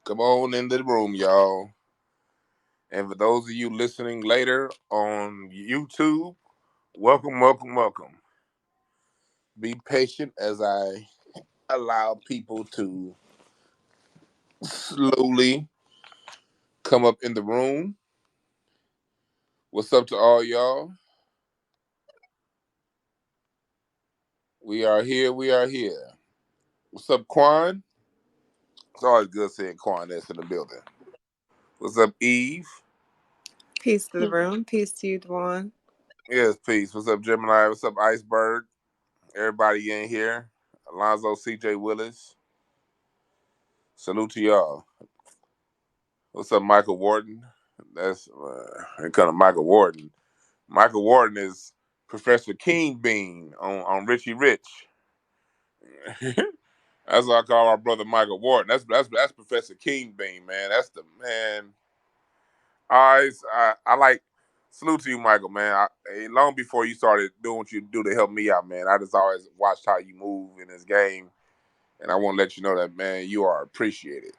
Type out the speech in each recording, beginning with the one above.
Come on into the room, y'all. And for those of you listening later on YouTube, welcome, welcome, welcome. Be patient as I allow people to slowly come up in the room. What's up to all y'all? We are here. We are here. What's up, Quan? It's always good seeing Quan that's in the building. What's up, Eve? Peace to the room. Peace to you, Dwan. Yes, peace. What's up, Gemini? What's up, Iceberg? Everybody in here. Alonzo, CJ Willis. Salute to y'all. What's up, Michael Warden? That's kind of Michael Warden. Michael Warden is Professor King Bean on Richie Rich. That's what I call our brother Michael Warden. That's Professor King Bean, man. That's the man. I like salute to you, Michael, man. Long before you started doing what you do to help me out, man, I just always watched how you move in this game, and I want to let you know that, man, you are appreciated,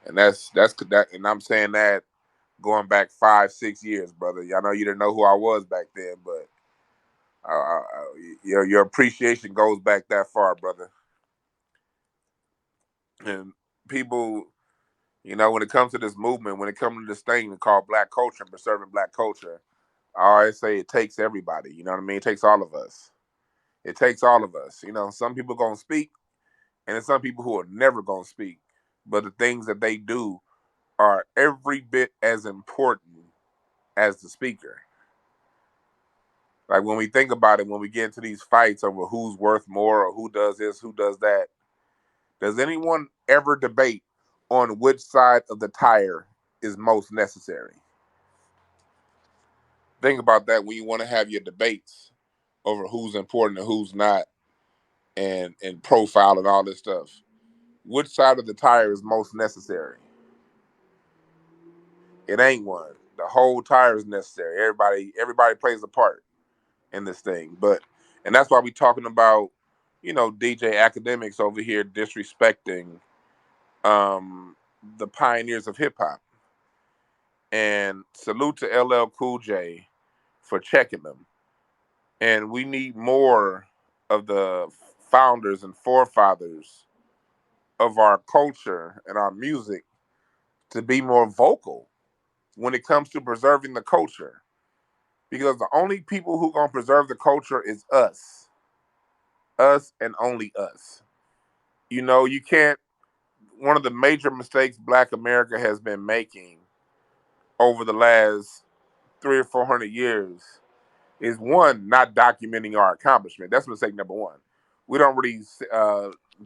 and that's that, and I'm saying that going back 5, 6 years, brother. I know you didn't know who I was back then, but your appreciation goes back that far, brother. And people, when it comes to this movement, when it comes to this thing called Black culture and preserving Black culture, I always say it takes everybody. You know what I mean? It takes all of us. It takes all of us. Some people gonna speak, and there's some people who are never gonna speak. But the things that they do are every bit as important as the speaker. Like when we think about it, when we get into these fights over who's worth more or who does this, who does that, does anyone ever debate on which side of the tire is most necessary? Think about that when you want to have your debates over who's important and who's not, and profile and all this stuff. Which side of the tire is most necessary? It ain't one. The whole tire is necessary. Everybody plays a part in this thing. And that's why we talking about, DJ Akademiks over here disrespecting the pioneers of hip hop. And salute to LL Cool J for checking them. And we need more of the founders and forefathers of our culture and our music to be more vocal when it comes to preserving the culture. Because the only people who gonna preserve the culture is us and only us. You can't. One of the major mistakes Black America has been making over the last 300 or 400 years is one, not documenting our accomplishment. That's mistake number one. We don't really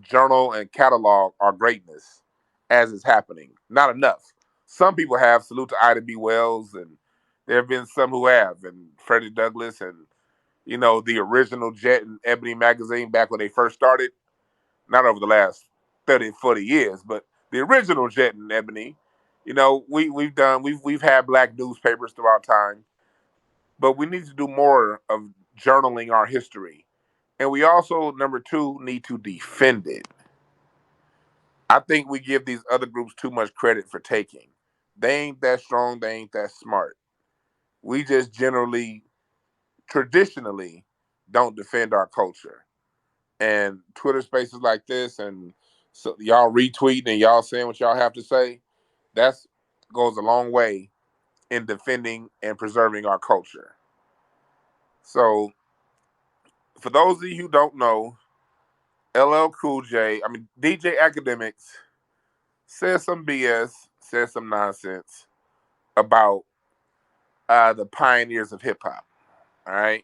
journal and catalog our greatness as it's happening. Not enough. Some people have. Salute to Ida B. Wells, and there have been some who have, and Freddie Douglass, and the original Jet and Ebony magazine back when they first started. Not over the last 30, 40 years, but the original Jet and Ebony. We've had Black newspapers throughout time, but we need to do more of journaling our history. And we also, number two, need to defend it. I think we give these other groups too much credit for taking. They ain't that strong, they ain't that smart. We just traditionally, don't defend our culture. And Twitter spaces like this, and so y'all retweeting and y'all saying what y'all have to say, that goes a long way in defending and preserving our culture. So, for those of you who don't know, LL Cool J, DJ Akademiks, said some BS, said some nonsense about the pioneers of hip hop. All right.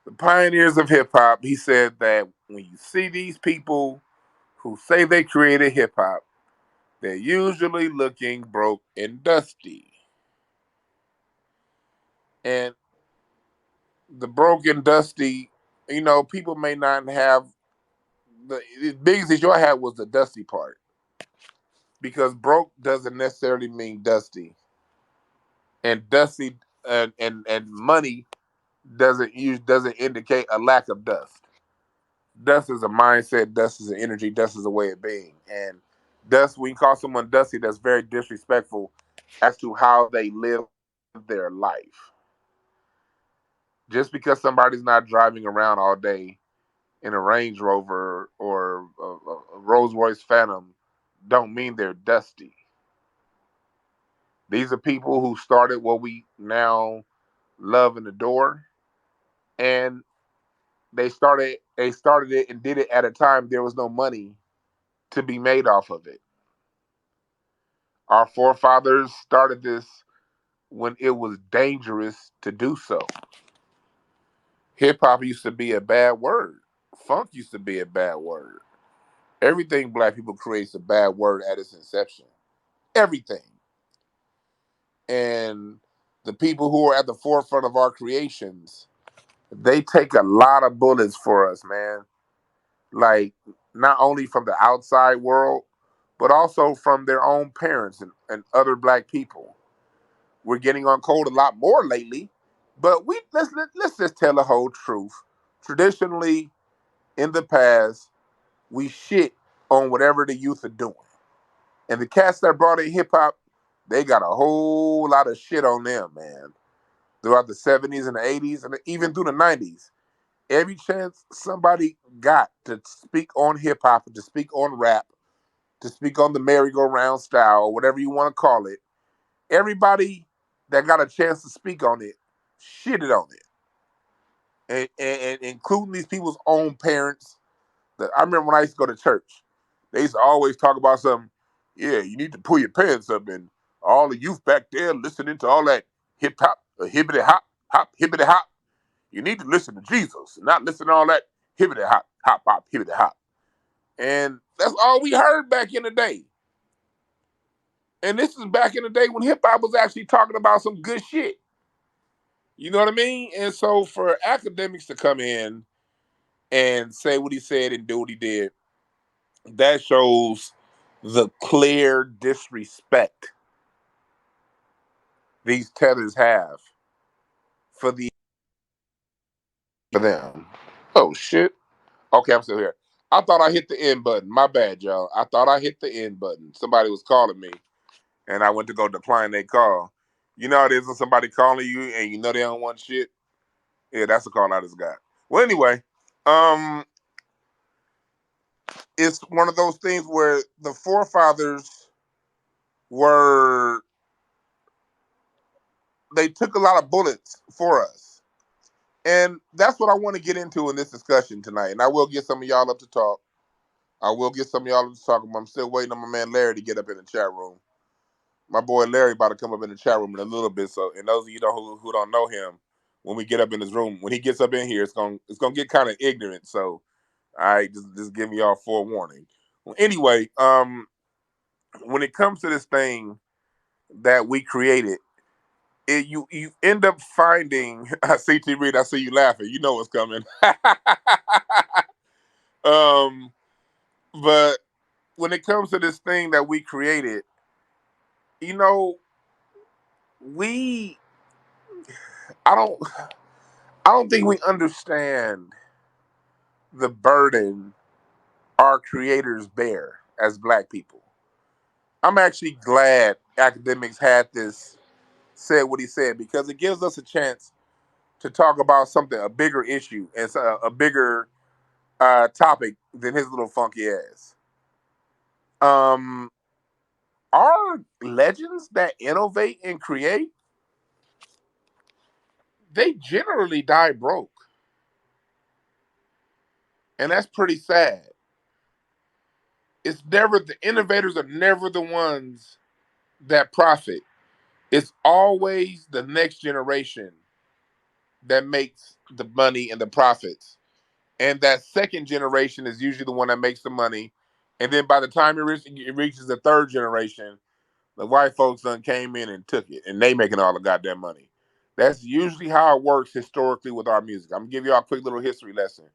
The pioneers of hip hop, he said that when you see these people who say they created hip hop, they're usually looking broke and dusty. And the broke and dusty, people may not have the biggest issue I had was the dusty part. Because broke doesn't necessarily mean dusty. And dusty and money doesn't indicate a lack of dust. Dust is a mindset, dust is an energy, dust is a way of being. And Dust, when you call someone dusty, that's very disrespectful as to how they live their life. Just because somebody's not driving around all day in a Range Rover or a Rolls Royce Phantom, don't mean they're dusty. These are people who started what we now love and adore, and they started it and did it at a time there was no money to be made off of it. Our forefathers started this when it was dangerous to do so. Hip hop used to be a bad word. Funk used to be a bad word. Everything black people creates a bad word at its inception. Everything. And the people who are at the forefront of our creations, they take a lot of bullets for us, man. Like, not only from the outside world, but also from their own parents and other black people. We're getting on code a lot more lately, but let's just tell the whole truth. Traditionally, in the past, we shit on whatever the youth are doing. And the cats that brought in hip hop, they got a whole lot of shit on them, man. Throughout the 70s and the 80s and even through the 90s. Every chance somebody got to speak on hip hop, to speak on rap, to speak on the merry-go-round style, or whatever you want to call it, everybody that got a chance to speak on it shitted on it. And including these people's own parents. I remember when I used to go to church, they used to always talk about something. Yeah, you need to pull your pants up, and all the youth back there listening to all that hip hop, hibbity hop, hop, hibbity hop. You need to listen to Jesus, and not listen to all that hibbity hop, hop, hop, hibbity hop. And that's all we heard back in the day. And this is back in the day when hip hop was actually talking about some good shit. You know what I mean? And so for Akademiks to come in and say what he said and do what he did, that shows the clear disrespect these tethers have for them. Oh shit. Okay, I'm still here. I thought I hit the end button. My bad, y'all. I thought I hit the end button. Somebody was calling me, and I went to go decline their call. You know how it is when somebody calling you and you know they don't want shit? Yeah, that's the call I just got. Well, anyway, um, it's one of those things where the forefathers were they took a lot of bullets for us. And that's what I want to get into in this discussion tonight. And I will get some of y'all up to talk. I will get some of y'all up to talk. I'm still waiting on my man Larry to get up in the chat room. My boy Larry about to come up in the chat room in a little bit. So, and those of you who don't know him, when we get up in his room, when he gets up in here, it's gonna get kind of ignorant. So, all right, just giving y'all forewarning. Well, anyway, when it comes to this thing that we created, you end up finding CT Reed. I see you laughing. You know what's coming. um, but when it comes to this thing that we created, you know, we I don't I don't think we understand the burden our creators bear as black people. I'm actually glad Academics had this said what he said because it gives us a chance to talk about something a bigger issue and a bigger topic than his little funky ass. Um, our legends that innovate and create, they generally die broke, and that's pretty sad. It's never the innovators are never the ones that profit. It's always the next generation that makes the money and the profits. And that second generation is usually the one that makes the money. And then by the time it reaches the third generation, the white folks done came in and took it, and they making all the goddamn money. That's usually how it works historically with our music. I'm gonna give y'all a quick little history lesson.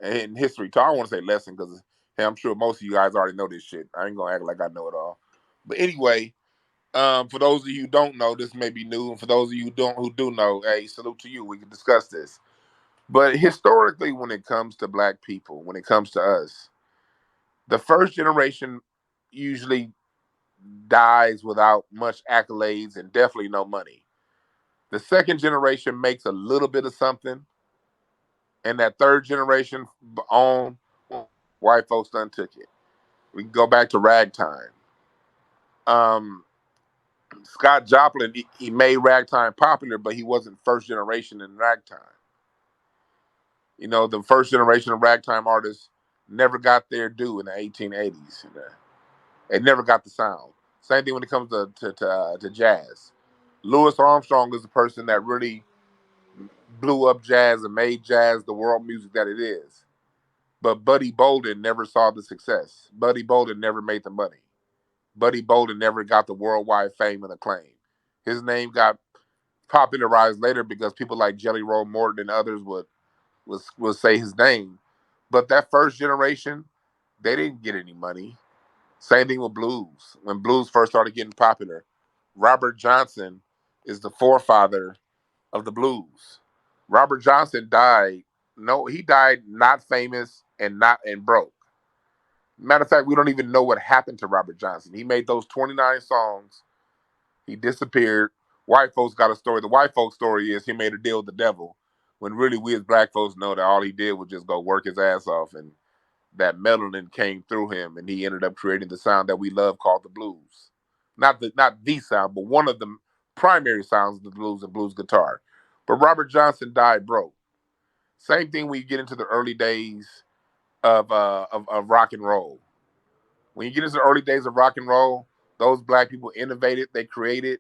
And history talk, I don't want to say lesson because hey, I'm sure most of you guys already know this shit. I ain't gonna act like I know it all. But anyway, for those of you who don't know, this may be new, and for those of you who do know, hey, salute to you. We can discuss this. But historically, when it comes to black people, when it comes to us, the first generation usually dies without much accolades and definitely no money. The second generation makes a little bit of something, and that third generation on white folks done took it. We can go back to ragtime. Um, Scott Joplin, he made ragtime popular, but he wasn't first generation in ragtime. You know, the first generation of ragtime artists never got their due in the 1880s. They never got the sound. Same thing when it comes to jazz. Louis Armstrong is the person that really blew up jazz and made jazz the world music that it is. But Buddy Bolden never saw the success. Buddy Bolden never made the money. Buddy Bolden never got the worldwide fame and acclaim. His name got popularized later because people like Jelly Roll Morton and others would say his name. But that first generation, they didn't get any money. Same thing with blues. When blues first started getting popular, Robert Johnson is the forefather of the blues. Robert Johnson died. No, he died not famous and broke. Matter of fact, we don't even know what happened to Robert Johnson. He made those 29 songs. He disappeared. White folks got a story. The white folks story is he made a deal with the devil, when really we as black folks know that all he did was just go work his ass off, and that melanin came through him, and he ended up creating the sound that we love called the blues. Not the sound, but one of the primary sounds of the blues and blues guitar. But Robert Johnson died broke. Same thing when you get into the early days of rock and roll. When you get into the early days of rock and roll, those black people innovated, they created,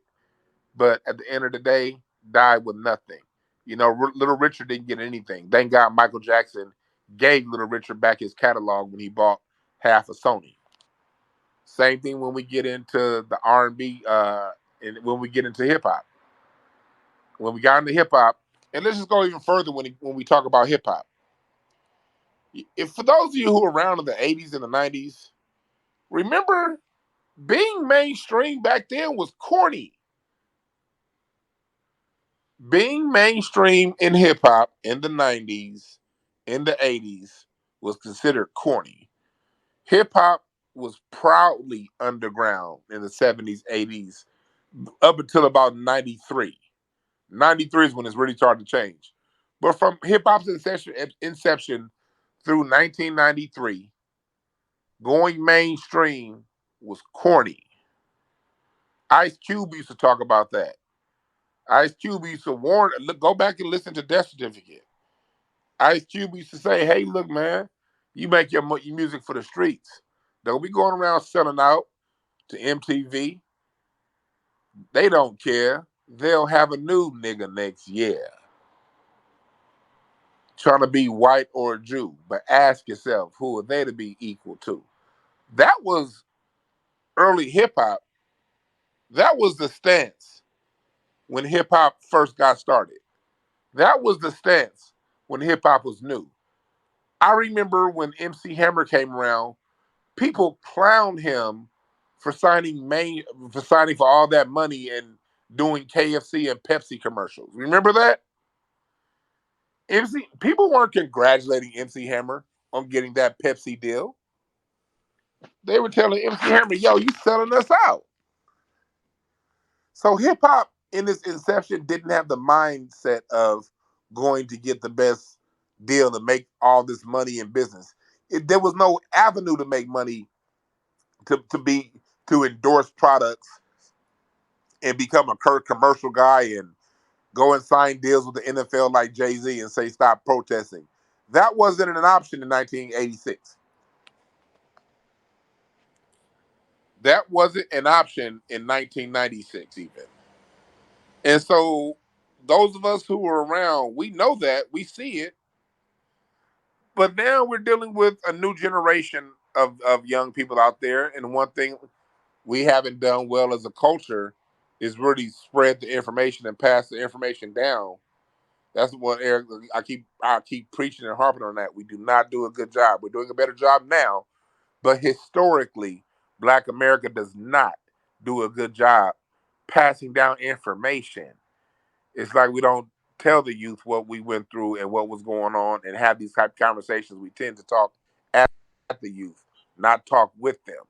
but at the end of the day, died with nothing. You know, Little Richard didn't get anything. Thank God Michael Jackson gave Little Richard back his catalog when he bought half of Sony. Same thing when we get into the R&B, and when we get into hip hop. When we got into hip hop, and let's just go even further when we talk about hip hop. If for those of you who were around in the 80s and the 90s, remember being mainstream back then was corny. Being mainstream in hip hop in the 90s, in the 80s, was considered corny. Hip hop was proudly underground in the 70s, 80s, up until about 93. 93 is when it's really started to change. But from hip hop's inception through 1993, going mainstream was corny. Ice Cube used to talk about that. Ice Cube used to warn, look, go back and listen to Death Certificate. Ice Cube used to say, hey, look, man, you make your music for the streets. Don't be going around selling out to MTV. They don't care. They'll have a new nigga next year trying to be white or a Jew. But ask yourself, who are they to be equal to? That was early hip hop. That was the stance when hip hop first got started. That was the stance when hip hop was new. I remember when MC Hammer came around, people clowned him for signing for all that money and doing KFC and Pepsi commercials. Remember that? MC people weren't congratulating MC Hammer on getting that Pepsi deal. They were telling MC Hammer, "Yo, you selling us out." So hip hop in its inception didn't have the mindset of going to get the best deal to make all this money in business. There was no avenue to make money to to endorse products and become a commercial guy and go and sign deals with the NFL like Jay-Z and say stop protesting. That wasn't an option in 1986. That wasn't an option in 1996 even. And so those of us who were around, we know that, we see it, but now we're dealing with a new generation of young people out there. And one thing we haven't done well as a culture is really spread the information and pass the information down. That's what Eric. I keep preaching and harping on that. We do not do a good job. We're doing a better job now, but historically, Black America does not do a good job passing down information. It's like we don't tell the youth what we went through and what was going on and have these type of conversations. We tend to talk at the youth, not talk with them.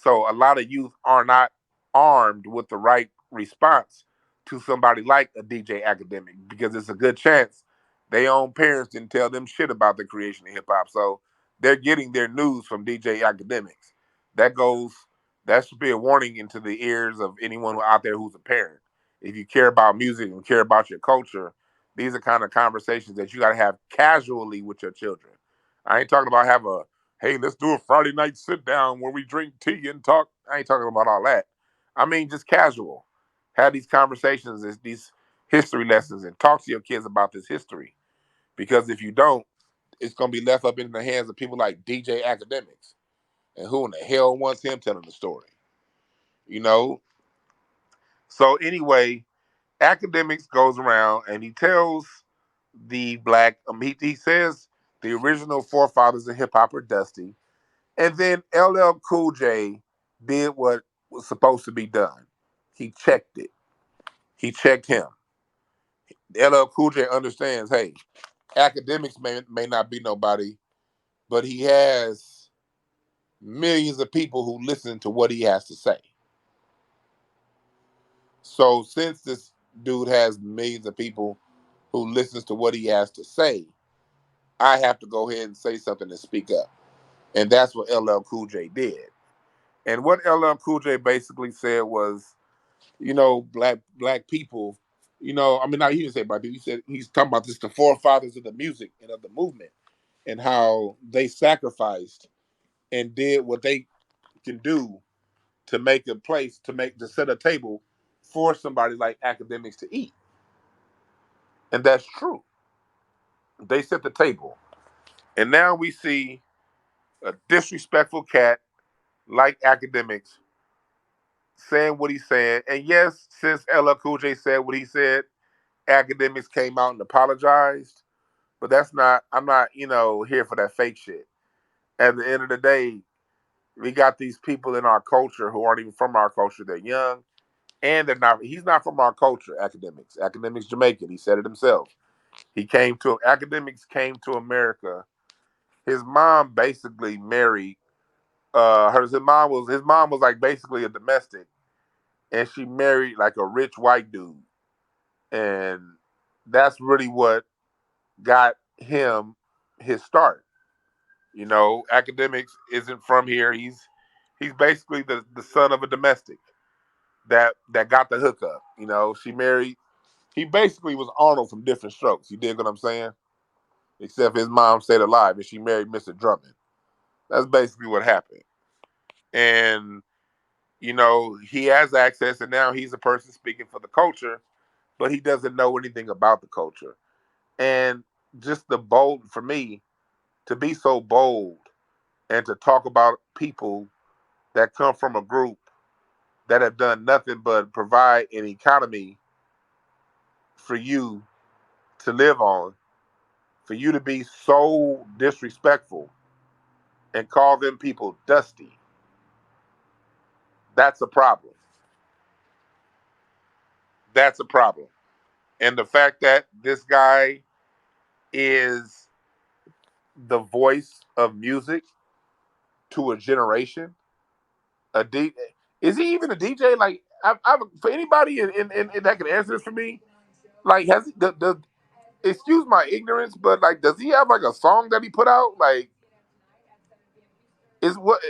So a lot of youth are not armed with the right response to somebody like a DJ Academic because it's a good chance their own parents didn't tell them shit about the creation of hip hop. So they're getting their news from DJ Academics. That goes that should be a warning into the ears of anyone out there who's a parent. If you care about music and care about your culture, these are kind of conversations that you got to have casually with your children. I ain't talking about have a hey, let's do a Friday night sit down where we drink tea and talk. I ain't talking about all that. I mean, just casual. Have these conversations, these history lessons, and talk to your kids about this history. Because if you don't, it's going to be left up in the hands of people like DJ Academics. And who in the hell wants him telling the story? You know? So, anyway, Academics goes around and he tells the black, he says the original forefathers of hip hop are dusty. And then LL Cool J did what was supposed to be done. He checked it. He checked him. LL Cool J understands, hey, Academics may not be nobody, but he has millions of people who listen to what he has to say. So since this dude has millions of people who listens to what he has to say, I have to go ahead and say something and speak up. And that's what LL Cool J did. And what LL Cool J basically said was, black people, I mean, not he didn't say black people. He said he's talking about this the forefathers of the music and of the movement and how they sacrificed and did what they can do to make a place to set a table for somebody like Academics to eat. And that's true. They set the table. And now we see a disrespectful cat like Academics saying what he's saying. And yes, since LL Cool J said what he said, Academics came out and apologized. But that's not, I'm not, here for that fake shit. At the end of the day, we got these people in our culture who aren't even from our culture. They're young and he's not from our culture, Academics. Academics Jamaican. He said it himself. Academics came to America. His mom basically married, his mom was like basically a domestic and she married like a rich white dude. And that's really what got him his start. Academics isn't from here. He's basically the son of a domestic that got the hookup. She married. He basically was Arnold from Different Strokes. You dig what I'm saying? Except his mom stayed alive and she married Mr. Drummond. That's basically what happened. And he has access, and now he's a person speaking for the culture, but he doesn't know anything about the culture. And just the bold for me to be so bold and to talk about people that come from a group that have done nothing but provide an economy for you to live on, for you to be so disrespectful and call them people dusty, that's a problem. That's a problem. And the fact that this guy is the voice of music to a generation, a D, is he even a DJ? Like, for anybody that can answer this for me, like, has he, excuse my ignorance, but like, does he have like a song that he put out? Like, is what?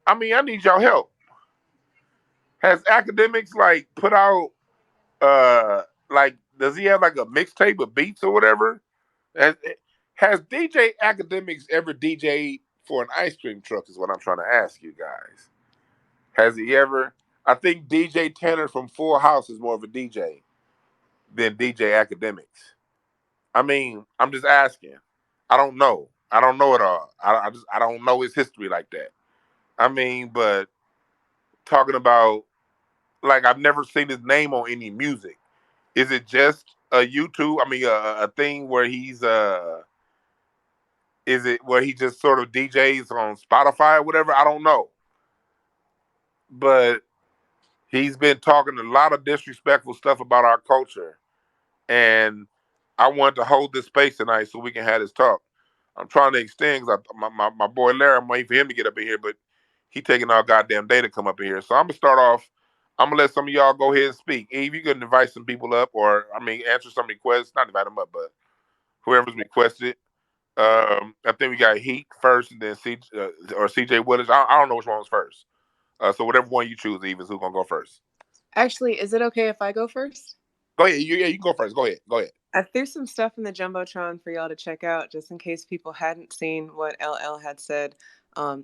I mean, I need y'all help. Has Academics like put out like does he have like a mixtape of beats or whatever? Has, has DJ Academics ever DJ'd for an ice cream truck? Is what I'm trying to ask you guys. Has he ever? I think DJ Tanner from Full House is more of a DJ than DJ Academics. I mean, I'm just asking. I don't know. I don't know it all. I don't know his history like that. I mean, but talking about like I've never seen his name on any music. Is it just a YouTube? I mean, a thing where he's is it where he just sort of DJs on Spotify or whatever? I don't know, but he's been talking a lot of disrespectful stuff about our culture, and I wanted to hold this space tonight so we can have this talk. I'm trying to extend because my boy Larry, I'm waiting for him to get up in here, but he taking our goddamn day to come up in here. So I'm gonna start off. I'm gonna let some of y'all go ahead and speak. Eve, you can invite some people up, or I mean, answer some requests. Not invite them up, but whoever's requested. I think we got Heat first, and then or CJ Willis. I don't know which one was first. So whatever one you choose, Eve, is who's gonna go first. Actually, is it okay if I go first? Go ahead. Yeah, you can go first. Go ahead. Go ahead. I threw some stuff in the Jumbotron for y'all to check out just in case people hadn't seen what LL had said.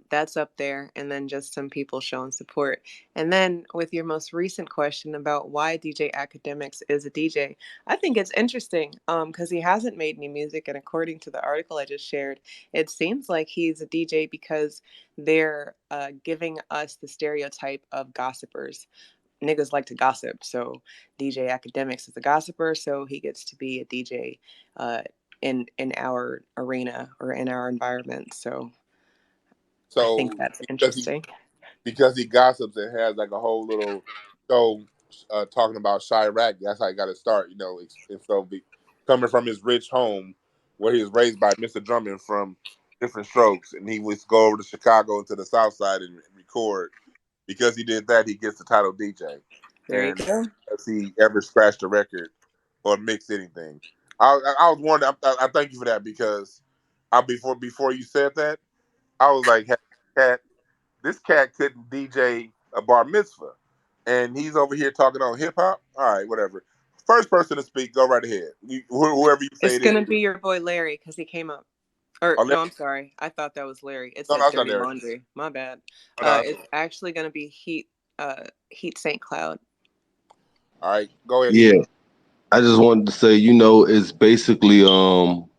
That's up there, and then just some people showing support. And then with your most recent question about why DJ Akademiks is a DJ, I think it's interesting because he hasn't made any music. And according to the article I just shared, it seems like he's a DJ because they're giving us the stereotype of gossipers. Niggas like to gossip. So DJ Akademiks is a gossiper, so he gets to be a DJ uh, in our arena or in our environment. So I think So that's because he interesting. because he gossips and has like a whole little show talking about Chirac. That's how he got to start, you know. And so coming from his rich home where he was raised by Mr. Drummond from Different Strokes, and he would go over to Chicago and to the South Side and record. Because he did that, he gets the title DJ. There you And go. has he ever scratched a record or mixed anything? I was wondering. I thank you for that because before you said that, I was like, hey, Cat, this cat couldn't DJ a bar mitzvah, and he's over here talking on hip hop. All right, whatever. First person to speak, go right ahead. Whoever you say It's it is. gonna be your boy Larry because he came up. Or Oh, no, I'm sorry. I thought that was Larry. It no, said that's not Dirty there. Laundry. My bad. Oh, no, It's actually gonna be Heat St. Cloud. all right, go ahead, Yeah, Heat. I just wanted to say, it's basically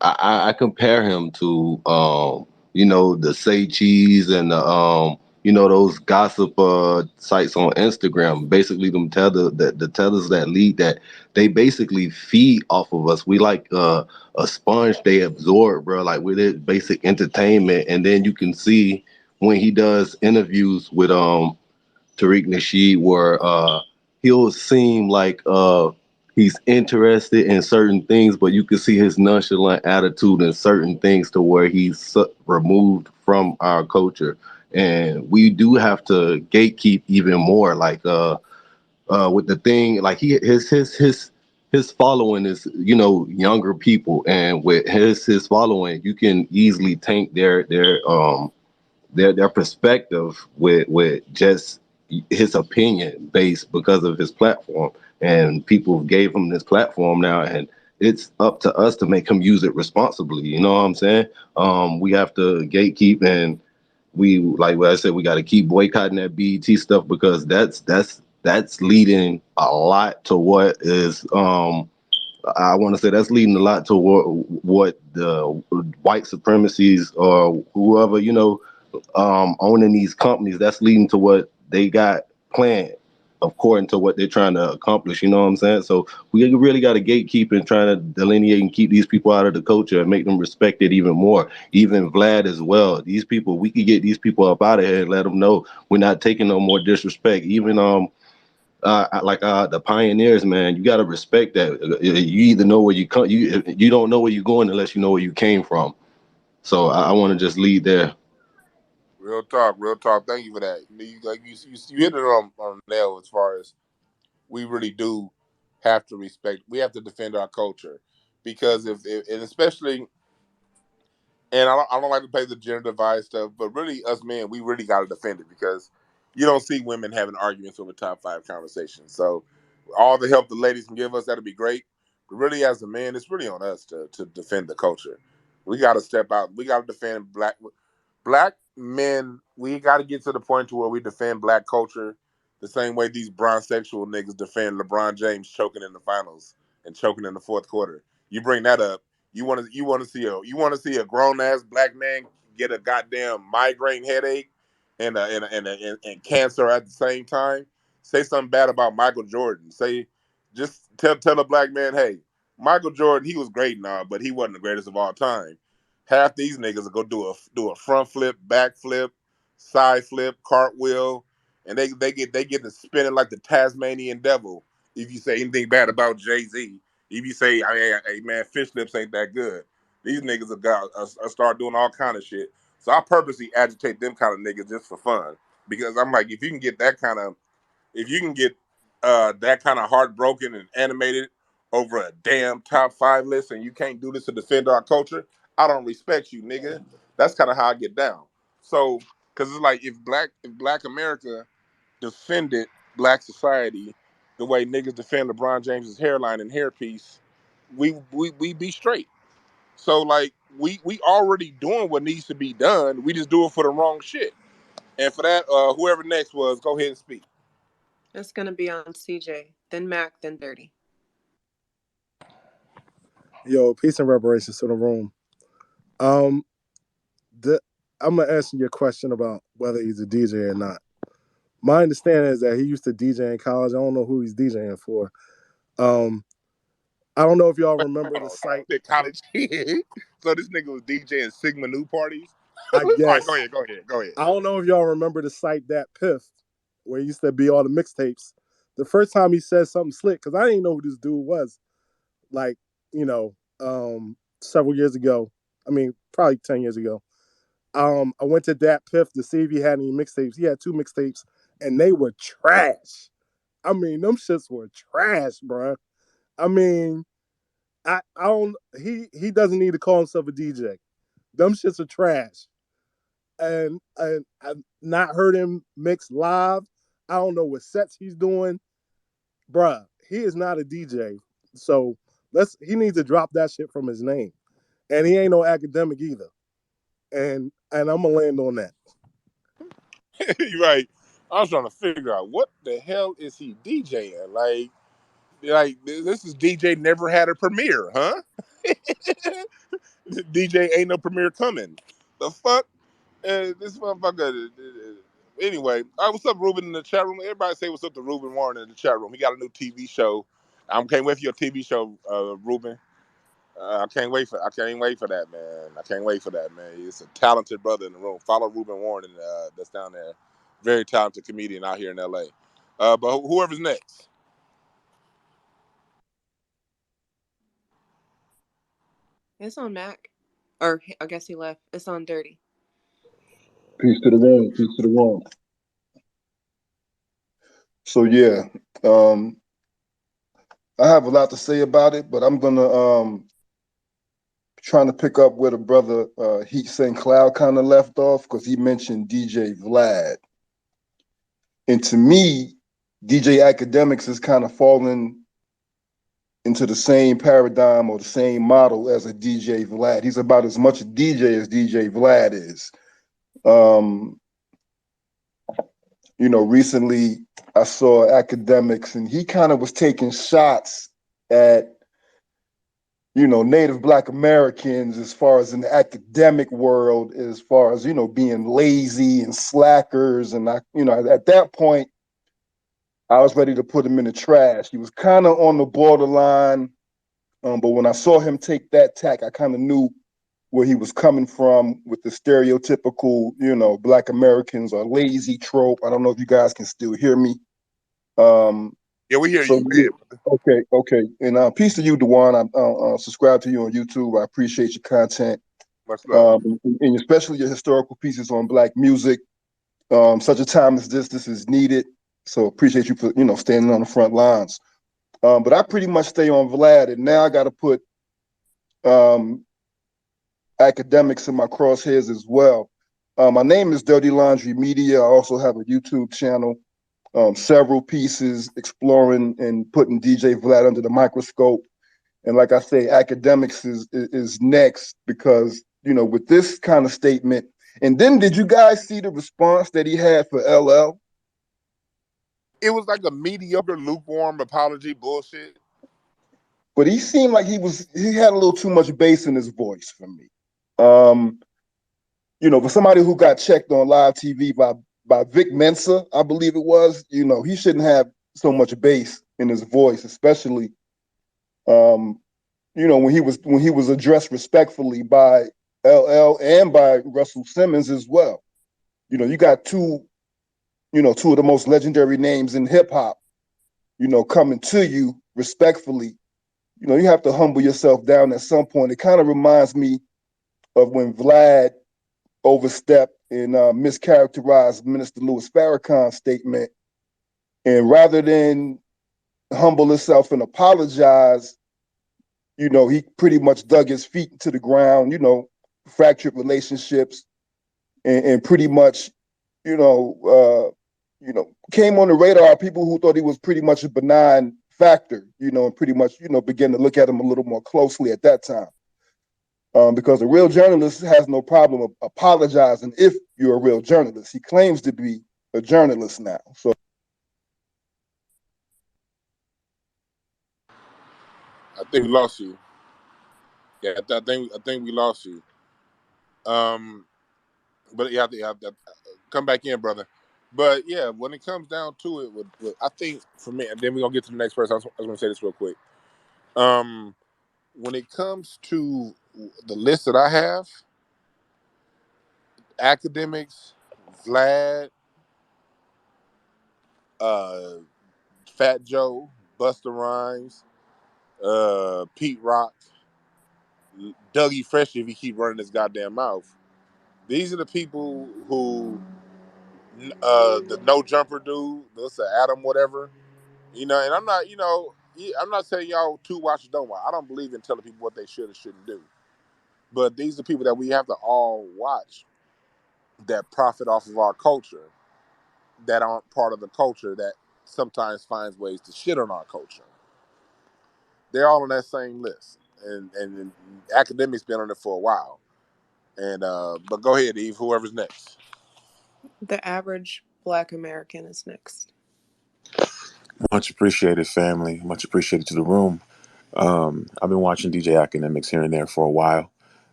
I compare him to the Say Cheese and the those gossip sites on Instagram. Basically, them the tellers that lead that, they basically feed off of us. We like a sponge they absorb, bro. Like with it, basic entertainment, and then you can see when he does interviews with Tariq Nasheed, where he'll seem like he's interested in certain things, but you can see his nonchalant attitude in certain things to where he's removed from our culture. And we do have to gatekeep even more, like with the thing, like his following is younger people, and with his following, you can easily taint their perspective with just his opinion based because of his platform, and people gave him this platform now, and it's up to us to make him use it responsibly. You know what I'm saying? We have to gatekeep, and we, like what I said, we got to keep boycotting that BET stuff, because that's leading a lot to what is I want to say that's leading a lot to what the white supremacies or whoever owning these companies, that's leading to what they got planned according to what they're trying to accomplish. You know what I'm saying? So we really got to gatekeep and trying to delineate and keep these people out of the culture and make them respect it even more. Even Vlad as well. These people, we could get these people up out of here and let them know we're not taking no more disrespect. Even the pioneers, man, you got to respect that. You either know where you come, you don't know where you're going unless you know where you came from. So I want to just lead there. Real talk, real talk. Thank you for that. You hit it on the nail as far as we really do have to respect. We have to defend our culture because if and especially, and I don't like to play the gender divide stuff, but really us men, we really got to defend it because you don't see women having arguments over top five conversations. So all the help the ladies can give us, that'd be great. But really, as a man, it's really on us to defend the culture. We got to step out. We got to defend black men. We got to get to the point to where we defend black culture the same way these bronzexual niggas defend LeBron James choking in the finals and choking in the fourth quarter. You bring that up, you want to see a grown ass black man get a goddamn migraine headache and cancer at the same time. Say something bad about Michael Jordan. Just tell a black man, hey, Michael Jordan, he was great and all, but he wasn't the greatest of all time. Half these niggas will go do a front flip, back flip, side flip, cartwheel, and they get to spinning like the Tasmanian devil. If you say anything bad about Jay-Z, if you say, hey man, fish lips ain't that good, these niggas will start doing all kind of shit. So I purposely agitate them kind of niggas just for fun because I'm like, if you can get that kind of, if you can get that kind of heartbroken and animated over a damn top 5 list, and you can't do this to defend our culture, I don't respect you, nigga. That's kind of how I get down. So, because it's like if Black America defended Black society the way niggas defend LeBron James's hairline and hairpiece, we be straight. So like we already doing what needs to be done. We just do it for the wrong shit. And for that, whoever next was, go ahead and speak. It's gonna be on CJ, then Mac, then 30. Yo, peace and reparations to the room. Um, the, I'm gonna answer your question about whether he's a DJ or not. My understanding is that he used to DJ in college. I don't know who he's DJing for. Um, I don't know if y'all remember the site. College. So this nigga was DJing Sigma Nu parties. I All right, guess. go ahead. I don't know if y'all remember the site That Piff, where he used to be all the mixtapes. The first time he said something slick, because I didn't know who this dude was. Like, you know, several years ago. I mean, probably 10 years ago. I went to Dat Piff to see if he had any mixtapes. He had 2 mixtapes, and they were trash. I mean, them shits were trash, bro. I mean, I don't. He doesn't need to call himself a DJ. Them shits are trash, and I've not heard him mix live. I don't know what sets he's doing, bruh. He is not a DJ, so he needs to drop that shit from his name, and he ain't no academic either. And I'm gonna land on that. You're right. I was trying to figure out what the hell is he DJing? Like this is DJ never had a premiere, huh? DJ ain't no premiere coming. The fuck? This motherfucker. Anyway, all right, what's up, Ruben, in the chat room? Everybody say what's up to Ruben Warren in the chat room. He got a new TV show. I can't wait for your TV show, Ruben. I can't wait for that, man. I can't wait for that, man. He's a talented brother in the room. Follow Ruben Warren, that's down there. Very talented comedian out here in LA. But whoever's next. It's on Mac. Or I guess he left. It's on Dirty. Peace to the room. Peace to the room. So yeah, I have a lot to say about it, but I'm gonna trying to pick up where the brother Heat St. Cloud kind of left off, because he mentioned DJ Vlad, and to me, DJ Akademiks is kind of falling into the same paradigm or the same model as a DJ Vlad. He's about as much a DJ as DJ Vlad is. You know, recently I saw Akademiks, and he kind of was taking shots at, you know, Native Black Americans as far as in the academic world, as far as, you know, being lazy and slackers. And I, you know, at that point, I was ready to put him in the trash. He was kind of on the borderline, but when I saw him take that tack, I kind of knew where he was coming from with the stereotypical, you know, Black Americans are lazy trope. I don't know if you guys can still hear me. Yeah, we hear you. Yeah, okay. And peace to you, Dwan. I subscribe to you on YouTube. I appreciate your content. Much love. And especially your historical pieces on Black music. Such a time as this is needed. So appreciate you for, you know, standing on the front lines. But I pretty much stay on Vlad, and now I got to put Akademiks in my crosshairs as well. My name is Dirty Laundry Media. I also have a YouTube channel, several pieces exploring and putting DJ Vlad under the microscope. And like I say, Akademiks is next, because, you know, with this kind of statement. And then did you guys see the response that he had for LL? It was like a mediocre, lukewarm apology bullshit. But he seemed like he had a little too much bass in his voice for me. You know, for somebody who got checked on live TV by Vic Mensa, I believe it was, you know, he shouldn't have so much bass in his voice, especially, you know, when he was addressed respectfully by LL and by Russell Simmons as well. You know, you got two of the most legendary names in hip hop, you know, coming to you respectfully. You know, you have to humble yourself down at some point. It kind of reminds me of when Vlad overstepped and mischaracterized Minister Louis Farrakhan's statement. And rather than humble himself and apologize, he pretty much dug his feet into the ground, fractured relationships, and pretty much, came on the radar of people who thought he was pretty much a benign factor, and pretty much, began to look at him a little more closely at that time. Because a real journalist has no problem apologizing if you're a real journalist. He claims to be a journalist now. So I think we lost you. Yeah, I think we lost you. But yeah, come back in, brother. But yeah, when it comes down to it, I think for me, and then we're gonna get to the next person. I was gonna say this real quick. When it comes to the list that I have, Akademiks, Vlad, uh, Fat Joe, Busta Rhymes, Pete Rock, Dougie Fresh, if he keep running his goddamn mouth. These are the people who, the no jumper dude, this Adam whatever, and I'm not, I'm not saying y'all to watch or don't watch. I don't believe in telling people what they should or shouldn't do. But these are people that we have to all watch that profit off of our culture, that aren't part of the culture, that sometimes finds ways to shit on our culture. They're all on that same list, and Akademiks been on it for a while. And but go ahead, Eve. Whoever's next. The average Black American is next. Much appreciated, family. Much appreciated to the room. I've been watching DJ Akademiks here and there for a while,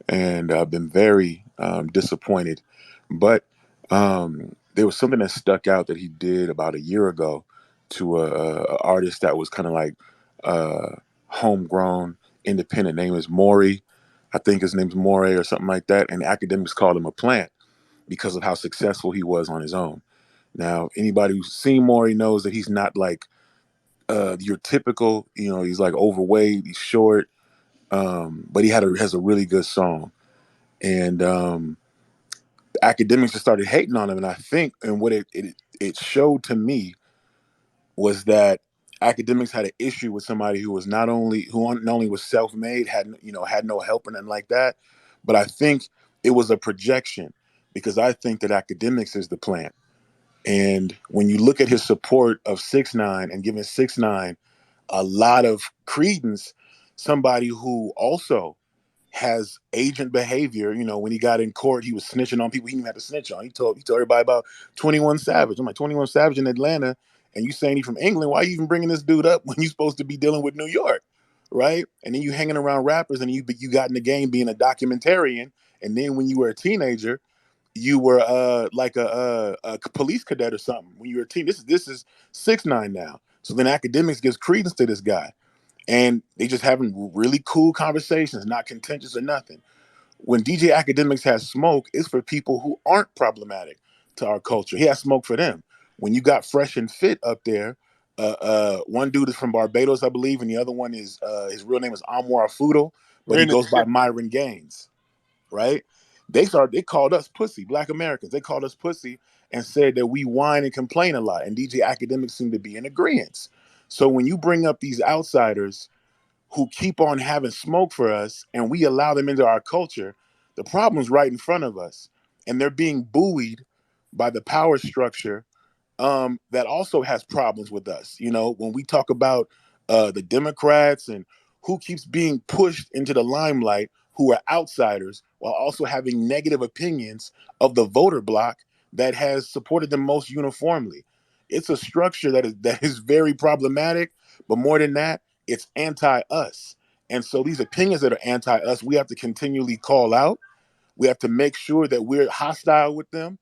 and I've been very disappointed. But there was something that stuck out that he did about a year ago to a artist that was kind of like homegrown, independent. Name is Maury. I think his name's Moray or something like that. And Akademiks called him a plant because of how successful he was on his own. Now, anybody who's seen Maury knows that he's not like your typical, he's like overweight, he's short, but he has a really good song. And Akademiks just started hating on him. And I think, and what it showed to me was that Akademiks had an issue with somebody who not only was self-made, had no help or nothing like that, but I think it was a projection, because I think that Akademiks is the plant. And when you look at his support of 6ix9ine and giving 6ix9ine a lot of credence, somebody who also has agent behavior. When he got in court, he was snitching on people he didn't have to snitch on. He told everybody about 21 Savage. I'm like, 21 Savage in Atlanta, and you saying he's from England? Why are you even bringing this dude up when you're supposed to be dealing with New York, right? And then you hanging around rappers, and you got in the game being a documentarian, and then when you were a teenager, you were like a police cadet or something. When you were a teen, this is 6ix9ine now. So then Akademiks gives credence to this guy, and they just having really cool conversations, not contentious or nothing. When DJ Akademiks has smoke, it's for people who aren't problematic to our culture. He has smoke for them. When you got Fresh and Fit up there, one dude is from Barbados, I believe, and the other one is his real name is Anwar Fudo, but he goes by Myron Gaines, right? They called us pussy, Black Americans. They called us pussy and said that we whine and complain a lot. And DJ Akademiks seem to be in agreement. So when you bring up these outsiders who keep on having smoke for us and we allow them into our culture, the problem's right in front of us. And they're being buoyed by the power structure that also has problems with us. When we talk about the Democrats and who keeps being pushed into the limelight, who are outsiders, while also having negative opinions of the voter bloc that has supported them most uniformly. It's a structure that is very problematic, but more than that, it's anti-us. And so these opinions that are anti-us, we have to continually call out. We have to make sure that we're hostile with them.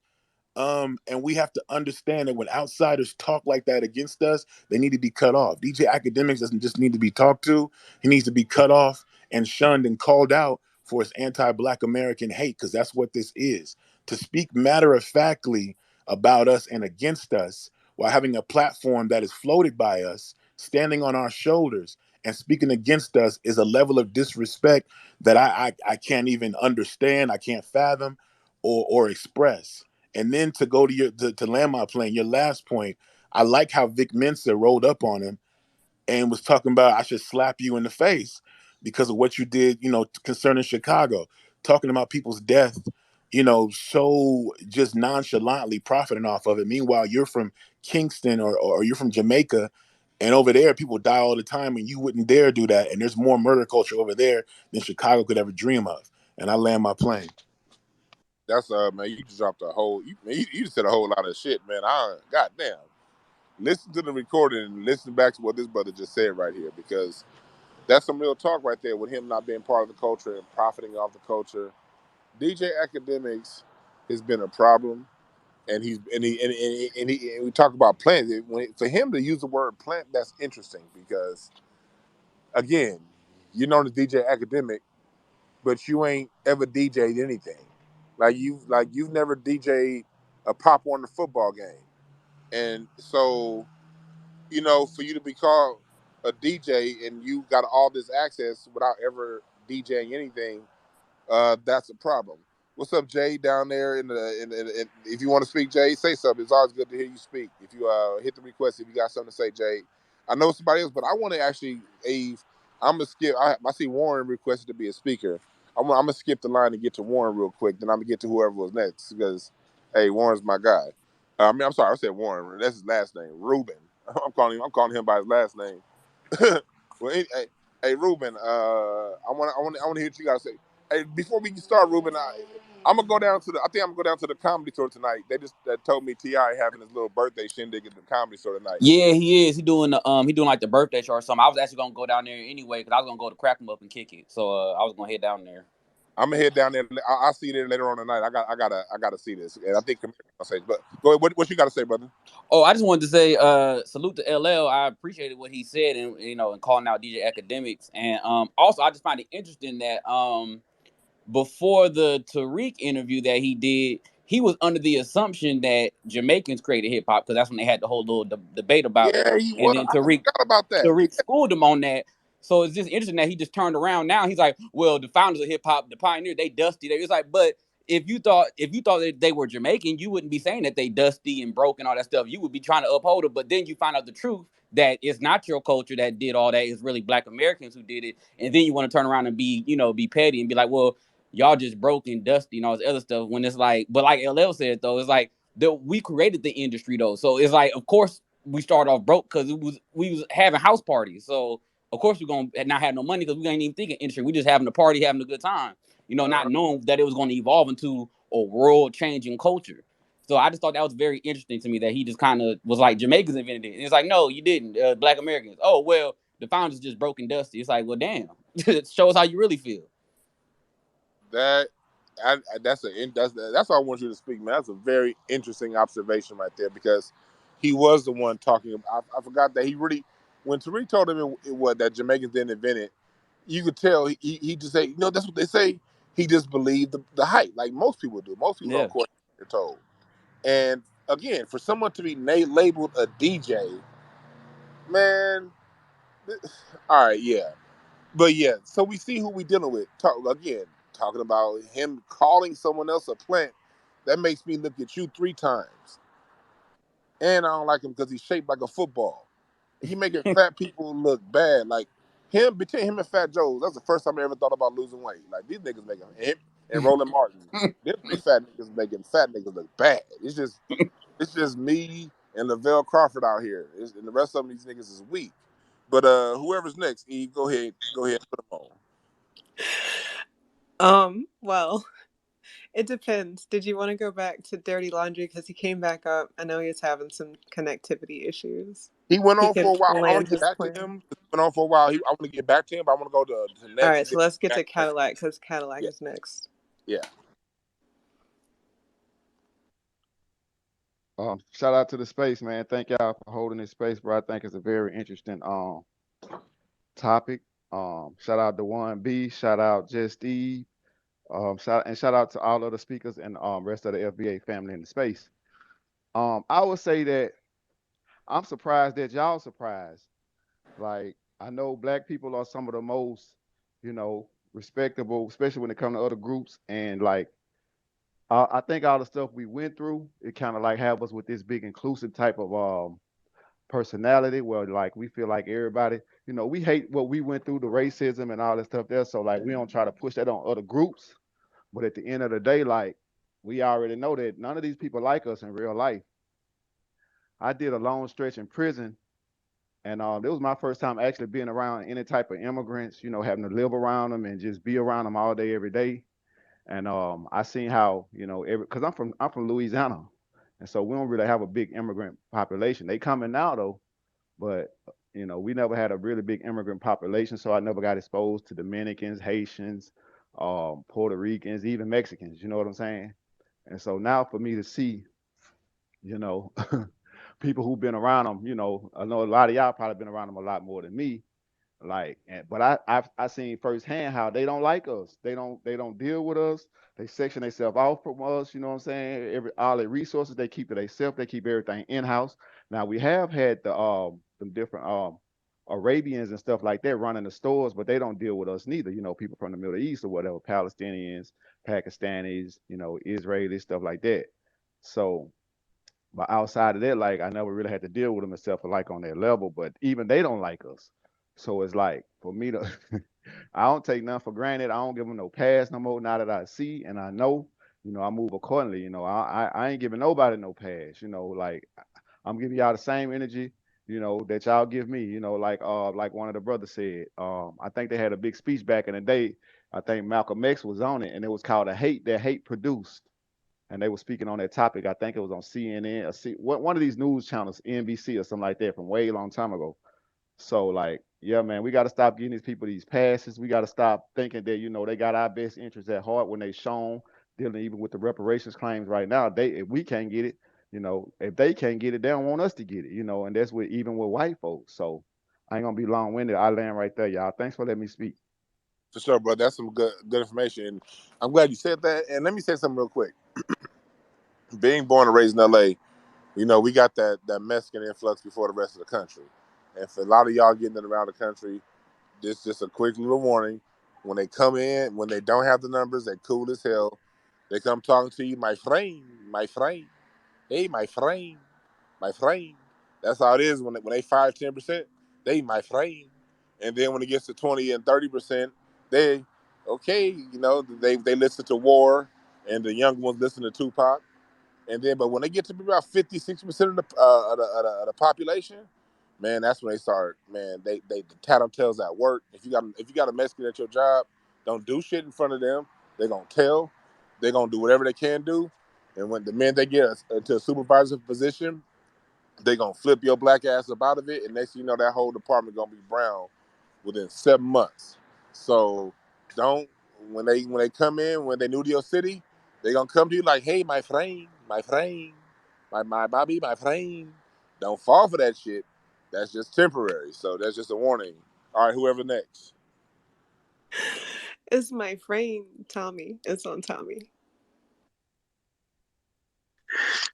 And we have to understand that when outsiders talk like that against us, they need to be cut off. DJ Akademiks doesn't just need to be talked to. He needs to be cut off and shunned and called out for his anti-Black American hate, because that's what this is. To speak matter-of-factly about us and against us while having a platform that is floated by us, standing on our shoulders and speaking against us, is a level of disrespect that I can't even understand. I can't fathom. or express. And then to go to to land my plane, your last point, I like how Vic Mensa rolled up on him and was talking about I should slap you in the face because of what you did, concerning Chicago, talking about people's death, so just nonchalantly profiting off of it. Meanwhile, you're from Kingston or you're from Jamaica, and over there people die all the time, and you wouldn't dare do that. And there's more murder culture over there than Chicago could ever dream of. And I land my plane. That's man, you just dropped a whole you just said a whole lot of shit, man. Goddamn. Listen to the recording and listen back to what this brother just said right here, because that's some real talk right there with him not being part of the culture and profiting off the culture. DJ Akademiks has been a problem, and we talk about plant. For him to use the word plant, that's interesting because again, you're known as DJ Academic, but you ain't ever DJ'd anything. You've never DJ'd a Pop Warner football game, and so for you to be called a DJ and you got all this access without ever DJing anything, that's a problem. What's up, Jay, down there if you want to speak, Jay, say something. It's always good to hear you speak. If you hit the request, if you got something to say, Jay. I know somebody else, but I want to actually, Ave, I'm going to skip. I see Warren requested to be a speaker. I'm going to skip the line and get to Warren real quick. Then I'm going to get to whoever was next because, hey, Warren's my guy. I'm sorry, I said Warren. That's his last name, Ruben. I'm calling him by his last name. Well, hey, Ruben, I want to hear what you got to say. Hey, before we start, Ruben, I'm gonna go down to I think I'm gonna go down to the comedy store tonight. They just told me T.I. having his little birthday shindig at the comedy store tonight. Yeah, he is. He doing like the birthday show or something. I was actually gonna go down there anyway because I was gonna go to crack him up and kick it. So I was gonna head down there. I'm gonna head down there. I'll see you there later on tonight. I gotta see this, and I think Kamara's gonna say. But go ahead. What you got to say, brother? Oh, I just wanted to say salute to LL. I appreciated what he said and calling out DJ Academics. And also I just find it interesting that before the Tariq interview that he did, he was under the assumption that Jamaicans created hip hop because that's when they had the whole little debate about it. Yeah, he And was. then I forgot about that. Tariq schooled him on that. So it's just interesting that he just turned around now. He's like, well, the founders of hip hop, the pioneers, they dusty. It's like, but if you thought that they were Jamaican, you wouldn't be saying that they dusty and broke and all that stuff. You would be trying to uphold it. But then you find out the truth that it's not your culture that did all that. It's really Black Americans who did it. And then you want to turn around and be petty and be like, well, y'all just broke and dusty and all this other stuff. When it's like, but like LL said though, it's like we created the industry though. So it's like, of course we started off broke because we was having house parties. So of course we're gonna not have no money because we ain't even thinking industry. We just having a party, having a good time. Not knowing that it was going to evolve into a world changing culture. So I just thought that was very interesting to me that he just kind of was like Jamaicans invented it. And it's like, no, you didn't. Black Americans. Oh well, the founders just broke and dusty. It's like, well, damn. Show us how you really feel. That that's why I want you to speak, man. That's a very interesting observation right there because he was the one talking about. I forgot that he really, when Tariq told him what that Jamaicans didn't invent it, you could tell he just say, that's what they say. He just believed the hype, like most people do. Most people Yeah. don't quite they're told. And again, for someone to be labeled a DJ, man, all right, yeah. But yeah, so we see who we dealing with. Talking about him calling someone else a plant, that makes me look at you 3 times. And I don't like him because he's shaped like a football. He making fat people look bad. Like between him and Fat Joe, that's the first time I ever thought about losing weight. Like these niggas making him and Roland Martin, them 3 fat niggas making fat niggas look bad. It's just me and Lavelle Crawford out here, and the rest of them these niggas is weak. But whoever's next, Eve, go ahead, put them on. Well, it depends. Did you want to go back to Dirty Laundry because he came back up? I know he's having some connectivity issues. He went He on for can a while. I want land to get his back to plane. him. He went on for a while. I want to get back to him, but I want to go to All next. right, so let's get to Back. Cadillac because Cadillac Yeah, is next. yeah. Shout out to the space, man. Thank y'all for holding this space, bro. I think it's a very interesting topic. Shout out Dwan B. Shout out Just Steve. Shout out to all other speakers and rest of the FBA family in the space. I would say that I'm surprised that y'all surprised. Like I know black people are some of the most, respectable, especially when it comes to other groups, and like I think all the stuff we went through, it kind of like have us with this big inclusive type of personality where like we feel like everybody, we hate what we went through, the racism and all that stuff there. So like we don't try to push that on other groups. But at the end of the day, like we already know that none of these people like us in real life. I did a long stretch in prison, and it was my first time actually being around any type of immigrants. Having to live around them and just be around them all day, every day. And I seen how because I'm from Louisiana, and so we don't really have a big immigrant population. They coming now though, but we never had a really big immigrant population, so I never got exposed to Dominicans, Haitians, Puerto Ricans, even Mexicans. You know what I'm saying? And so now for me to see, you know, people who've been around them, I know a lot of y'all probably been around them a lot more than me. Like, but I seen firsthand how they don't like us. They don't deal with us. They section themselves off from us. You know what I'm saying? All the resources they keep to themselves. They keep everything in house. Now we have had the different Arabians and stuff like that running the stores, but they don't deal with us neither. People from the Middle East or whatever, Palestinians, Pakistanis, Israelis, stuff like that. So but outside of that, like I never really had to deal with them except for like on their level. But even they don't like us. So it's like for me to, I don't take nothing for granted. I don't give them no pass no more. Now that I see and I know, I move accordingly. I ain't giving nobody no pass. Like I'm giving y'all the same energy, that y'all give me. Like one of the brothers said. I think they had a big speech back in the day. I think Malcolm X was on it, and it was called "A Hate That Hate Produced." And they were speaking on that topic. I think it was on CNN or one of these news channels, NBC or something like that, from way long time ago. So like, yeah, man, we got to stop giving these people these passes. We got to stop thinking that they got our best interests at heart when they shown dealing even with the reparations claims right now. If we can't get it, if they can't get it, they don't want us to get it. And that's with even with white folks. So I ain't gonna be long winded. I land right there, y'all. Thanks for letting me speak. For sure, bro. That's some good information. And I'm glad you said that. And let me say something real quick. Being born and raised in LA, we got that Mexican influx before the rest of the country. And for a lot of y'all getting it around the country, this just a quick little warning. When they come in, when they don't have the numbers, they cool as hell. They come talking to you, my friend, hey, my friend. That's how it is when they 5-10%. They my friend, and then when it gets to 20 and 30%, they okay. They listen to War, and the young ones listen to Tupac. And then, but when they get to be about 50-60% of the population, man, that's when they start. Man, they the tattletales at work. If you got a Mexican at your job, don't do shit in front of them. They're gonna tell. They're gonna do whatever they can do. And when the minute they get into a supervisor position, they gonna flip your black ass up out of it. And next thing you know, that whole department gonna be brown within 7 months. So don't when they come in, when they new to your city, they gonna come to you like, hey, my friend, my Bobby, my friend. Don't fall for that shit. That's just temporary. So that's just a warning. All right, whoever next. It's my friend Tommy. It's on Tommy.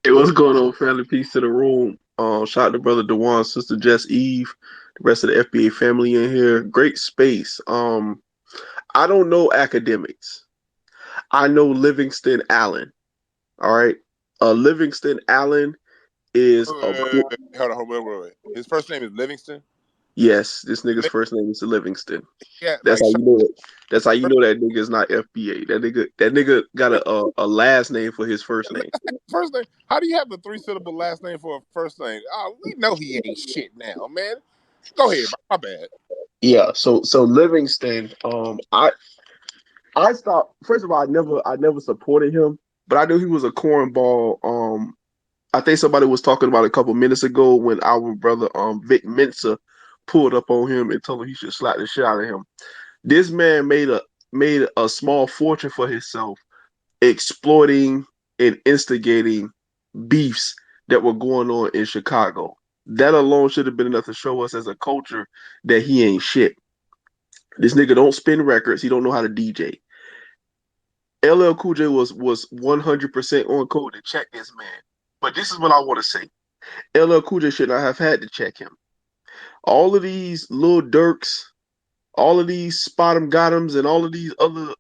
Hey, what's going on, family? Peace to the room. Shout out to brother Dewan, sister Jess Eve, the rest of the FBA family in here. Great space. I don't know academics. I know Livingston Allen. All right. Livingston Allen is a Hold on, wait. His first name is Livingston. yes. This nigga's first name is Livingston. Yeah, That's like how you know it. That's how you know that nigga is not FBA. That nigga got a last name for his first name. first name. How do you have a 3-syllable last name for a first name? Oh, we know he ain't shit now, man. Go ahead, my bad. Yeah. So Livingston. I stopped. First of all, I never supported him, but I knew he was a cornball. I think somebody was talking about a couple minutes ago when our brother Vic Mensa pulled up on him and told him he should slap the shit out of him. This man made a small fortune for himself, exploiting and instigating beefs that were going on in Chicago. That alone should have been enough to show us as a culture that he ain't shit. This nigga don't spin records. He don't know how to DJ. LL Cool J was 100% on code to check this man. But this is what I want to say. LL Cool J should not have had to check him. All of these Lil Durks, all of these Spot 'em Got 'ems, and all of these other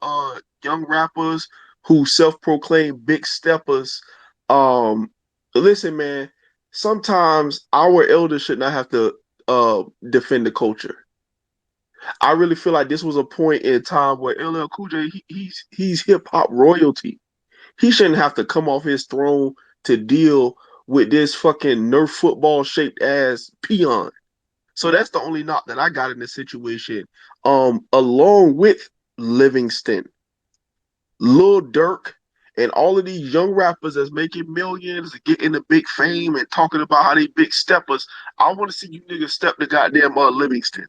young rappers who self-proclaimed big steppers. Um, Listen, man. Sometimes our elders should not have to defend the culture. I really feel like this was a point in time where LL Cool J he's hip hop royalty. He shouldn't have to come off his throne to deal with this fucking Nerf football shaped ass peon. So that's the only knock that I got in this situation. Along with Livingston, Lil Durk, and all of these young rappers that's making millions and getting the big fame and talking about how they big steppers. I want to see you niggas step the goddamn Livingston.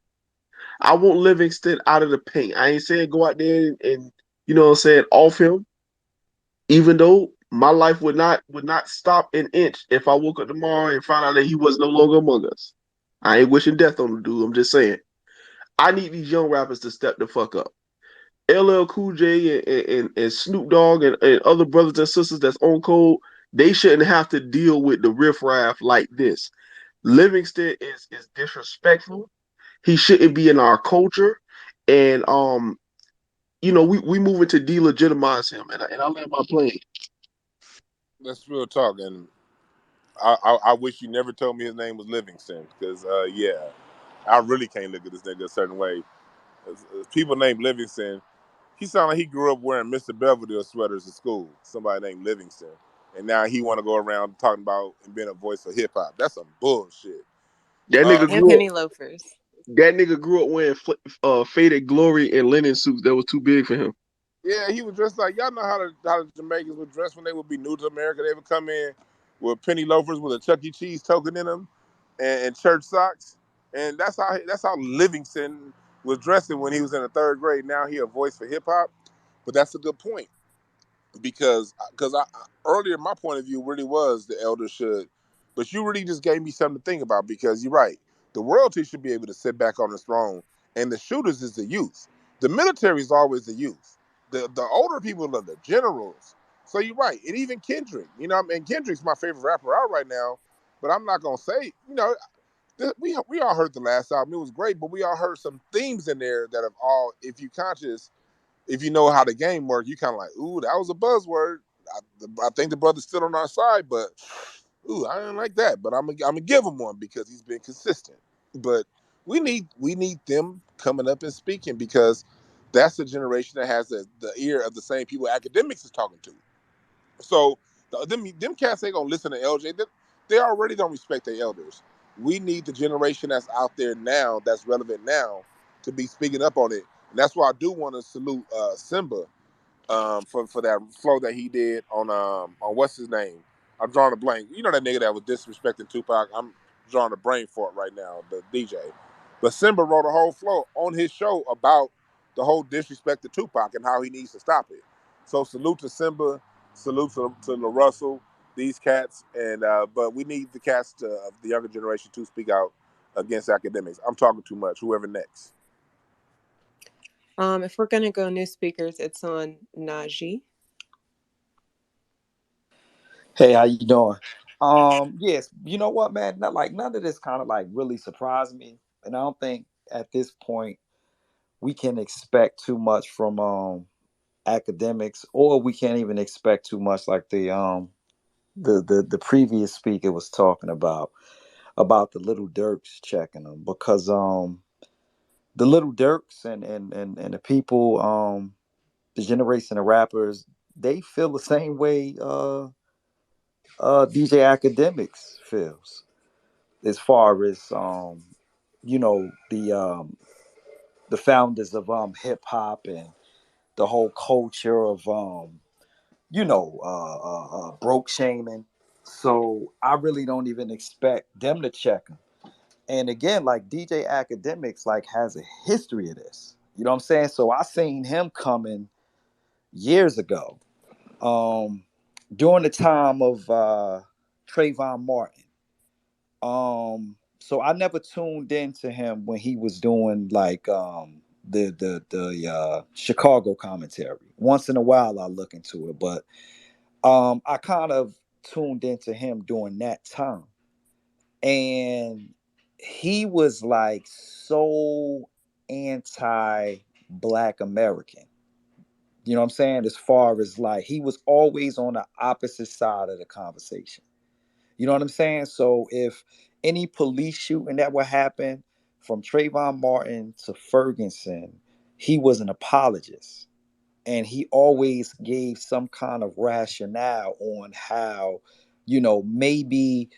I want Livingston out of the paint. I ain't saying go out there and you know what I'm saying, off him, even though my life would not stop an inch if I woke up tomorrow and found out that he was no longer among us. I ain't wishing death on the dude. I'm just saying. I need these young rappers to step the fuck up. LL Cool J and Snoop Dogg and other brothers and sisters that's on code, they shouldn't have to deal with the riffraff like this. Livingston is disrespectful. He shouldn't be in our culture. And we moving to delegitimize him. And I land my plane. That's real talk, and I wish you never told me his name was Livingston, because yeah, I really can't look at this nigga a certain way. People named Livingston, he sounded like he grew up wearing Mr. Belvedere sweaters at school. Somebody named Livingston, and now he want to go around talking about and being a voice for hip hop. That's some bullshit. That Uh, nigga And grew up. penny loafers. That nigga grew up wearing faded glory and linen suits that was too big for him. Yeah, he was dressed like, y'all know how the Jamaicans would dress when they would be new to America. They would come in with penny loafers with a Chuck E. Cheese token in them and church socks, and that's how Livingston was dressing when he was in the third grade. Now he a voice for hip hop, but that's a good point, because earlier my point of view really was the elder should, but you really just gave me something to think about, because you're right. The royalty should be able to sit back on his throne, and the shooters is the youth. The military is always the youth. The older people are the generals. So you're right, and even Kendrick. And Kendrick's my favorite rapper out right now, but I'm not gonna say, we all heard the last album. It was great, but we all heard some themes in there that have all, if you know how the game works, you kind of like, ooh, that was a buzzword. I think the brother's still on our side, but ooh, I didn't like that. But I'm gonna give him one because he's been consistent. But we need them coming up and speaking, because that's the generation that has the ear of the same people Academics is talking to. So them cats ain't gonna listen to LJ. They already don't respect their elders. We need the generation that's out there now, that's relevant now, to be speaking up on it. And that's why I do want to salute Simba, for that flow that he did on what's his name. I'm drawing a blank. You know that nigga that was disrespecting Tupac. I'm drawing a brain for it right now, the DJ. But Simba wrote a whole flow on his show about the whole disrespect to Tupac and how he needs to stop it. So salute to Simba, salute to La Russell, these cats, and but we need the cats of the younger generation to speak out against Academics. I'm talking too much. Whoever next. If we're gonna go new speakers, it's on Najee. Hey, how you doing? Yes, you know what, man? Not like none of this kind of like really surprised me, and I don't think at this point we can expect too much from academics, or we can't even expect too much like the previous speaker was talking about the little Dirks checking them, because the little Dirks and the people the generation of rappers, they feel the same way DJ Academics feels, as far as you know the founders of hip hop and the whole culture of broke shaming. So I really don't even expect them to check them. And again, like DJ Academics like has a history of this. You know what I'm saying? So I seen him coming years ago, um, during the time of Trayvon Martin. So I never tuned into him when he was doing like the Chicago commentary. Once in a while I look into it, but I kind of tuned into him during that time. And he was like so anti black American. You know what I'm saying? As far as like he was always on the opposite side of the conversation. You know what I'm saying? So if any police shooting that would happen from Trayvon Martin to Ferguson, he was an apologist. And he always gave some kind of rationale on how, maybe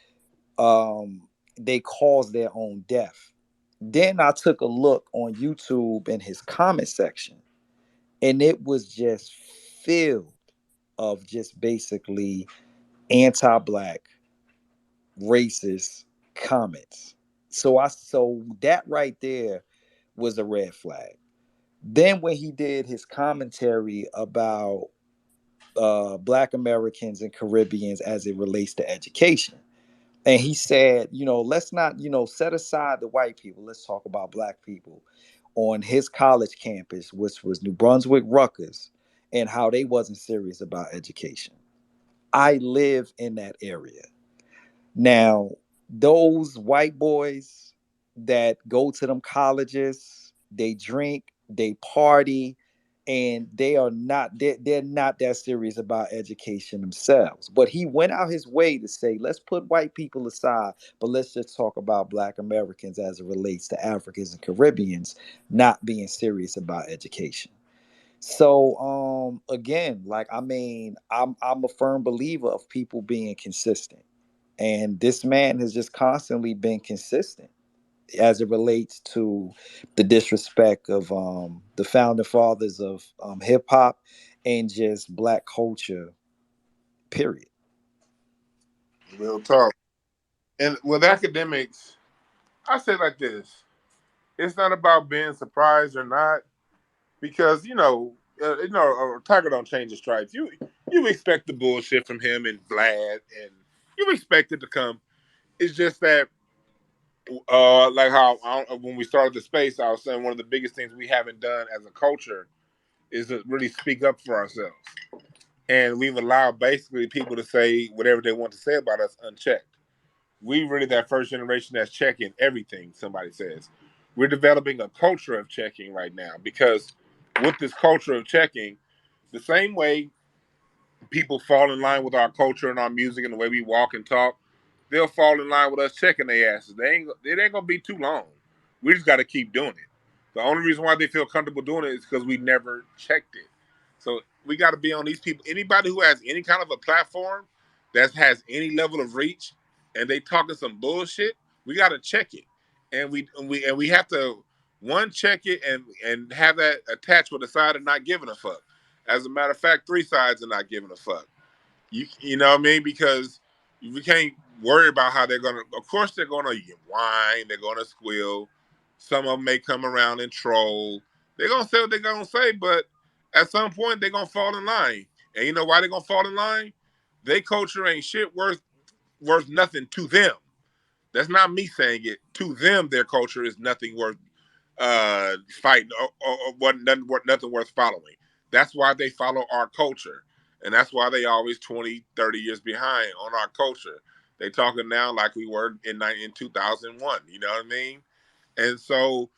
they caused their own death. Then I took a look on YouTube in his comment section, and it was just filled of just basically anti-black, racist comments. So that right there was a red flag. Then when he did his commentary about Black Americans and Caribbeans as it relates to education, and he said, let's not, set aside the white people. Let's talk about black people on his college campus, which was New Brunswick Rutgers, and how they wasn't serious about education. I live in that area. Now, those white boys that go to them colleges, they drink, they party, and they're not that serious about education themselves. But he went out his way to say, let's put white people aside, but let's just talk about Black Americans as it relates to Africans and Caribbeans not being serious about education. So again, like I'm a firm believer of people being consistent. And this man has just constantly been consistent as it relates to the disrespect of the founding fathers of hip hop and just black culture, period. Real talk. And with academics, I say like this: it's not about being surprised or not, because a tiger don't change his stripes. You expect the bullshit from him and Vlad, and you expect it to come. It's just that, like how when we started the space, I was saying one of the biggest things we haven't done as a culture is to really speak up for ourselves, and we've allowed basically people to say whatever they want to say about us unchecked. We really that first generation that's checking everything somebody says. We're developing a culture of checking right now, because with this culture of checking, the same way people fall in line with our culture and our music and the way we walk and talk, they'll fall in line with us checking their asses. It ain't gonna be too long. We just got to keep doing it. The only reason why they feel comfortable doing it is because we never checked it. So we got to be on these people. Anybody who has any kind of a platform that has any level of reach and they talking some bullshit, we got to check it, and we have to one check it and have that attached with a side of not giving a fuck. As a matter of fact, three sides are not giving a fuck. You know what I mean? Because we can't worry about how they're gonna. Of course, they're gonna whine. They're gonna squeal. Some of them may come around and troll. They're gonna say what they're gonna say, but at some point they're gonna fall in line. And you know why they're gonna fall in line? Their culture ain't shit worth nothing to them. That's not me saying it. To them, their culture is nothing worth fighting or nothing worth following. That's why they follow our culture. And that's why they always 20, 30 years behind on our culture. They talking now like we were in 2001. You know what I mean? And so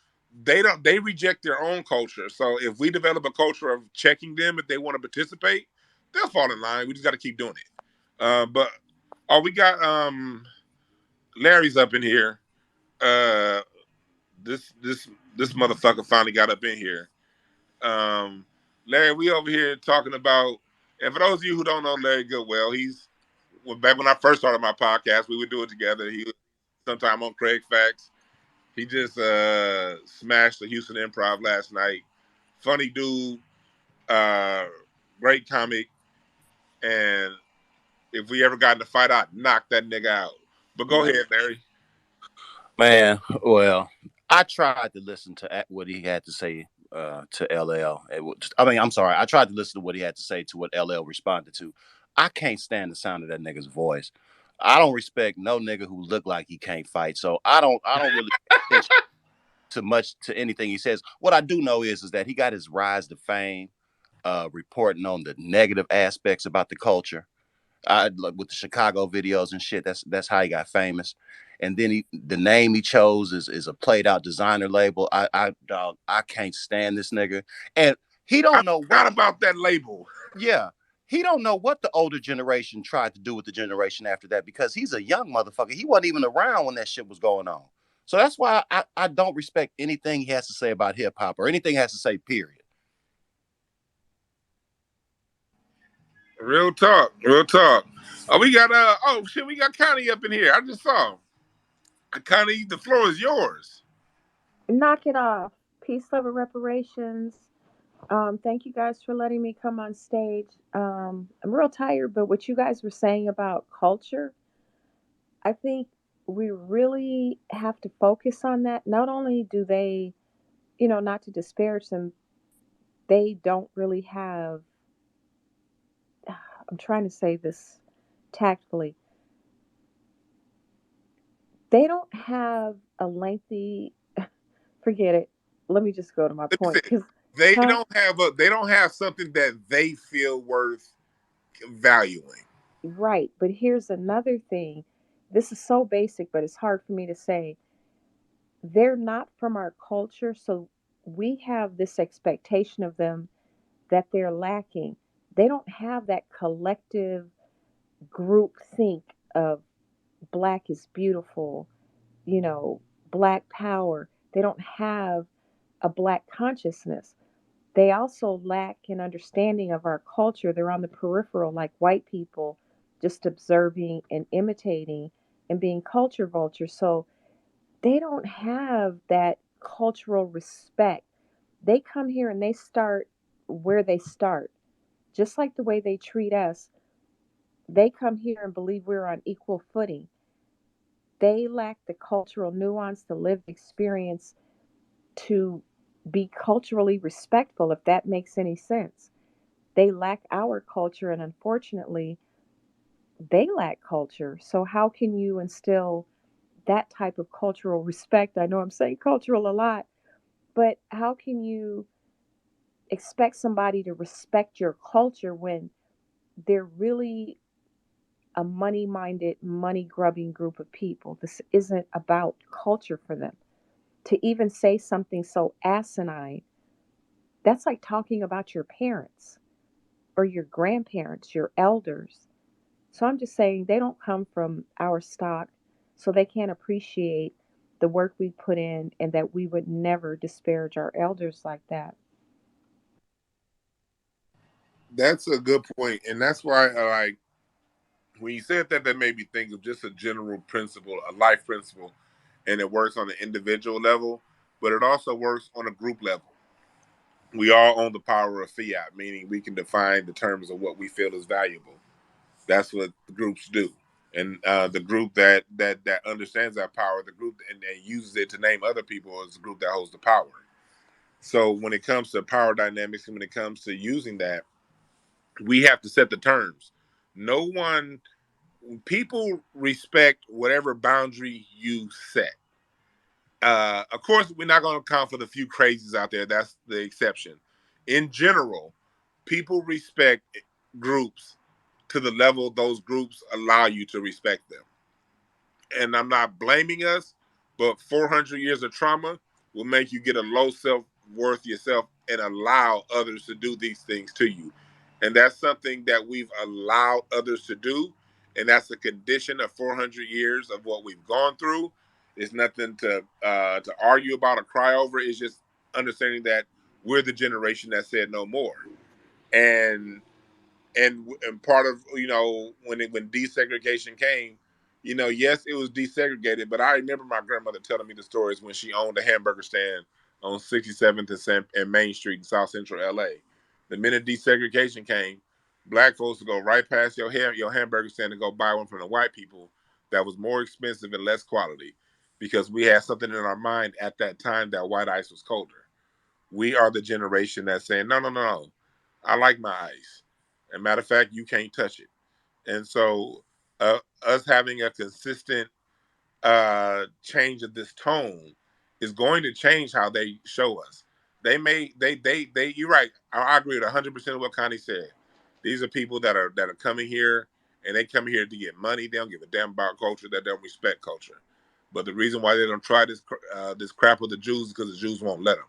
they reject their own culture. So if we develop a culture of checking them if they want to participate, they'll fall in line. We just got to keep doing it. But we got Larry's up in here. Uh, this motherfucker finally got up in here. Um, Larry, we over here talking about, and for those of you who don't know Larry Goodwell, back when I first started my podcast, we would do it together. He was sometime on Craig Facts. He just smashed the Houston Improv last night. Funny dude, uh, great comic, and if we ever got in a fight, I'd knock that nigga out. But go ahead, Larry. Man, well, I tried to listen to what he had to say to LL. I'm sorry. I tried to listen to what he had to say to what LL responded to. I can't stand the sound of that nigga's voice. I don't respect no nigga who look like he can't fight. So I don't really pay attention to much to anything he says. What I do know is that he got his rise to fame, reporting on the negative aspects about the culture. Like with the Chicago videos and shit. That's how he got famous. And then the name he chose is a played out designer label. Dog, I can't stand this nigga. And He I don't know what. forgot about that label. Yeah, he don't know what the older generation tried to do with the generation after that because he's a young motherfucker. He wasn't even around when that shit was going on. So that's why I don't respect anything he has to say about hip hop or anything he has to say. Period. Real talk, real talk. Oh, we got oh shit, we got Connie up in here. I just saw him. Connie, the floor is yours. Knock it off. Peace, love, and reparations. Thank you guys for letting me come on stage. I'm real tired, but what you guys were saying about culture, I think we really have to focus on that. Not only do they, not to disparage them, they don't really have, I'm trying to say this tactfully, they don't have a lengthy, forget it. Let me just go to my Let me point. say, Because, huh? they don't have something that they feel worth valuing. Right. But here's another thing. This is so basic, but it's hard for me to say. They're not from our culture, so we have this expectation of them that they're lacking. They don't have that collective group think of black is beautiful, you know, black power. They don't have a black consciousness. They also lack an understanding of our culture. They're on the peripheral, like white people, just observing and imitating and being culture vultures. So they don't have that cultural respect. They come here and they start where they start, just like the way they treat us. They come here and believe we're on equal footing. They lack the cultural nuance, the lived experience to be culturally respectful, if that makes any sense. They lack our culture, and unfortunately, they lack culture. So, how can you instill that type of cultural respect? I know I'm saying cultural a lot, but how can you expect somebody to respect your culture when they're really a money minded, money grubbing group of people? This isn't about culture for them. To even say something so asinine, that's like talking about your parents or your grandparents, your elders. So I'm just saying they don't come from our stock, so they can't appreciate the work we put in and that we would never disparage our elders like that. That's a good point, and that's why like when you said that, that made me think of just a general principle, a life principle, and it works on an individual level, but it also works on a group level. We all own the power of fiat, meaning we can define the terms of what we feel is valuable. That's what the groups do. And the group that understands that power, the group and uses it to name other people, is the group that holds the power. So when it comes to power dynamics and when it comes to using that, we have to set the terms. No one, people respect whatever boundary you set. Of course, we're not going to account for the few crazies out there. That's the exception. In general, people respect groups to the level those groups allow you to respect them. And I'm not blaming us, but 400 years of trauma will make you get a low self worth yourself and allow others to do these things to you. And that's something that we've allowed others to do. And that's a condition of 400 years of what we've gone through. It's nothing to argue about or cry over. It's just understanding that we're the generation that said no more. And and part of when desegregation came, yes, it was desegregated, but I remember my grandmother telling me the stories when she owned a hamburger stand on 67th and Main Street in South Central LA. The minute desegregation came, black folks would go right past your hamburger stand and go buy one from the white people that was more expensive and less quality, because we had something in our mind at that time that white ice was colder. We are the generation that's saying, no, no, no, no. I like my ice. And matter of fact, you can't touch it. And so, us having a consistent change of this tone is going to change how they show us. They may, they. You're right. I agree with 100% of what Connie said. These are people that are coming here, and they come here to get money. They don't give a damn about culture. They don't respect culture. But the reason why they don't try this crap with the Jews is because the Jews won't let them.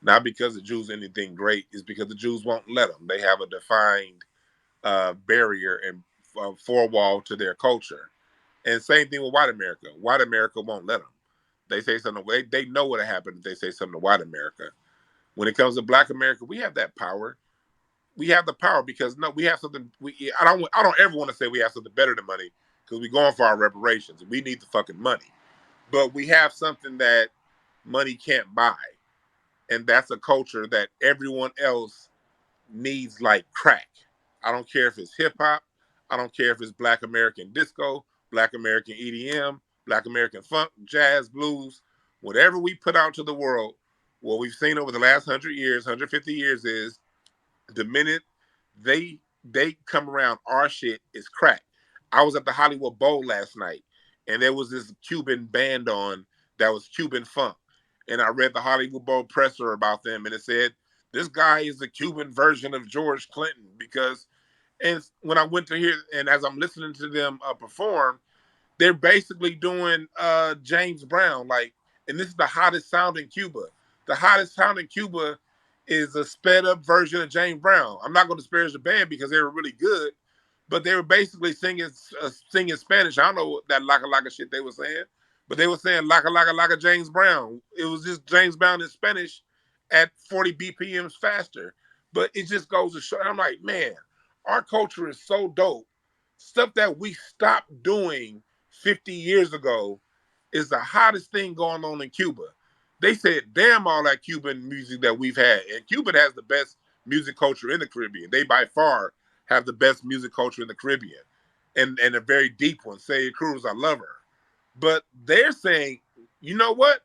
Not because the Jews are anything great, it's because the Jews won't let them. They have a defined barrier and four wall to their culture. And same thing with white America. White America won't let them. They say something. They know what'll happen if they say something to white America. When it comes to Black America, we have that power. We have the power because no, we have something. I don't ever want to say we have something better than money because we're going for our reparations. We need the fucking money, but we have something that money can't buy, and that's a culture that everyone else needs like crack. I don't care if it's hip hop. I don't care if it's Black American disco, Black American EDM, Black American funk, jazz, blues. Whatever we put out to the world, what we've seen over the last 100 years, 150 years is the minute they come around our shit is crack. I was at the Hollywood Bowl last night and there was this Cuban band on that was Cuban funk. And I read the Hollywood Bowl presser about them and it said this guy is the Cuban version of George Clinton because and when I went to hear and as I'm listening to them perform, they're basically doing James Brown, like, and this is the hottest sound in Cuba. The hottest sound in Cuba is a sped up version of James Brown. I'm not going to disparage the band because they were really good, but they were basically singing Spanish. I don't know what that laka shit they were saying, but they were saying laka James Brown. It was just James Brown in Spanish at 40 BPMs faster. But it just goes to show. I'm like, man, our culture is so dope. Stuff that we stopped doing 50 years ago is the hottest thing going on in Cuba. They said, damn all that Cuban music that we've had. And Cuba has the best music culture in the Caribbean. They by far have the best music culture in the Caribbean. And a very deep one. Celia Cruz, I love her. But they're saying, you know what?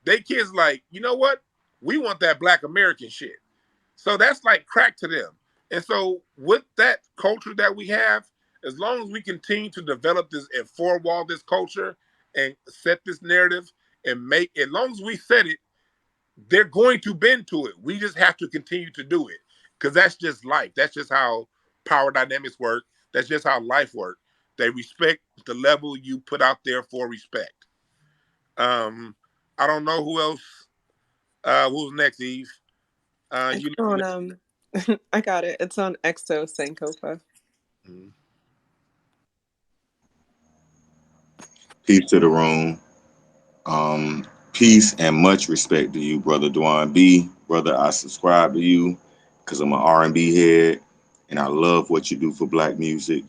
They kids like, you know what? We want that Black American shit. So that's like crack to them. And so with that culture that we have, as long as we continue to develop this and four-wall this culture and set this narrative and make, as long as we set it, they're going to bend to it. We just have to continue to do it because that's just life. That's just how power dynamics work. That's just how life works. They respect the level you put out there for respect. I don't know who else. Who's next, Eve? It's on I got it. It's on Exo Sankofa. Mhm. Peace to the room. Peace and much respect to you, brother Dwan B. Brother, I subscribe to you because I'm an R&B head, and I love what you do for Black music,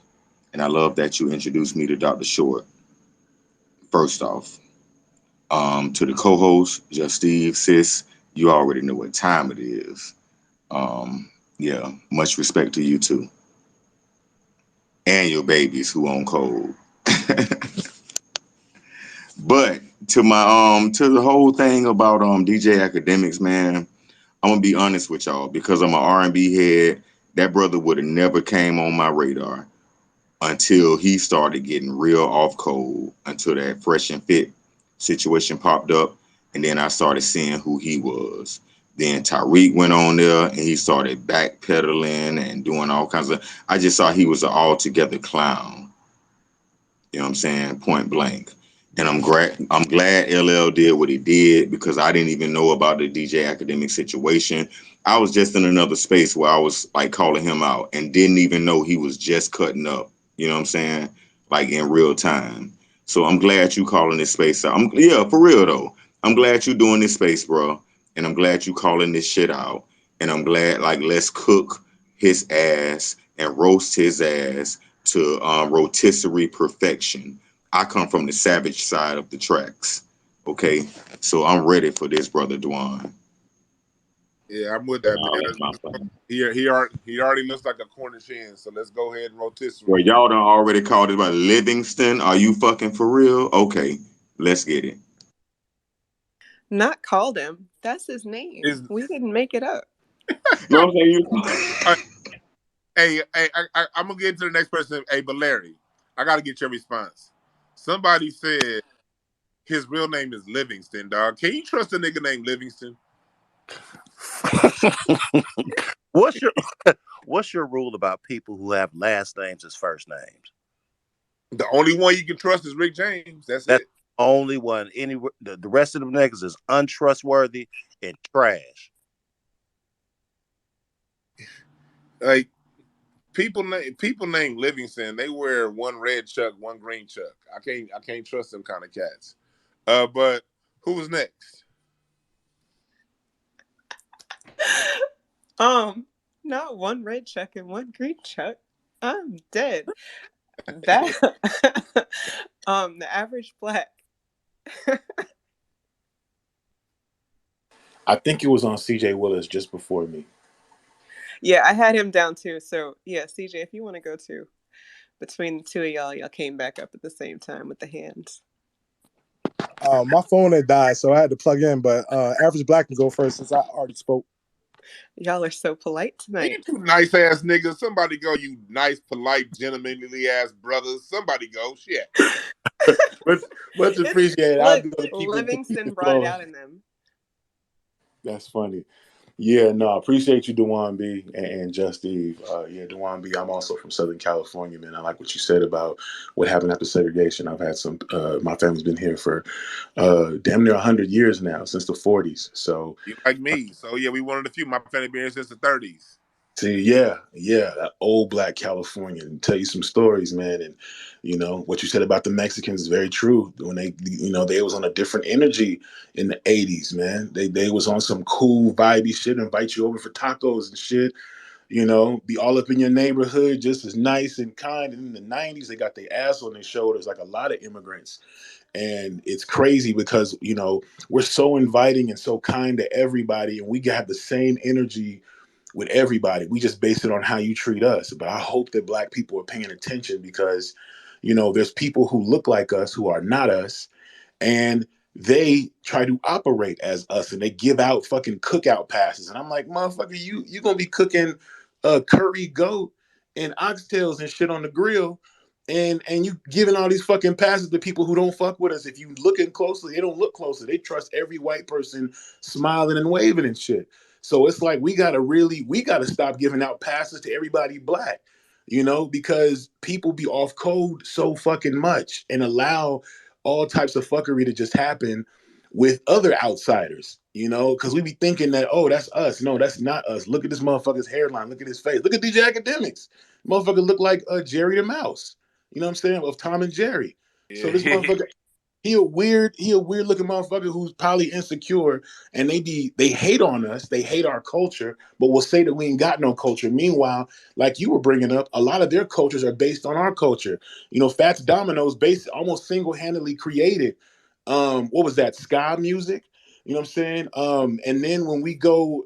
and I love that you introduced me to Dr. Short. First off, to the co-host, Just Steve, sis, you already know what time it is. Yeah, much respect to you too, and your babies who on cold. But to the whole thing about DJ Akademiks, man, I'm gonna be honest with y'all because I'm an R&B head. That brother would have never came on my radar until he started getting real off cold, until that Fresh and Fit situation popped up, and then I started seeing who he was. Then Tariq went on there and he started backpedaling and doing all kinds of. I just saw he was an altogether clown. You know what I'm saying? Point blank. And I'm glad LL did what he did because I didn't even know about the DJ Akademiks situation. I was just in another space where I was like calling him out and didn't even know he was just cutting up. You know what I'm saying? Like in real time. So I'm glad you calling this space out. Yeah, for real though. I'm glad you doing this space, bro. And I'm glad you calling this shit out. And I'm glad like let's cook his ass and roast his ass to rotisserie perfection. I come from the savage side of the tracks. Okay, so I'm ready for this, brother Dwan. Yeah, I'm with that, man. He already looks like a Cornish hen, so let's go ahead and Well, rotisserie. y'all done already called it about Livingston. Are you fucking for real? Okay, let's get it. Not called him. That's his name. We didn't make it up. No, I'm saying Hey, I'm gonna get into the next person. Hey, but Larry, I gotta get your response. Somebody said his real name is Livingston, dog. Can you trust a nigga named Livingston? What's your rule about people who have last names as first names? The only one you can trust is Rick James. That's it. Only one. The rest of them niggas is untrustworthy and trash. Like people named Livingston, they wear one red chuck, one green chuck. I can't trust them kind of cats. But who was next? Not one red chuck and one green chuck. I'm dead. That the average black. I think it was on CJ Willis just before me. Yeah, I had him down too. So yeah, CJ, if you want to go too, between the two of y'all came back up at the same time with the hands. My phone had died, so I had to plug in. But average black can go first since I already spoke. Y'all are so polite tonight. You two nice ass niggas. Somebody go, you nice, polite, gentlemanly ass brothers. Somebody go. Shit. Much appreciated. Look, I'll do Livingston brought it out in them. That's funny. Yeah, no, I appreciate you, Dwan B and Just Eve. Yeah, Dwan B, I'm also from Southern California, man. I like what you said about what happened after segregation. I've had some, my family's been here for damn near 100 years now, since the 40s. So You like me. So yeah, we one of the few. My family been here since the 30s. see, yeah, that old black Californian. Tell you some stories, man. And you know what you said about the Mexicans is very true. When they was on a different energy in the '80s, man. They was on some cool vibey shit, invite you over for tacos and shit. Be all up in your neighborhood, just as nice and kind. And in the '90s, they got their ass on their shoulders, like a lot of immigrants. And it's crazy because we're so inviting and so kind to everybody, and we have the same energy with everybody. We just base it on how you treat us. But I hope that black people are paying attention because, there's people who look like us who are not us, and they try to operate as us, and they give out fucking cookout passes. And I'm like, motherfucker, you gonna be cooking curry goat and oxtails and shit on the grill. And you giving all these fucking passes to people who don't fuck with us. If you looking closely, they don't look closely. They trust every white person smiling and waving and shit. So it's like we gotta stop giving out passes to everybody black, because people be off code so fucking much and allow all types of fuckery to just happen with other outsiders, because we be thinking that, oh, that's us. No, that's not us. Look at this motherfucker's hairline. Look at his face. Look at DJ Akademiks. Motherfucker look like Jerry the Mouse. You know what I'm saying? Of Tom and Jerry. So this Yeah. motherfucker, he a weird looking motherfucker who's probably insecure, and they hate on us, they hate our culture, but will say that we ain't got no culture. Meanwhile, like you were bringing up, a lot of their cultures are based on our culture. Fats Domino's based almost single-handedly created what was that, ska music? You know what I'm saying? And then when we go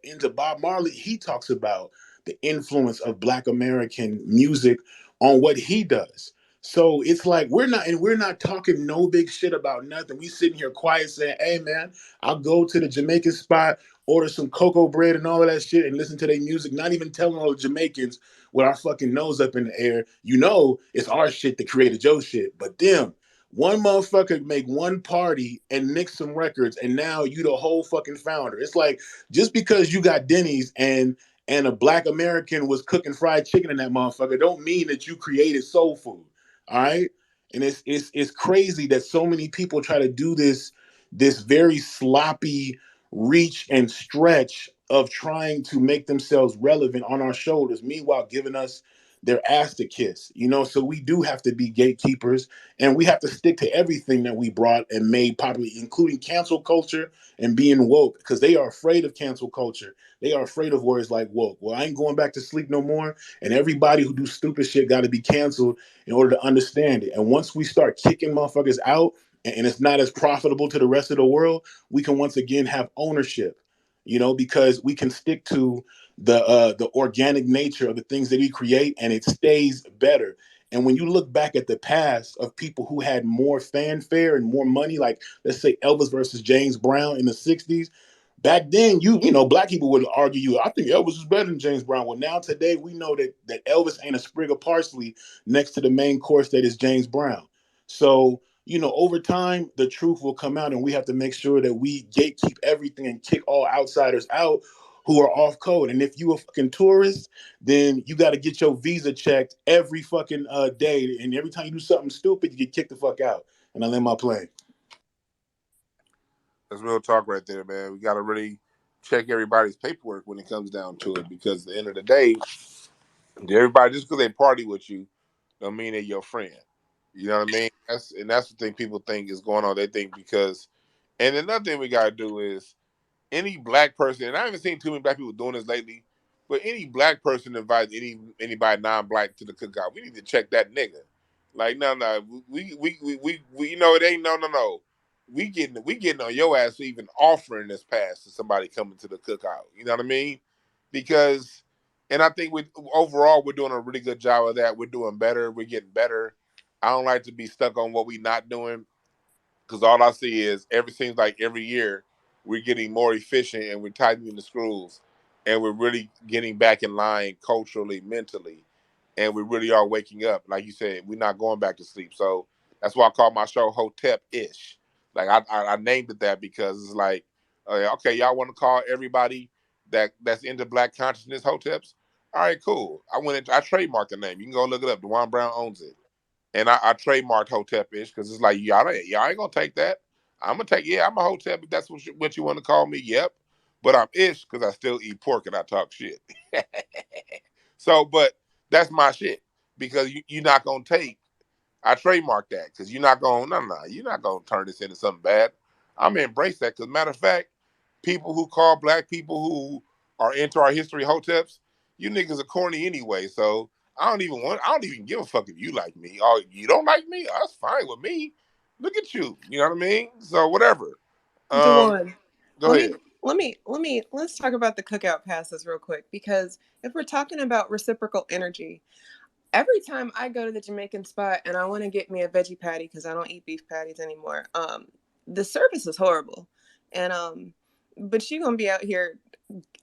into Bob Marley, he talks about the influence of Black American music on what he does. So it's like we're not talking no big shit about nothing. We sitting here quiet saying, "Hey man, I'll go to the Jamaican spot, order some cocoa bread and all of that shit, and listen to their music." Not even telling all the Jamaicans with our fucking nose up in the air, it's our shit that created your shit. But them, one motherfucker make one party and mix some records, and now you the whole fucking founder. It's like just because you got Denny's and a Black American was cooking fried chicken in that motherfucker, don't mean that you created soul food. All right. And it's crazy that so many people try to do this very sloppy reach and stretch of trying to make themselves relevant on our shoulders, meanwhile giving us their ass to kiss. So we do have to be gatekeepers, and we have to stick to everything that we brought and made popular, including cancel culture and being woke, because they are afraid of cancel culture. They are afraid of words like woke. Well, I ain't going back to sleep no more, and everybody who do stupid shit got to be canceled in order to understand it. And once we start kicking motherfuckers out, and it's not as profitable to the rest of the world, we can once again have ownership, because we can stick to the organic nature of the things that we create, and it stays better. And when you look back at the past of people who had more fanfare and more money, like let's say Elvis versus James Brown in the 60s, back then, black people would argue I think Elvis is better than James Brown. Well, now today we know that Elvis ain't a sprig of parsley next to the main course that is James Brown. So, over time, the truth will come out, and we have to make sure that we gatekeep everything and kick all outsiders out who are off code. And if you a fucking tourist, then you got to get your visa checked every fucking day. And every time you do something stupid, you get kicked the fuck out. And I land my plane. That's real talk right there, man. We got to really check everybody's paperwork when it comes down to it, because at the end of the day, everybody, just because they party with you don't mean they're your friend. You know what I mean? That's the thing people think is going on. They think because, and another thing we gotta do is any black person, and I haven't seen too many black people doing this lately, but any black person invites anybody non-black to the cookout, we need to check that nigga. Like, no, you know, it ain't no. We getting on your ass for even offering this pass to somebody coming to the cookout. You know what I mean? Because, and I think overall we're doing a really good job of that. We're doing better. We're getting better. I don't like to be stuck on what we not doing, because all I see is seems like every year we're getting more efficient and we're tightening the screws, and we're really getting back in line culturally, mentally, and we really are waking up. Like you said, we're not going back to sleep. So that's why I call my show Hotepish. Like I named it that because it's like, okay, y'all want to call everybody that's into Black consciousness Hoteps? All right, cool. I trademarked the name. You can go look it up. DwannBrown owns it. And I trademarked Hotepish because it's like, y'all ain't gonna take that. I'm gonna take, I'm a Hotep if that's what you want to call me. Yep. But I'm ish because I still eat pork and I talk shit. So, but that's my shit, because you're not gonna take. I trademarked that because you're not gonna, no, you're not gonna turn this into something bad. I'm gonna embrace that because, matter of fact, people who call black people who are into our history Hoteps, you niggas are corny anyway. So I don't even give a fuck if you like me. Oh, you don't like me? Oh, that's fine with me. Look at you. You know what I mean? So whatever. Dewan, Go ahead. let's talk about the cookout passes real quick, because if we're talking about reciprocal energy, every time I go to the Jamaican spot and I want to get me a veggie patty because I don't eat beef patties anymore, the service is horrible, and but you gonna be out here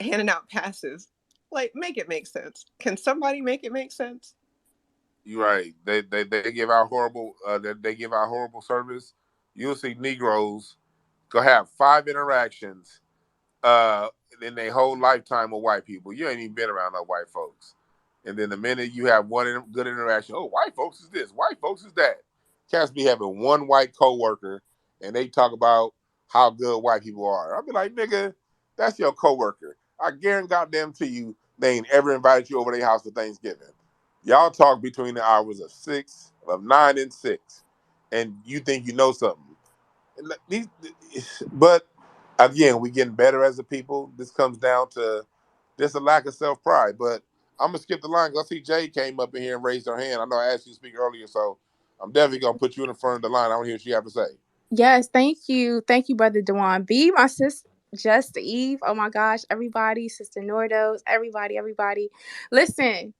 handing out passes. Like, make it make sense. Can somebody make it make sense? You're right. They give out horrible. They give out horrible service. You'll see Negroes go have 5 interactions uh, in their whole lifetime with white people. You ain't even been around no white folks. And then the minute you have one good interaction, oh, white folks is this, white folks is that. Cats be having one white coworker, and they talk about how good white people are. I'll be like, nigga, that's your coworker. I guarantee goddamn to you, they ain't ever invited you over their house for Thanksgiving. Y'all talk between the hours of 9 and 6, and you think you know something. But again, we getting better as a people. This comes down to just a lack of self pride. But I'm gonna skip the line because I see Jay came up in here and raised her hand. I know I asked you to speak earlier, so I'm definitely gonna put you in the front of the line. I want to hear what you have to say. Yes, thank you, brother Dwan B, my sis, Just Eve. Oh my gosh, everybody, Sister Nordos, everybody. Listen,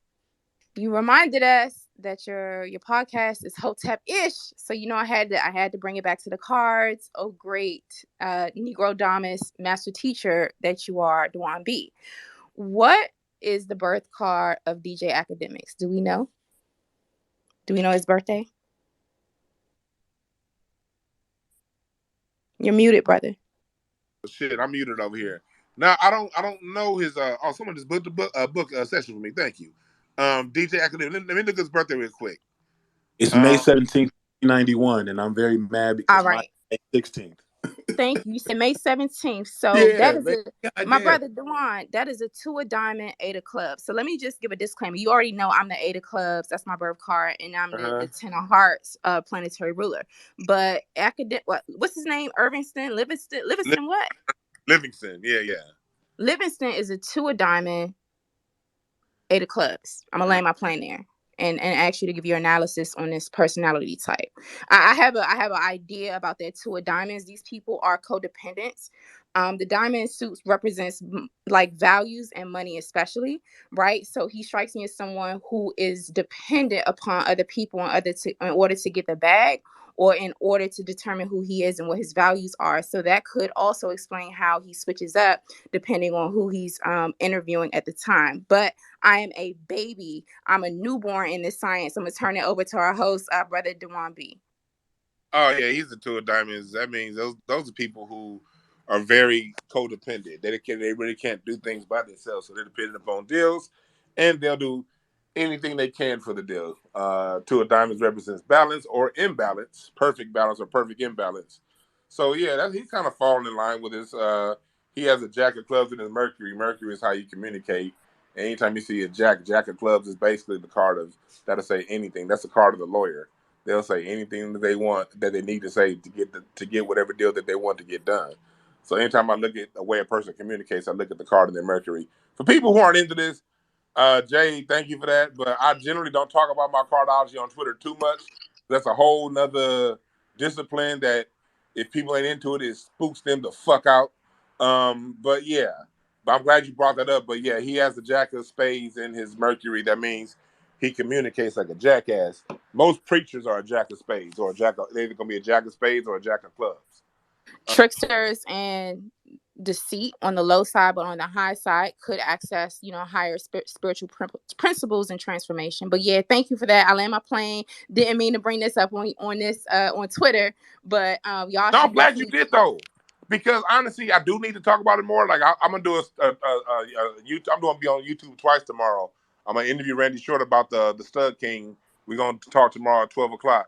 you reminded us that your podcast is Hotep-ish, so you know I had to bring it back to the cards. Oh, great, Negro Damas master teacher that you are, Dwan B. What is the birth card of DJ Akademiks? Do we know? Do we know his birthday? You're muted, brother. Shit, I'm muted over here. Now I don't know his someone just booked a book session for me. Thank you. DJ Academic. Let me look at his birthday real quick. It's May 17th, 1991, and I'm very mad because All mine right. is May 16th. Thank you. You said May 17th. So Yeah, that is man. my Goddamn. brother Dewan, that is a 2 of diamond, 8 of clubs. So let me just give a disclaimer. You already know I'm the 8 of clubs. That's my birth card. And I'm the 10 of hearts planetary ruler. But what's his name? Livingston what? Livingston. Yeah. Livingston is a 2 of diamond, 8 of clubs. I'm gonna land my plane there and ask you to give your analysis on this personality type. I have an idea about that 2 of diamonds. These people are codependents. The diamond suits represents like values and money, especially, right? So he strikes me as someone who is dependent upon other people in order to get the bag, or in order to determine who he is and what his values are. So that could also explain how he switches up depending on who he's interviewing at the time. But I am a baby. I'm a newborn in this science. I'm going to turn it over to our host, brother Dwan B. Oh yeah, he's the 2 of diamonds. That means those are people who are very codependent. They really can't do things by themselves, so they're dependent upon deals, and they'll do anything they can for the deal. 2 of diamonds represents balance or imbalance, perfect balance or perfect imbalance. So yeah, he's kind of falling in line with he has a jack of clubs in his Mercury. Mercury is how you communicate. And anytime you see a jack of clubs is basically the card of that'll say anything. That's the card of the lawyer. They'll say anything that they want, that they need to say to get whatever deal that they want to get done. So anytime I look at the way a person communicates, I look at the card in their Mercury. For people who aren't into this, Jay, thank you for that. But I generally don't talk about my cardology on Twitter too much. That's a whole nother discipline that if people ain't into it, it spooks them the fuck out. But yeah, but I'm glad you brought that up. But yeah, he has the jack of spades in his Mercury. That means he communicates like a jackass. Most preachers are a jack of spades or a jack of, they're either gonna be a jack of spades or a jack of clubs. Tricksters and deceit on the low side, but on the high side could access, higher spiritual principles and transformation. But yeah, thank you for that. I land my plane. Didn't mean to bring this up on this on Twitter, but y'all. No, I'm glad you did though, because honestly, I do need to talk about it more. Like I'm gonna do a YouTube. I'm gonna be on YouTube twice tomorrow. I'm gonna interview Randy Short about the Stud King. We're gonna talk tomorrow at 12:00.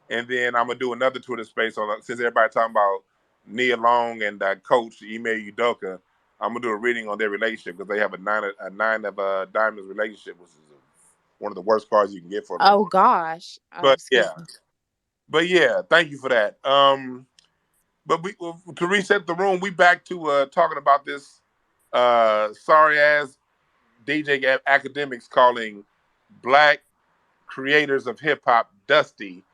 And then I'm gonna do another Twitter space on since everybody talking about Nia Long and Coach Ime Udoka. I'm gonna do a reading on their relationship because they have a nine of diamonds relationship, which is one of the worst cards you can get for them. Oh gosh. But yeah, thank you for that. But to reset the room, we back to talking about this sorry ass DJ Akademiks calling black creators of hip hop dusty.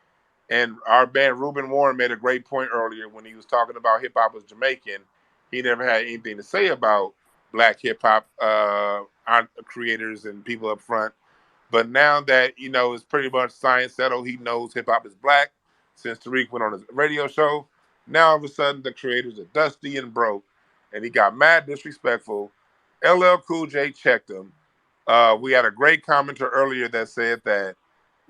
And our man Ruben Warren made a great point earlier when he was talking about hip hop was Jamaican. He never had anything to say about black hip hop creators and people up front. But now that it's pretty much science settled, he knows hip hop is black since Tariq went on his radio show. Now all of a sudden the creators are dusty and broke, and he got mad disrespectful. LL Cool J checked him. We had a great commenter earlier that said that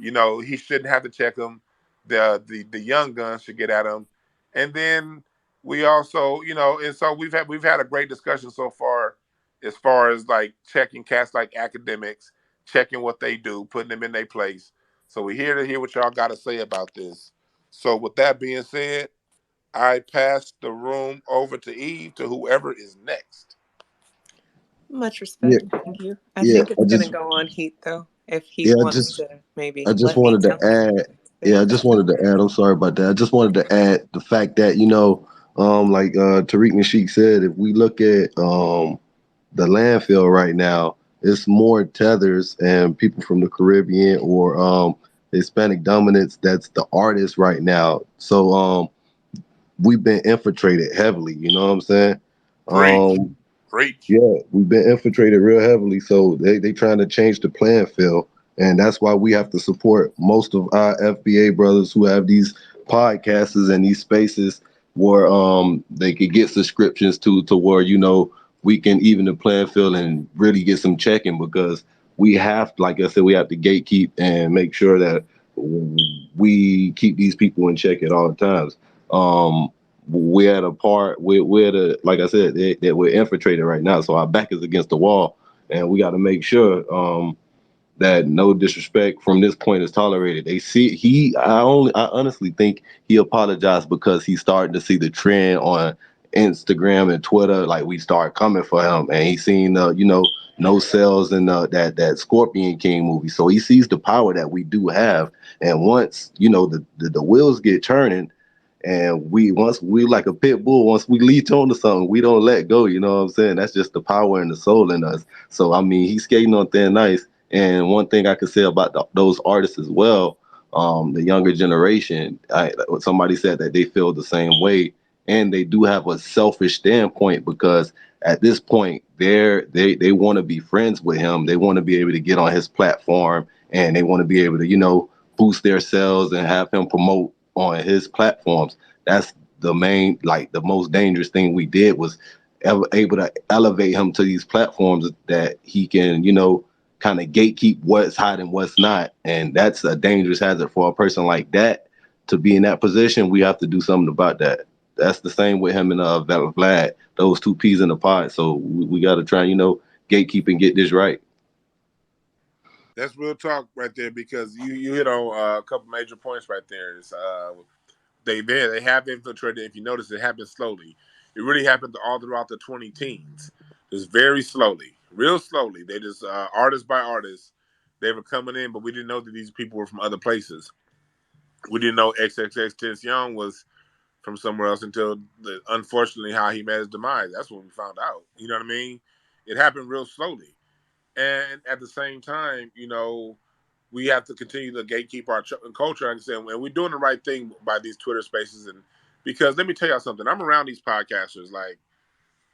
he shouldn't have to check him. The young guns should get at him, and then we also and so we've had a great discussion so far as far as like checking cats like Akademiks, checking what they do, putting them in their place. So we're here to hear what y'all got to say about this. So with that being said, I pass the room over to Eve, to whoever is next. Much respect. Thank you. I think it's going to go on Heat, though, if Heat wants to maybe I just let me wanted to tell him. add. Yeah, I just wanted to add. I'm sorry about that. I just wanted to add the fact that like Tariq Nasheed said, if we look at the landfill right now, it's more tethers and people from the Caribbean or Hispanic dominance that's the artist right now. So we've been infiltrated heavily. You know what I'm saying? Preach. Yeah, we've been infiltrated real heavily. So they trying to change the playing field. And that's why we have to support most of our FBA brothers who have these podcasts and these spaces where they could get subscriptions to where we can even the playing field and really get some checking, because we have, like I said, we have to gatekeep and make sure that we keep these people in check at all times. We're at a part we're the, like I said, that we're infiltrated right now, so our back is against the wall, and we got to make sure that no disrespect from this point is tolerated. They see I honestly think he apologized because he's starting to see the trend on Instagram and Twitter, like we start coming for him, and he's seen no sales in that Scorpion King movie, so he sees the power that we do have, and once the wheels get turning. And once we like a pit bull, once we leech on to something, we don't let go. You know what I'm saying? That's just the power and the soul in us. So I mean, he's skating on thin ice. And one thing I could say about those artists as well, the younger generation, somebody said that they feel the same way, and they do have a selfish standpoint, because at this point they want to be friends with him. They want to be able to get on his platform, and they want to be able to boost their sales and have him promote on his platforms. That's the most dangerous thing we did, was able to elevate him to these platforms that he can, kind of gatekeep what's hot and what's not. And that's a dangerous hazard for a person like that to be in that position. We have to do something about that. That's the same with him and Vlad, those two peas in the pod. So we got to try and, gatekeep and get this right. That's real talk right there, because you hit on a couple major points right there. They have infiltrated. If you notice, it happens slowly. It really happened all throughout the 20 teens, just very slowly, real slowly. They just artist by artist, they were coming in, but we didn't know that these people were from other places. We didn't know XXX was from somewhere else until unfortunately how he met his demise. That's when we found out. You know what I mean? It happened real slowly, and at the same time, we have to continue to gatekeep our culture. And we're doing the right thing by these Twitter Spaces, and because let me tell y'all something, I'm around these podcasters like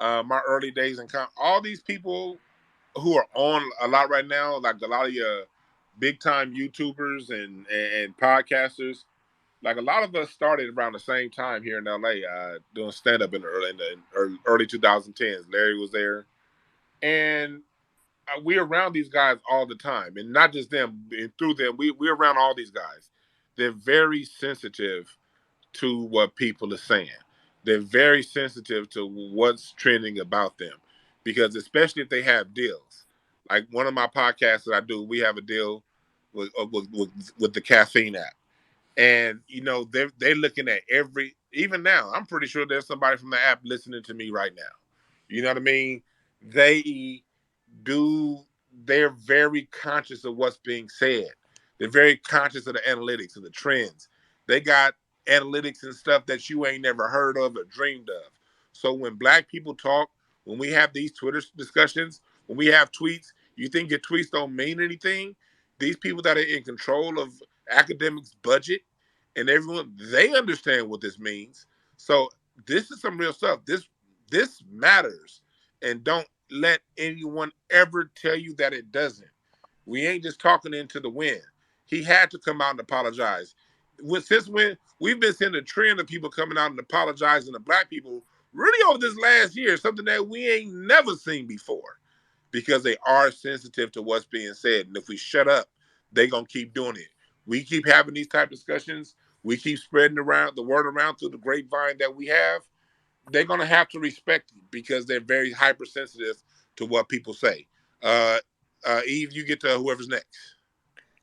my early days, and all these people who are on a lot right now, like a lot of your big time YouTubers and podcasters. Like a lot of us started around the same time here in LA, doing stand up in the early 2010s. Larry was there, and we're around these guys all the time, and not just them. And through them, we're around all these guys. They're very sensitive to what people are saying. They're very sensitive to what's trending about them, because especially if they have deals. Like one of my podcasts that I do, we have a deal with the caffeine app, and they're looking at even now. I'm pretty sure there's somebody from the app listening to me right now. You know what I mean? They do. They're very conscious of what's being said. They're very conscious of the analytics and the trends. They got analytics and stuff that you ain't never heard of or dreamed of. So when black people talk, when we have these Twitter discussions, when we have tweets, you think your tweets don't mean anything? These people that are in control of academics budget and everyone, they understand what this means. So this is some real stuff. This matters, and don't let anyone ever tell you that it doesn't. We ain't just talking into the wind. He had to come out and apologize. Since when we've been seeing a trend of people coming out and apologizing to black people really over this last year, something that we ain't never seen before, because they are sensitive to what's being said. And if we shut up, they gonna keep doing it. We keep having these type of discussions. We keep spreading around the word around through the grapevine that we have. They're gonna have to respect it because they're very hypersensitive to what people say. Uh, Eve, you get to whoever's next.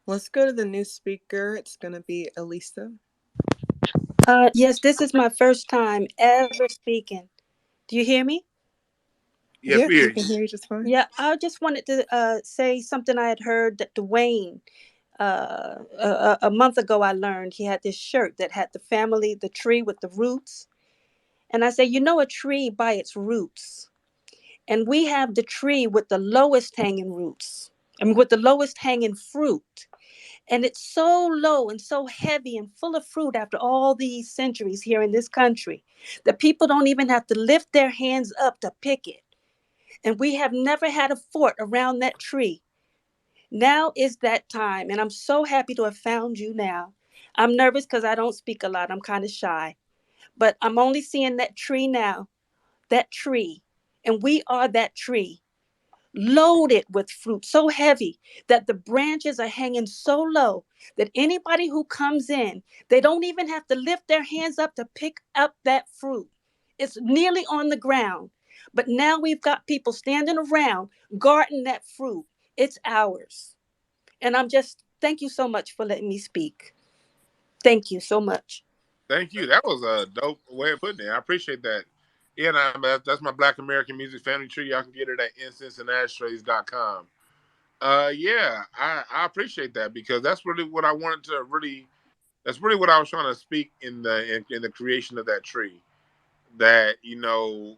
Let's go to the new speaker. It's going to be Elisa. Yes, this is my first time ever speaking. Do you hear me? Yes, Yep, we hear we you. can hear you just fine. Yeah, I just wanted to say something I had heard that Dwayne, a month ago, I learned he had this shirt that had the tree with the roots. And I said, a tree by its roots. And we have the tree with the lowest hanging roots. I mean, with the lowest hanging fruit. And it's so low and so heavy and full of fruit after all these centuries here in this country that people don't even have to lift their hands up to pick it. And we have never had a fort around that tree. Now is that time. And I'm so happy to have found you now. I'm nervous because I don't speak a lot. I'm kind of shy. But I'm only seeing that tree now, that tree. And we are that tree, loaded with fruit, so heavy that the branches are hanging so low that anybody who comes in, they don't even have to lift their hands up to pick up that fruit. It's nearly on the ground. But now we've got people standing around guarding that fruit. It's ours. And thank you so much for letting me speak. Thank you so much. Thank you. That was a dope way of putting it. I appreciate that. Yeah, that's my Black American Music Family Tree. Y'all can get it at incenseandashtrays.com. Yeah, I appreciate that, because that's really what I wanted to really. That's really what I was trying to speak in the creation of that tree. That the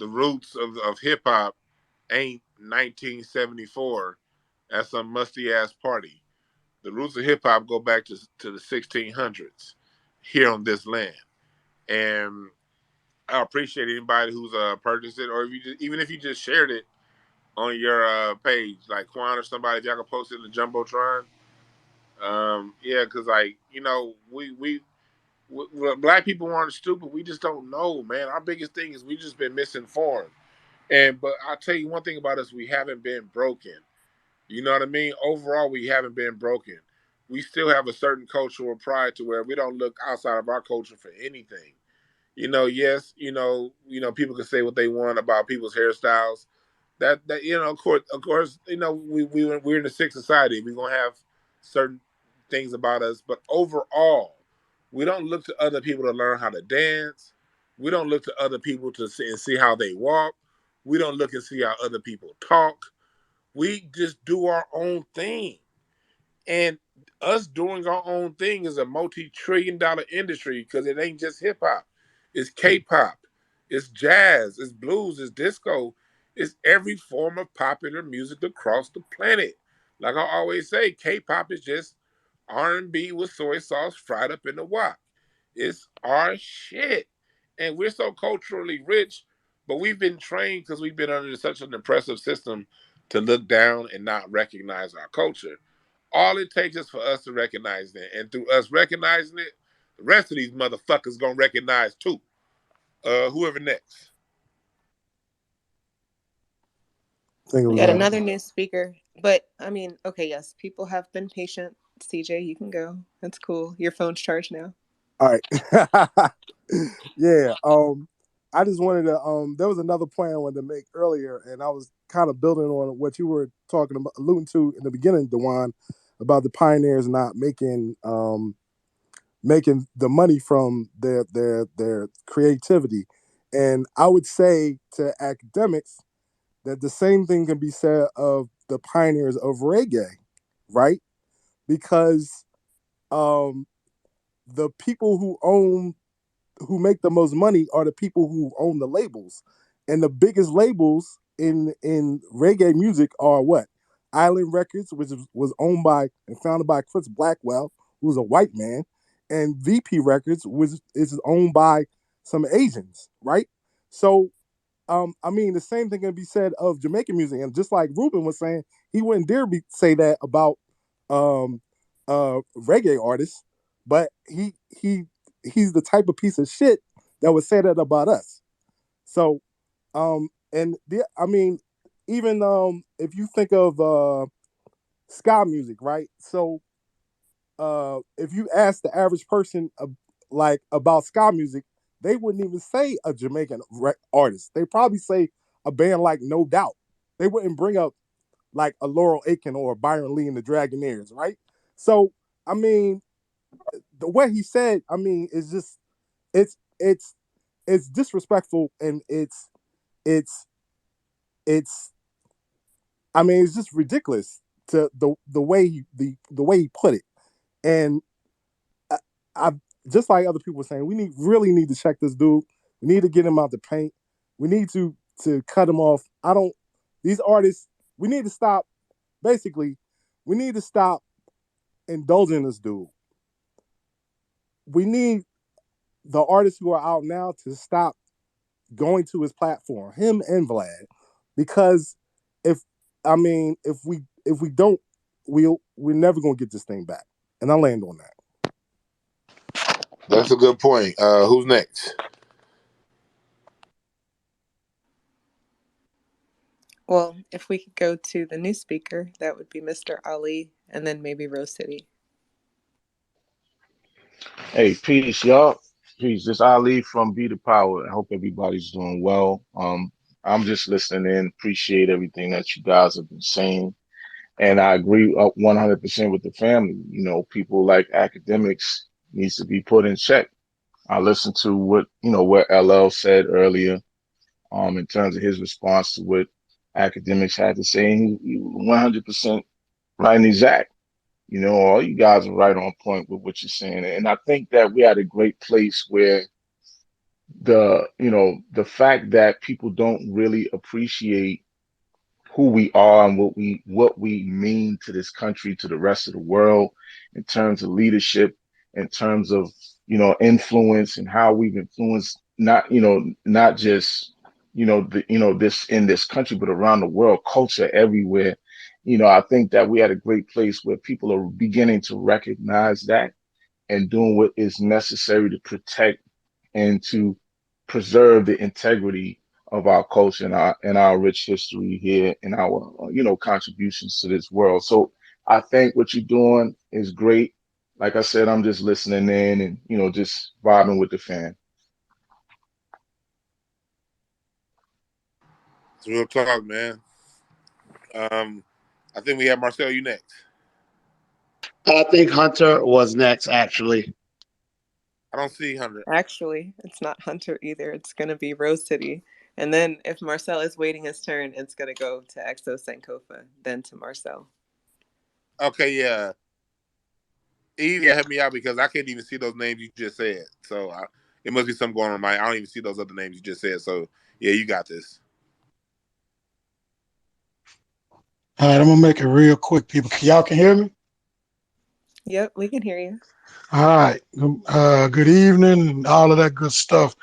roots of hip hop ain't 1974 at some musty ass party. The roots of hip hop go back to the 1600s here on this land, and I appreciate anybody who's purchased it, or if even if you just shared it on your page, like Quan or somebody, if y'all can post it in the jumbotron. Yeah, because black people aren't stupid. We just don't know, man. Our biggest thing is we just been misinformed. But I'll tell you one thing about us: we haven't been broken. You know what I mean? Overall, we haven't been broken. We still have a certain cultural pride to where we don't look outside of our culture for anything. Yes, people can say what they want about people's hairstyles. That of course, we're in a sick society. We're gonna have certain things about us, but overall, we don't look to other people to learn how to dance, We don't look to other people to see how they walk. We don't look and see how other people talk. We just do our own thing. And us doing our own thing is a multi-trillion-dollar industry because it ain't just hip hop. It's K-pop, it's jazz, it's blues, it's disco, it's every form of popular music across the planet. Like I always say, K-pop is just R&B with soy sauce fried up in the wok. It's our shit. And we're so culturally rich, but we've been trained because we've been under such an oppressive system to look down and not recognize our culture. All it takes is for us to recognize that. And through us recognizing it, the rest of these motherfuckers gonna recognize too. Whoever next. I think it We was got another new speaker. But I mean, okay, yes, people have been patient. CJ, you can go. That's cool. Your phone's charged now. all right. Yeah. I just wanted to there was another point I wanted to make earlier, and I was kind of building on what you were talking about, alluding to in the beginning, Dwan, about the pioneers not making the money from their creativity. And I would say to academics that the same thing can be said of the pioneers of reggae, right? Because um, the people who make the most money are the people who own the labels, and the biggest labels in reggae music are what? Island Records, which was owned by and founded by Chris Blackwell, who's a white man, and VP Records, which is owned by some Asians, right? So I mean, the same thing can be said of Jamaican music, and just like Ruben was saying, he wouldn't dare say that about um, reggae artists, but he's the type of piece of shit that would say that about us. So, I mean, even if you think of ska music, right? So, if you ask the average person like about ska music, they wouldn't even say a Jamaican artist. They probably say a band like No Doubt. They wouldn't bring up like a Laurel Aiken or a Byron Lee and the Dragonaires, right? So, I mean, the way he said, I mean, is just it's it's it's disrespectful, and it's it's I mean, it's just ridiculous to the way the way he put it. And I just like other people were saying, we really need to check this dude. We need to get him out the paint. We need to cut him off. I don't these artists, we need to stop basically, we need to stop indulging this dude. We need the artists who are out now to stop going to his platform, him and Vlad, because if if we don't, we're never gonna get this thing back. And I land on that. That's a good point. Who's next? Well, if we could go to the new speaker, that would be Mr. Ali, and then maybe Rose City. Hey, peace, y'all. Peace. This Ali from Be the Power. I hope everybody's doing well. I'm just listening in. Appreciate everything that you guys have been saying, and I agree 100% with the family. You know, people like academics needs to be put in check. I listened to what LL said earlier, in terms of his response to what academics had to say, and he 100% right and exact. You know, all you guys are right on point with what you're saying. And I think that we're at a great place where the fact that people don't really appreciate who we are and what we mean to this country, to the rest of the world, in terms of leadership, in terms of influence and how we've influenced not just this in this country but around the world, culture everywhere. I think that we had a great place where people are beginning to recognize that and doing what is necessary to protect and to preserve the integrity of our culture and our rich history here and our contributions to this world. So I think what you're doing is great. Like I said, I'm just listening in and just vibing with the fan. It's real talk, man. I think we have Marcel. You next. I think Hunter was next, actually. I don't see Hunter. Actually, it's not Hunter either. It's going to be Rose City. And then if Marcel is waiting his turn, it's going to go to Exo Sankofa, then to Marcel. Okay, yeah. Easy, help me out because I can't even see those names you just said. So it must be something going on. I don't even see those other names you just said. So yeah, you got this. All right, I'm gonna make it real quick, people. Y'all can hear me? Yep, we can hear you. All right. Good evening and all of that good stuff.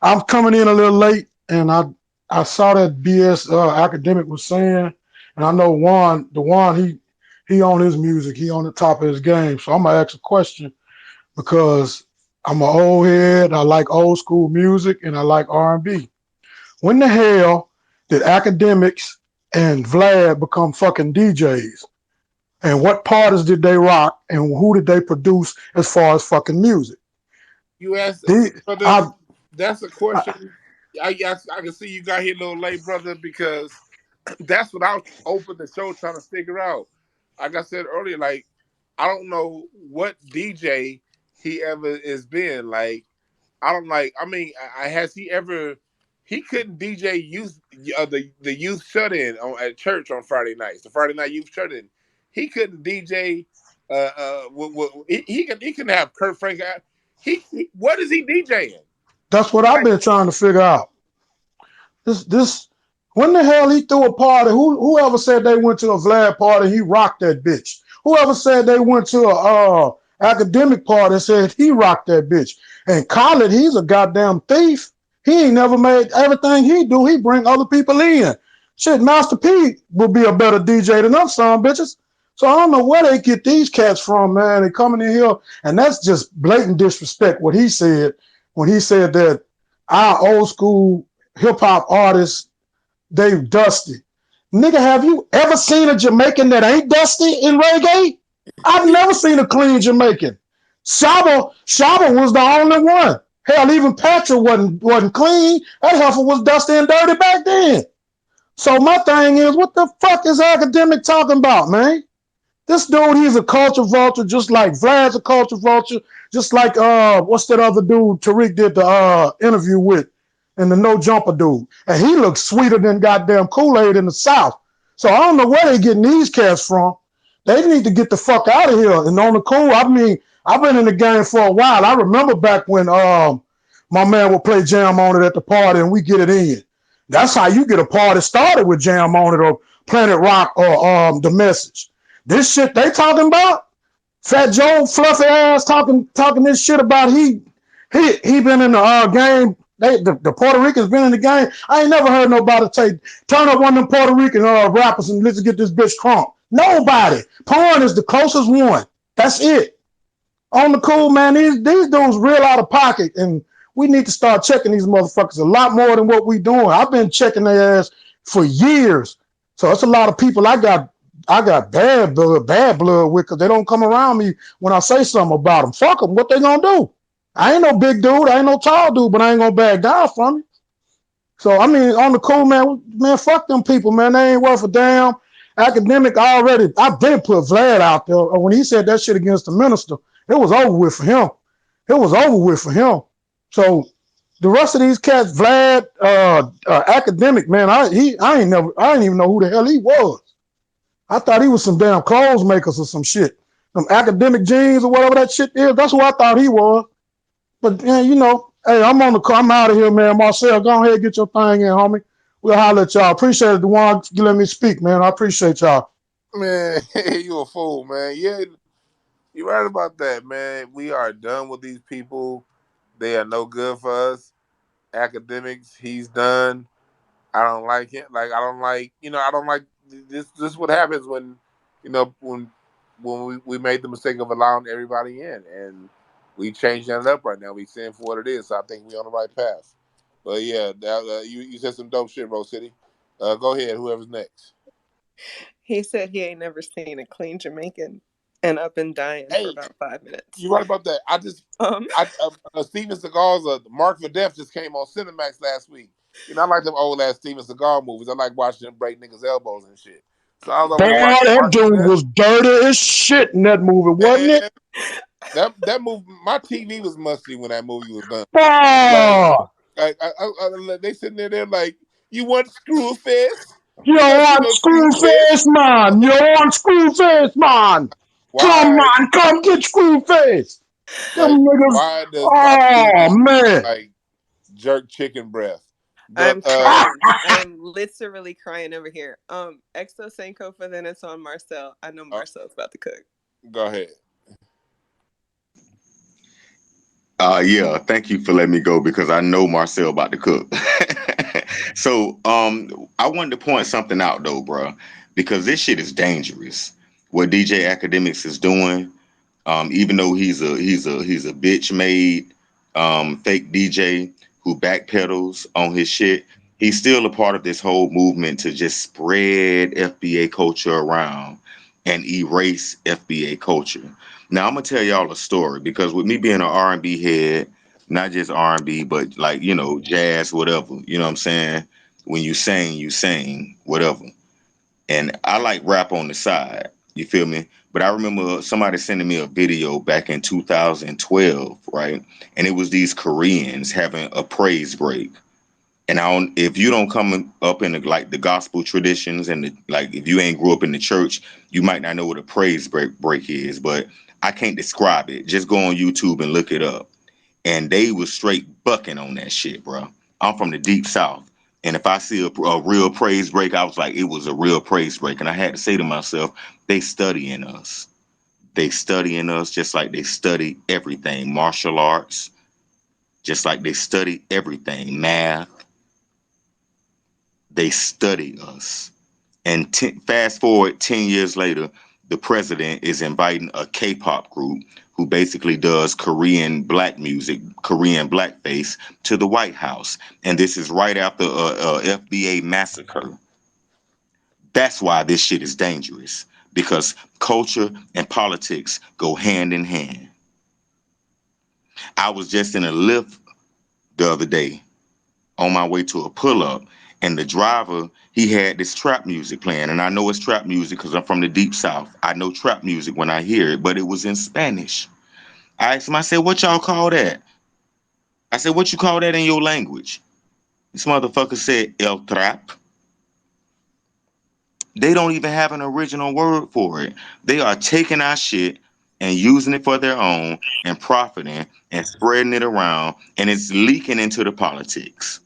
I'm coming in a little late, and I saw that BS academic was saying, and I know he on his music, he on the top of his game. So I'm gonna ask a question because I'm an old head. I like old school music, and I like R&B. When the hell did academics and Vlad become fucking DJs? And what parties did they rock? And who did they produce as far as fucking music? You asked, The, brother. I, That's a question. I can see you got here a little late, brother, because that's what I was open the show trying to figure out. Like I said earlier, like I don't know what DJ he ever has been. Like I don't like. I mean, has he ever? He couldn't DJ youth the youth shut in at church on Friday nights. The Friday night youth shut in. He couldn't DJ. He couldn't have Kurt Frank. What is he DJing? that's what I've Like, been trying to figure out. This when the hell he threw a party? Whoever said they went to a Vlad party, he rocked that bitch. Whoever said they went to a academic party said he rocked that bitch. And Khaled, he's a goddamn thief. He ain't never made everything he do. He bring other people in. Shit, Master P would be a better DJ than them some bitches. So I don't know where they get these cats from, man. They coming in here, and that's just blatant disrespect. What he said when he said that our old school hip hop artists, they dusty. Nigga, have you ever seen a Jamaican that ain't dusty in reggae? I've never seen a clean Jamaican. Shaba was the only one. Hell, even Patrick wasn't clean. That heifer was dusty and dirty back then. So my thing is, what the fuck is academic talking about, man? This dude, he's a culture vulture, just like Vlad's a culture vulture, just like what's that other dude Tariq did the interview with, and the no jumper dude. And he looks sweeter than goddamn Kool-Aid in the South. So I don't know where they getting these cats from. They need to get the fuck out of here. And on the cool, I mean, I've been in the game for a while. I remember back when my man would play Jam on It at the party and we get it in. That's how you get a party started, with Jam on It or Planet Rock or The Message. This shit they talking about, Fat Joe fluffy ass talking this shit about he been in the game. The Puerto Ricans been in the game. I ain't never heard nobody turn up one of them Puerto Rican rappers and let's get this bitch crunk. Nobody. Porn is the closest one. That's it. On the cool, man, these dudes real out of pocket, and we need to start checking these motherfuckers a lot more than what we doing. I've been checking their ass for years. So it's a lot of people I got bad blood with, because they don't come around me when I say something about them. Fuck them. What they gonna do? I ain't no big dude. I ain't no tall dude, but I ain't gonna back down from it. So I mean, on the cool, man, fuck them people, man. They ain't worth a damn. Academic already. I've been put Vlad out there. When he said that shit against the minister, it was over with for him. It was over with for him. So the rest of these cats, Vlad, academic, man, I ain't even know who the hell he was. I thought he was some damn clothes makers or some shit. Some academic jeans or whatever that shit is. That's who I thought he was. But yeah, hey, I'm on the call. I'm out of here, man. Marcel, go ahead and get your thing in, homie. We'll holler at y'all. Appreciate it, Dwan, for letting me speak, man. I appreciate y'all. man, you a fool, man. Yeah, you're right about that, man. We are done with these people. They are no good for us. Academics, he's done. I don't like it. Like I don't like, I don't like this. This is what happens when, when we made the mistake of allowing everybody in, and we changed that up right now. We stand for what it is. So I think we on the right path. But yeah, you said some dope shit, Rose City. Go ahead. Whoever's next. He said he ain't never seen a clean Jamaican, and I've been dying for about 5 minutes. You're right about that. Steven Seagal's Mark for Death just came on Cinemax last week. I like them old ass Steven Seagal movies. I like watching them break niggas' elbows and shit. So I was over Boy, there watching that Mark for dude Death. was dirty as shit in that movie, wasn't it? That movie, my TV was musty when that movie was done. Like, Oh, they sitting there, they're like, "You want Screwfest? you You don't see want no Screwface, Screwfest." man? You want Screwface, man? Come Why? on, come get Screwface. Them Like, niggas. why does my Oh TV smell man. like jerk chicken breath? I'm But crying. I am literally crying over here. Exo Sankofa, then it's on Marcel. I know Marcel's about to cook. Go ahead. Yeah, thank you for letting me go because I know Marcel about to cook. So, I wanted to point something out though, bro, because this shit is dangerous. What DJ Academics is doing, even though he's a bitch made fake DJ who backpedals on his shit, he's still a part of this whole movement to just spread FBA culture around and erase FBA culture. Now I'm gonna tell y'all a story because with me being an R&B head, not just R&B, but like jazz, whatever. You know what I'm saying? When you sing, whatever. And I like rap on the side. You feel me? But I remember somebody sending me a video back in 2012, right? And it was these Koreans having a praise break. And if you don't come up in like the gospel traditions and like if you ain't grew up in the church, you might not know what a praise break is. But I can't describe it. Just go on YouTube and look it up. And they was straight bucking on that shit, bro. I'm from the deep south. And if I see a real praise break, I was like, it was a real praise break. And I had to say to myself, they studying us. They studying us just like they study everything. Martial arts, just like they study everything. Math, they study us. And fast forward 10 years later, the president is inviting a K-pop group who basically does Korean black music, Korean blackface, to the White House. And this is right after a FBA massacre. That's why this shit is dangerous, because culture and politics go hand in hand. I was just in a Lyft the other day on my way to a pull-up, and the driver, he had this trap music playing. And I know it's trap music because I'm from the deep south. I know trap music when I hear it, but it was in Spanish. I asked him, I said, what y'all call that? I said, what you call that in your language? This motherfucker said, El Trap. They don't even have an original word for it. They are taking our shit and using it for their own and profiting and spreading it around, and it's leaking into the politics.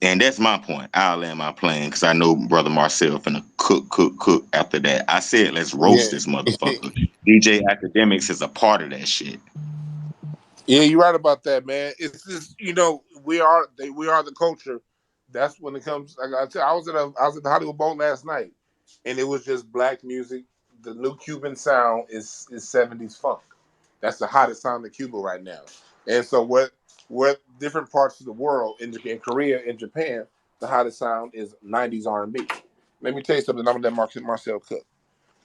And that's my point. I'll land my plane because I know Brother Marcel finna cook after that. I said, let's roast Yeah. this motherfucker. DJ Academics is a part of that shit. Yeah, you're right about that, man. It's just we are the culture. That's when it comes. Like I was at the Hollywood Bowl last night, and it was just black music. The new Cuban sound is 70s funk. That's the hottest sound in Cuba right now. And so what different parts of the world in Korea and Japan, the hottest sound is 90s R&B. Let me tell you something. I'm gonna let Marcel cook.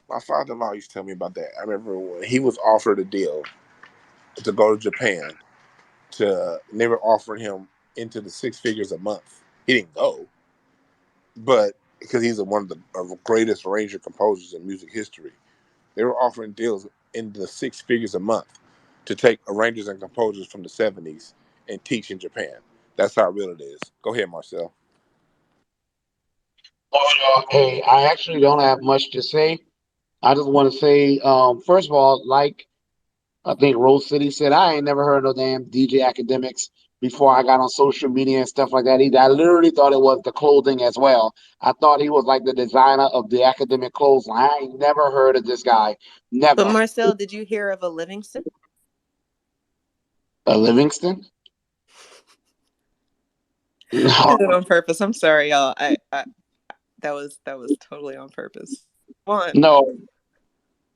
My father-in-law used to tell me about that. I remember when he was offered a deal to go to Japan and they were offering him into the six figures a month. He didn't go, but because he's one of the greatest arranger composers in music history, they were offering deals in the six figures a month to take arrangers and composers from the 70s and teach in Japan. That's how real it is. Go ahead, Marcel. Hey, I actually don't have much to say. I just want to say, first of all, like I think Rose City said, I ain't never heard no damn DJ Academics before I got on social media and stuff like that either. I literally thought it was the clothing as well. I thought he was like the designer of the academic clothes line. I ain't never heard of this guy. But Never. Marcel, did you hear of a Livingston? A Livingston? I did No. it on purpose. I'm sorry, y'all. I that was totally on purpose. One. No.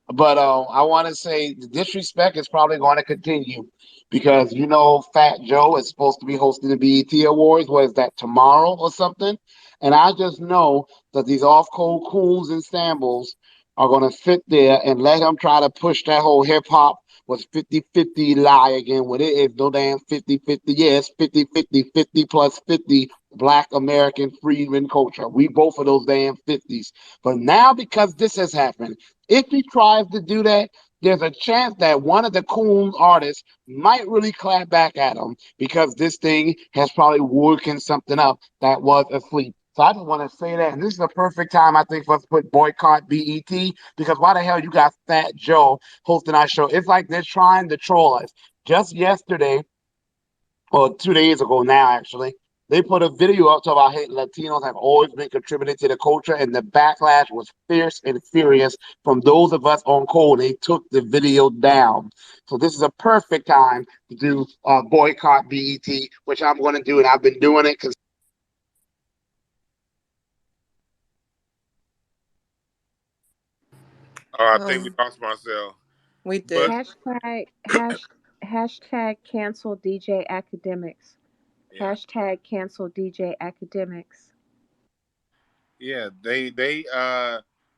But I want to say the disrespect is probably going to continue because Fat Joe is supposed to be hosting the BET Awards. What is that, tomorrow or something? And I just know that these off-cold coons and shambles are going to sit there and let him try to push that whole hip-hop was 50-50 lie again when it is no damn 50-50. Yes, 50-50, 50 plus 50 Black American freedmen culture. We both of those damn 50s. But now because this has happened, if he tries to do that, there's a chance that one of the coon artists might really clap back at him because this thing has probably woken something up that was asleep. So I just want to say that, and this is a perfect time, I think, for us to put boycott BET, because why the hell you got Fat Joe hosting our show? It's like they're trying to troll us. Just yesterday, or 2 days ago now, actually, they put a video up talking about hey, Latinos have always been contributing to the culture, and the backlash was fierce and furious from those of us on code. They took the video down. So this is a perfect time to do boycott BET, which I'm going to do, and I've been doing it because. Oh, I think we lost Marcel. We But did. Hashtag cancel DJ Academics. yeah, Hashtag cancel DJ Academics. yeah, they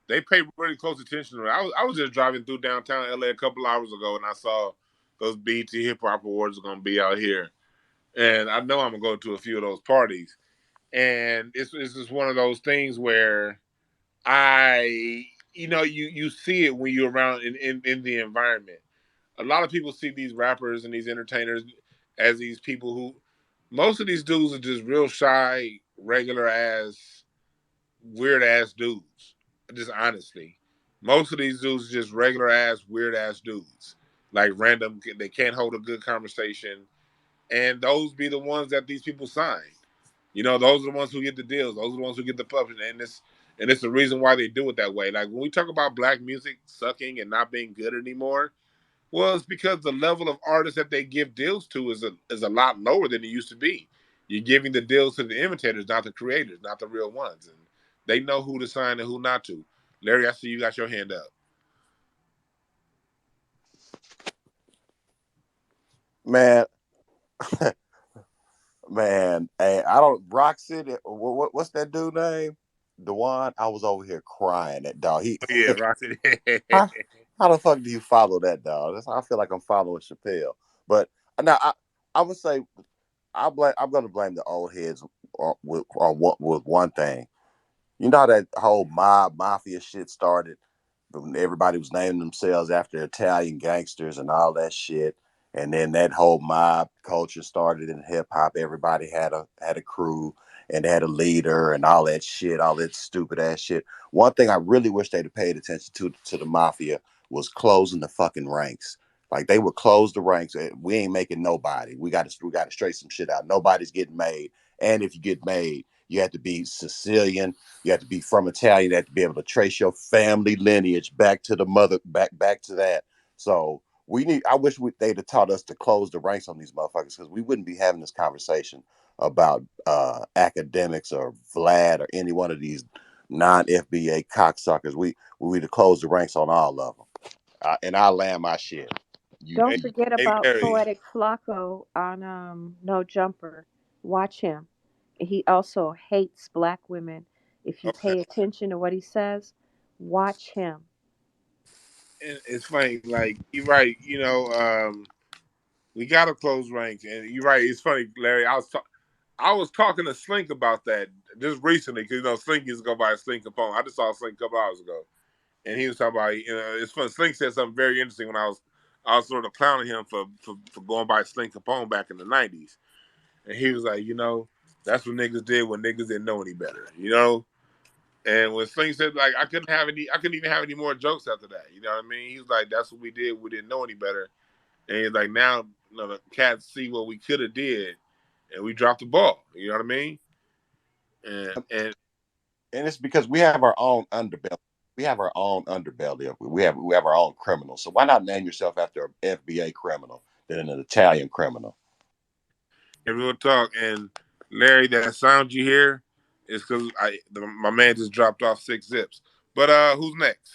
pay really close attention to it. I was just driving through downtown LA a couple hours ago, and I saw those BT Hip Hop Awards are gonna be out here, and I know I'm gonna go to a few of those parties. And it's just one of those things where you see it when you're around in the environment. A lot of people see these rappers and these entertainers as these people who, most of these dudes are just real shy, regular ass, weird ass dudes. Just honestly, most of these dudes are just regular ass, weird ass dudes. Like random, they can't hold a good conversation, and those be the ones that these people sign. Those are the ones who get the deals. Those are the ones who get the publishing, and it's the reason why they do it that way. Like when we talk about black music sucking and not being good anymore, well, it's because the level of artists that they give deals to is a lot lower than it used to be. You're giving the deals to the imitators, not the creators, not the real ones, and they know who to sign and who not to. Larry, I see you got your hand up. Man, man, hey, I don't Rock City. What's that dude name? Dwan. I was over here crying at dog. Yeah, Roxy. How, how the fuck do you follow that dog? I feel like I'm following Chappelle. But now I would say I'm gonna blame the old heads with one thing. You know how that whole mafia shit started? Everybody was naming themselves after Italian gangsters and all that shit. And then that whole mob culture started in hip hop. Everybody had a crew and they had a leader and all that shit, all that stupid ass shit. One thing I really wish they'd have paid attention to the mafia was closing the fucking ranks. Like they would close the ranks. We ain't making nobody. We got to straighten some shit out. Nobody's getting made. And if you get made, you have to be Sicilian. You have to be from Italian. You have to be able to trace your family lineage back to the mother, back to that. So I wish they'd have taught us to close the ranks on these motherfuckers because we wouldn't be having this conversation about academics or Vlad or any one of these non-FBA cocksuckers. We would have closed the ranks on all of them. And I land my shit. Don't hey, forget hey, about Larry. Poetic Flacco on No Jumper. Watch him. He also hates black women. If you Okay. pay attention to what he says, watch him. And it's funny, like you're right. We got to close ranks, and you're right. It's funny, Larry. I was talking to Slink about that just recently because Slink used to go by Slink Capone. I just saw Slink a couple hours ago, and he was talking about it's funny. Slink said something very interesting when I was sort of clowning him for going by Slink Capone back in the '90s, and he was like, that's what niggas did when niggas didn't know any better. And when Slink said like I couldn't even have any more jokes after that. You know what I mean? He was like, that's what we did. We didn't know any better. And he's like, now the cats see what we could have did, and we dropped the ball. You know what I mean? And And it's because we have our own underbelly. We have our own underbelly. We have our own criminals. So why not name yourself after an FBA criminal than an Italian criminal? real talk. And Larry, that sound you hear is because my man just dropped off 6 zips. But who's next?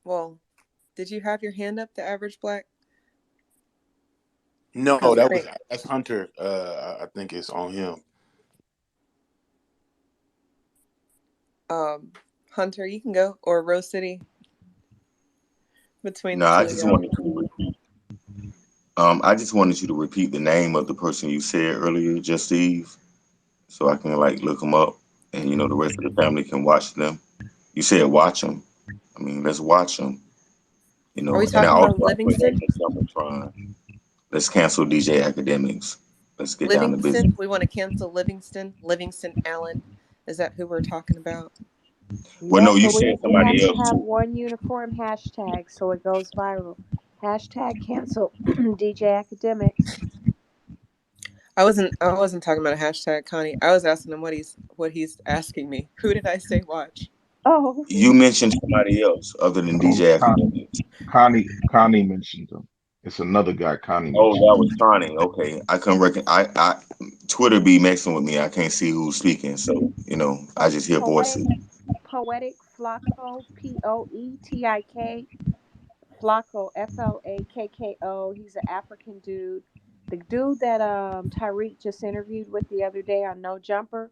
Well, did you have your hand up, the average black? No, Because that's Hunter. I think it's on him. Hunter, you can go, or Rose City, between No, the I two of just y'all. wanted to I just wanted you to repeat the name of the person you said earlier, just Steve, so I can like look them up, and the rest of the family can watch them. You said watch them. I mean, let's watch them. You Are we know, and I talking also about I put that in Livingston? the Jumbotron. Let's cancel DJ Academics. Let's get down to business. Livingston? We want to cancel Livingston? Livingston Allen? Is that who we're talking about? Well, Yes, no, you but said we have somebody to else have too. one uniform hashtag so it goes viral. Hashtag cancel DJ Academics. I wasn't talking about a hashtag, Connie. I was asking him what he's asking me. Who did I say watch? Oh, You mentioned somebody else other than DJ Academics. Connie mentioned him. It's another guy Connie Oh, mentioned. that was Connie. Okay, I couldn't reckon. Twitter be messing with me. I can't see who's speaking, so I just hear poetic, voices. poetic Flacco, Poetik. Flacco, Flakko. He's an African dude. The dude that Tyreek just interviewed with the other day on No Jumper.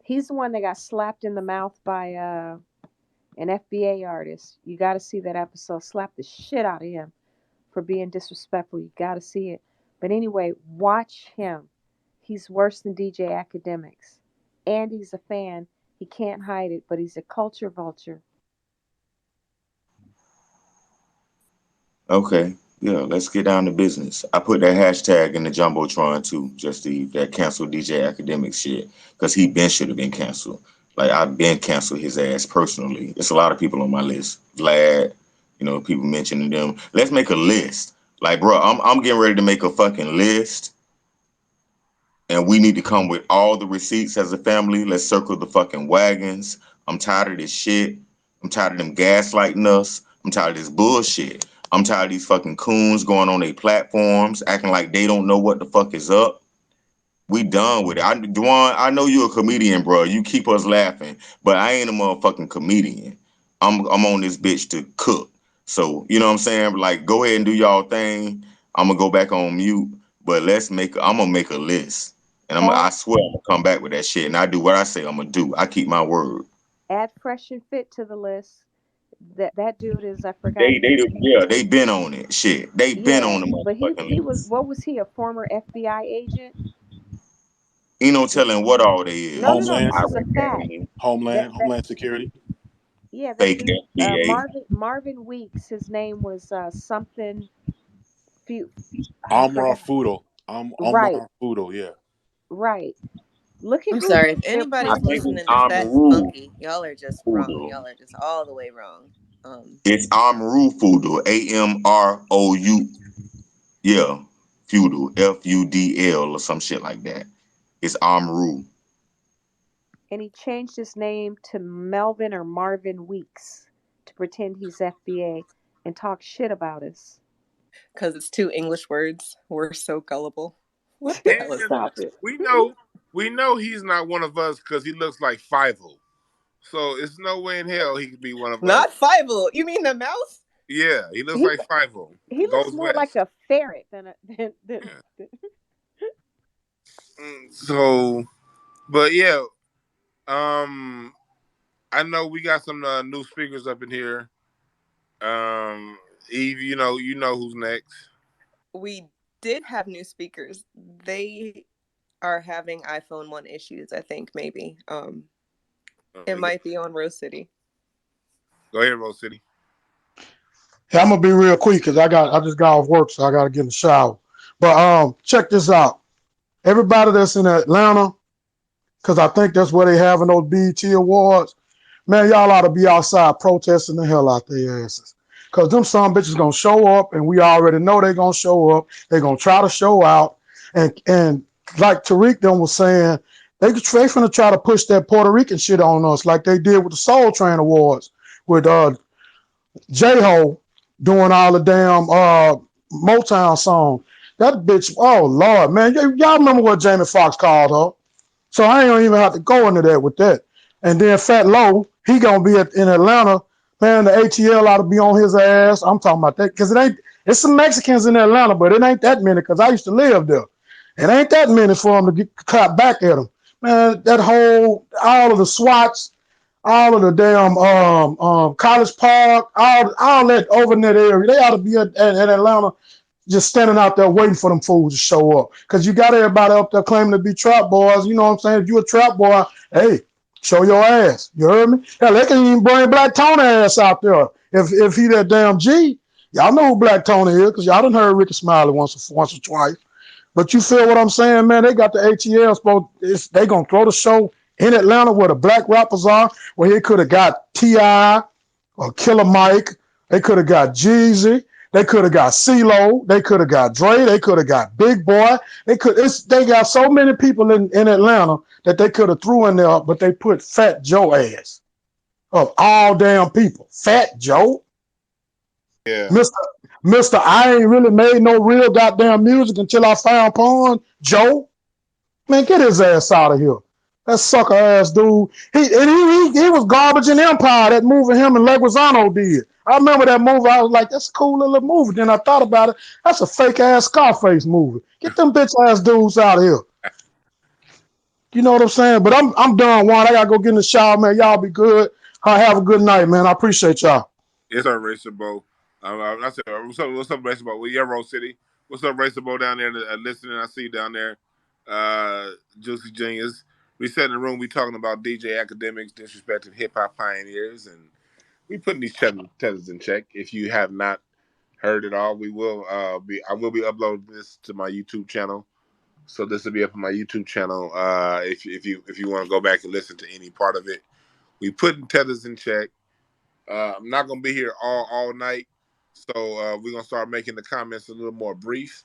He's the one that got slapped in the mouth by an FBA artist. You got to see that episode. Slap the shit out of him for being disrespectful. You got to see it. But anyway, watch him. He's worse than DJ Academics. And he's a fan. He can't hide it, but he's a culture vulture. Okay, yeah, let's get down to business. I put that hashtag in the jumbotron too, just that cancel DJ Academic shit, because he been should have been canceled. Like I've been canceled his ass personally. It's a lot of people on my list. Vlad, people mentioning them. Let's make a list. Like, bro, I'm getting ready to make a fucking list, and we need to come with all the receipts as a family. Let's circle the fucking wagons. I'm tired of this shit. I'm tired of them gaslighting us. I'm tired of this bullshit. I'm tired of these fucking coons going on their platforms, acting like they don't know what the fuck is up. We done with it. Dwan, I know you're a comedian, bro. You keep us laughing, but I ain't a motherfucking comedian. I'm on this bitch to cook. So, you know what I'm saying? Like, go ahead and do y'all thing. I'm gonna go back on mute, but I'm gonna make a list. And I Add swear I'm gonna come back with that shit. And I do what I say I'm gonna do. I keep my word. add Fresh and Fit to the list. That dude is, I forgot They his. yeah, they been on it. Shit. They been Yeah, on the but he motherfucking he was, list. what was he, a former FBI agent? Ain't no telling what all they No, no, is. no. Homeland, This is a Iraq fact. That that Homeland Security, yeah, that fake dude, FBA. Marvin Weeks. His name was something. Few, I Amra forgot. Fudo, Right, Amra Fudo, yeah. right. Look at I'm who sorry. If they're I anybody's think it's listening to Fat and Amaru Funky, y'all are just wrong. Fudu. Y'all are just all the way wrong. It's Amaru Fudu. Amrou. Yeah. Feudal. FUDL or some shit like that. It's Amaru. and he changed his name to Melvin or Marvin Weeks to pretend he's FBA and talk shit about us. Because it's two English words. We're so gullible. What the hell is And Stop that? it. we know he's not one of us because he looks like Fievel. So it's no way in hell he could be one of us. Not Fievel. You mean the mouse? Yeah, he looks He like Fievel. he looks Goes more like west. a ferret than Yeah. So, but yeah, um, I know we got some new speakers up in here. Um, Eve, you know who's next. We did have new speakers. They are having iPhone 1 issues, I think, maybe. It Okay, might be on Rose City. go ahead, Rose City. Yeah, I'm gonna be real quick because I just got off work, so I gotta get in the shower. But check this out. Everybody that's in Atlanta, because I think that's where they having those BET awards. Man, y'all ought to be outside protesting the hell out their asses. Because them some bitches gonna show up, and we already know they gonna show up. They gonna try to show out. And like Tariq them was saying, they finna try to push that Puerto Rican shit on us like they did with the Soul Train Awards with J-Ho doing all the damn Motown songs. That bitch, oh Lord, man. Y'all remember what Jamie Foxx called her. So I ain't gonna even have to go into that with that. And then Fat Low, he gonna be in Atlanta. Man, the ATL ought to be on his ass. I'm talking about that because it's some Mexicans in Atlanta, but it ain't that many because I used to live there. It ain't that many for them to get caught back at them. Man, all of the SWATs, all of the damn College Park, all that over in that area, they ought to be at Atlanta just standing out there waiting for them fools to show up. Because you got everybody up there claiming to be trap boys. You know what I'm saying? If you a trap boy, hey, Show your ass. You heard me? Hell, they can even bring Black Tony ass out there if he that damn G. Y'all know who Black Tony is because y'all done heard Ricky Smiley once or twice. But you feel what I'm saying, man? They got the ATL. They gonna throw the show in Atlanta where the black rappers are, where he could have got T.I. or Killer Mike. They could have got Jeezy. They could have got CeeLo. They could have got Dre. They could have got Big Boy. They got so many people in Atlanta that they could have threw in there, but they put Fat Joe ass of all damn people. Fat Joe. Yeah. Mr. I ain't really made no real goddamn music until I found Pond Joe. Man, get his ass out of here. That sucker ass dude. He was garbage in Empire, that movie him and Leguizamo did. I remember that movie. I was like, that's a cool little movie. Then I thought about it. That's a fake ass Scarface movie. Get them bitch ass dudes out of here. You know what I'm saying? But I'm done, Juan. I gotta go get in the shower, man. Y'all be good. Have a good night, man. I appreciate y'all. It's our Racer Bo. I said, what's up, Racer Bo? Well, yeah, Rose City. What's up, Racer Bo down there listening? I see you down there. Juicy Genius. We sat in the room. We talking about DJ Academics, disrespecting hip hop pioneers, and we putting these tethers in check. If you have not heard it all, I will be uploading this to my YouTube channel. So this will be up on my YouTube channel. If you want to go back and listen to any part of it, we putting tethers in check. I'm not gonna be here all night, so we're gonna start making the comments a little more brief.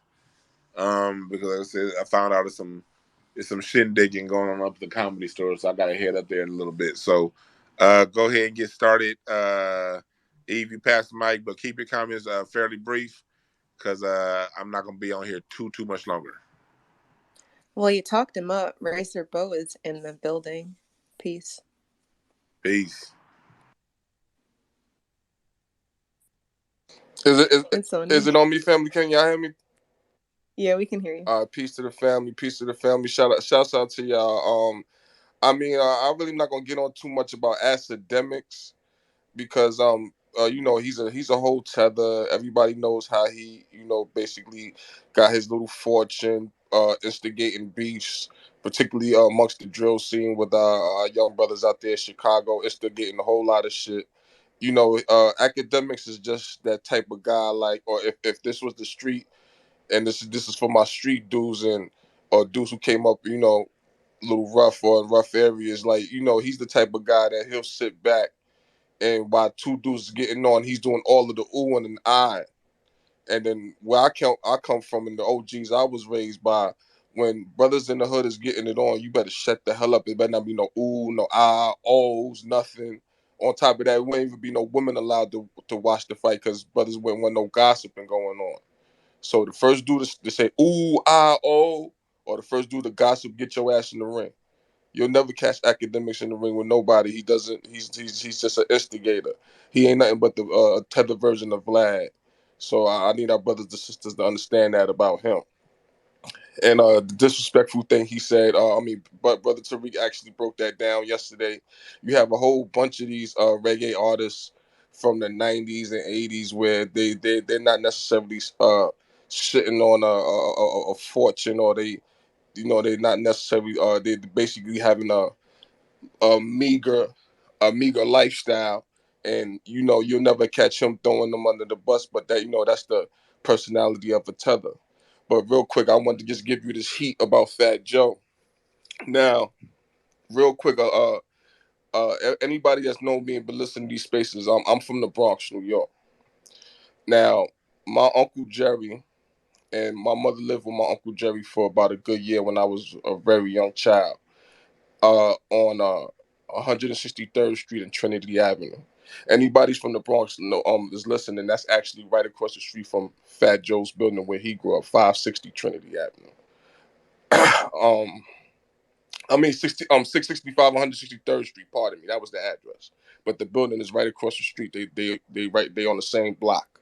Because like I said, I found out there's some shindigging going on up at the Comedy Store, so I gotta head up there in a little bit. So go ahead and get started. Eve, you pass the mic, but keep your comments fairly brief because I'm not gonna be on here too much longer. Well, you talked him up. Racer Bo is in the building. Peace. Peace. Is It's it on me, family? Can y'all hear me? Yeah, we can hear you. Peace to the family. Peace to the family. Shouts out to y'all. I'm really not gonna get on too much about Academics because he's a whole tether. Everybody knows how he basically got his little fortune instigating beefs, particularly amongst the drill scene with our young brothers out there in Chicago, instigating a whole lot of shit. Academics is just that type of guy. Like, or if this was the street, and this is for my street dudes or dudes who came up, a little rough or in rough areas. Like, he's the type of guy that he'll sit back and while two dudes getting on, he's doing all of the ooh and an I. And then where I come from in the OGs I was raised by, when brothers in the hood is getting it on, you better shut the hell up. It better not be no ooh, no ah, ohs, nothing. On top of that, it wouldn't even be no women allowed to watch the fight because brothers wouldn't want no gossiping going on. So the first dude to say ooh, ah, oh, or the first dude to gossip, get your ass in the ring. You'll never catch Academics in the ring with nobody. He doesn't. He's just an instigator. He ain't nothing but the tethered version of Vlad. So I need our brothers and sisters to understand that about him. And the disrespectful thing he said, but Brother Tariq actually broke that down yesterday. You have a whole bunch of these reggae artists from the 90s and 80s where they're not necessarily shitting on a fortune, or they're not necessarily they're basically having a meager lifestyle, and you'll never catch him throwing them under the bus. But that's the personality of a tether. But real quick, I wanted to just give you this heat about Fat Joe. Now, real quick, anybody that's known me and been listening to these spaces, I'm from the Bronx, New York. Now, my Uncle Jerry and my mother lived with my Uncle Jerry for about a good year when I was a very young child. On 163rd Street and Trinity Avenue. Anybody's from the Bronx is listening. That's actually right across the street from Fat Joe's building where he grew up, 560 Trinity Avenue. 665 163rd Street. Pardon me, that was the address. But the building is right across the street. They on the same block.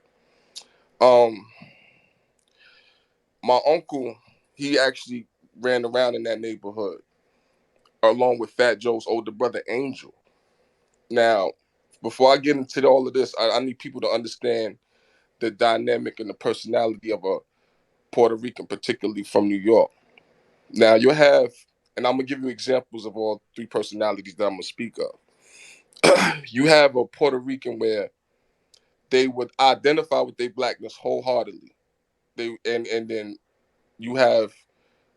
My uncle, he actually ran around in that neighborhood along with Fat Joe's older brother Angel. Now, before I get into all of this, I need people to understand the dynamic and the personality of a Puerto Rican, particularly from New York. Now, you have and I'm gonna give you examples of all three personalities that I'm gonna speak of. You have a Puerto Rican where they would identify with their blackness wholeheartedly. And then you have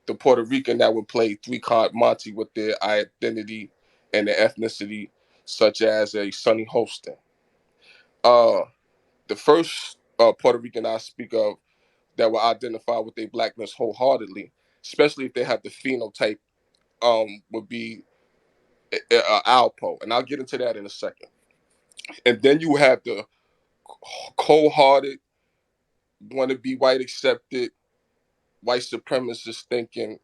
the Puerto Rican that would play three-card Monte with their identity and their ethnicity, such as a Sonny Holston. Uh, the first Puerto Rican I speak of that will identify with their blackness wholeheartedly, especially if they have the phenotype, would be Alpo, and I'll get into that in a second. And then you have the cold-hearted, want to be white accepted, white supremacist thinking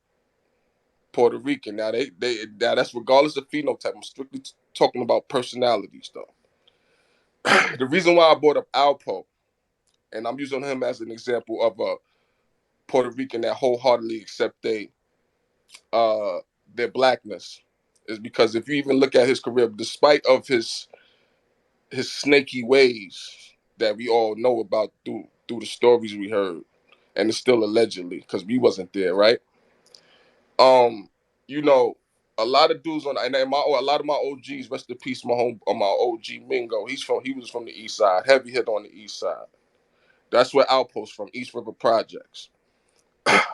Puerto Rican. Now that's regardless of phenotype. I'm strictly talking about personalities though. The reason why I brought up Alpo, and I'm using him as an example of a Puerto Rican that wholeheartedly accept their blackness, is because if you even look at his career, despite of his snaky ways that we all know about through the stories we heard, and it's still allegedly because we wasn't there, right? Um, you know, a lot of dudes on and a lot of my OGs, rest in peace, my OG Mingo. He was from the East Side, heavy hit on the East Side. That's where Outpost from, East River Projects.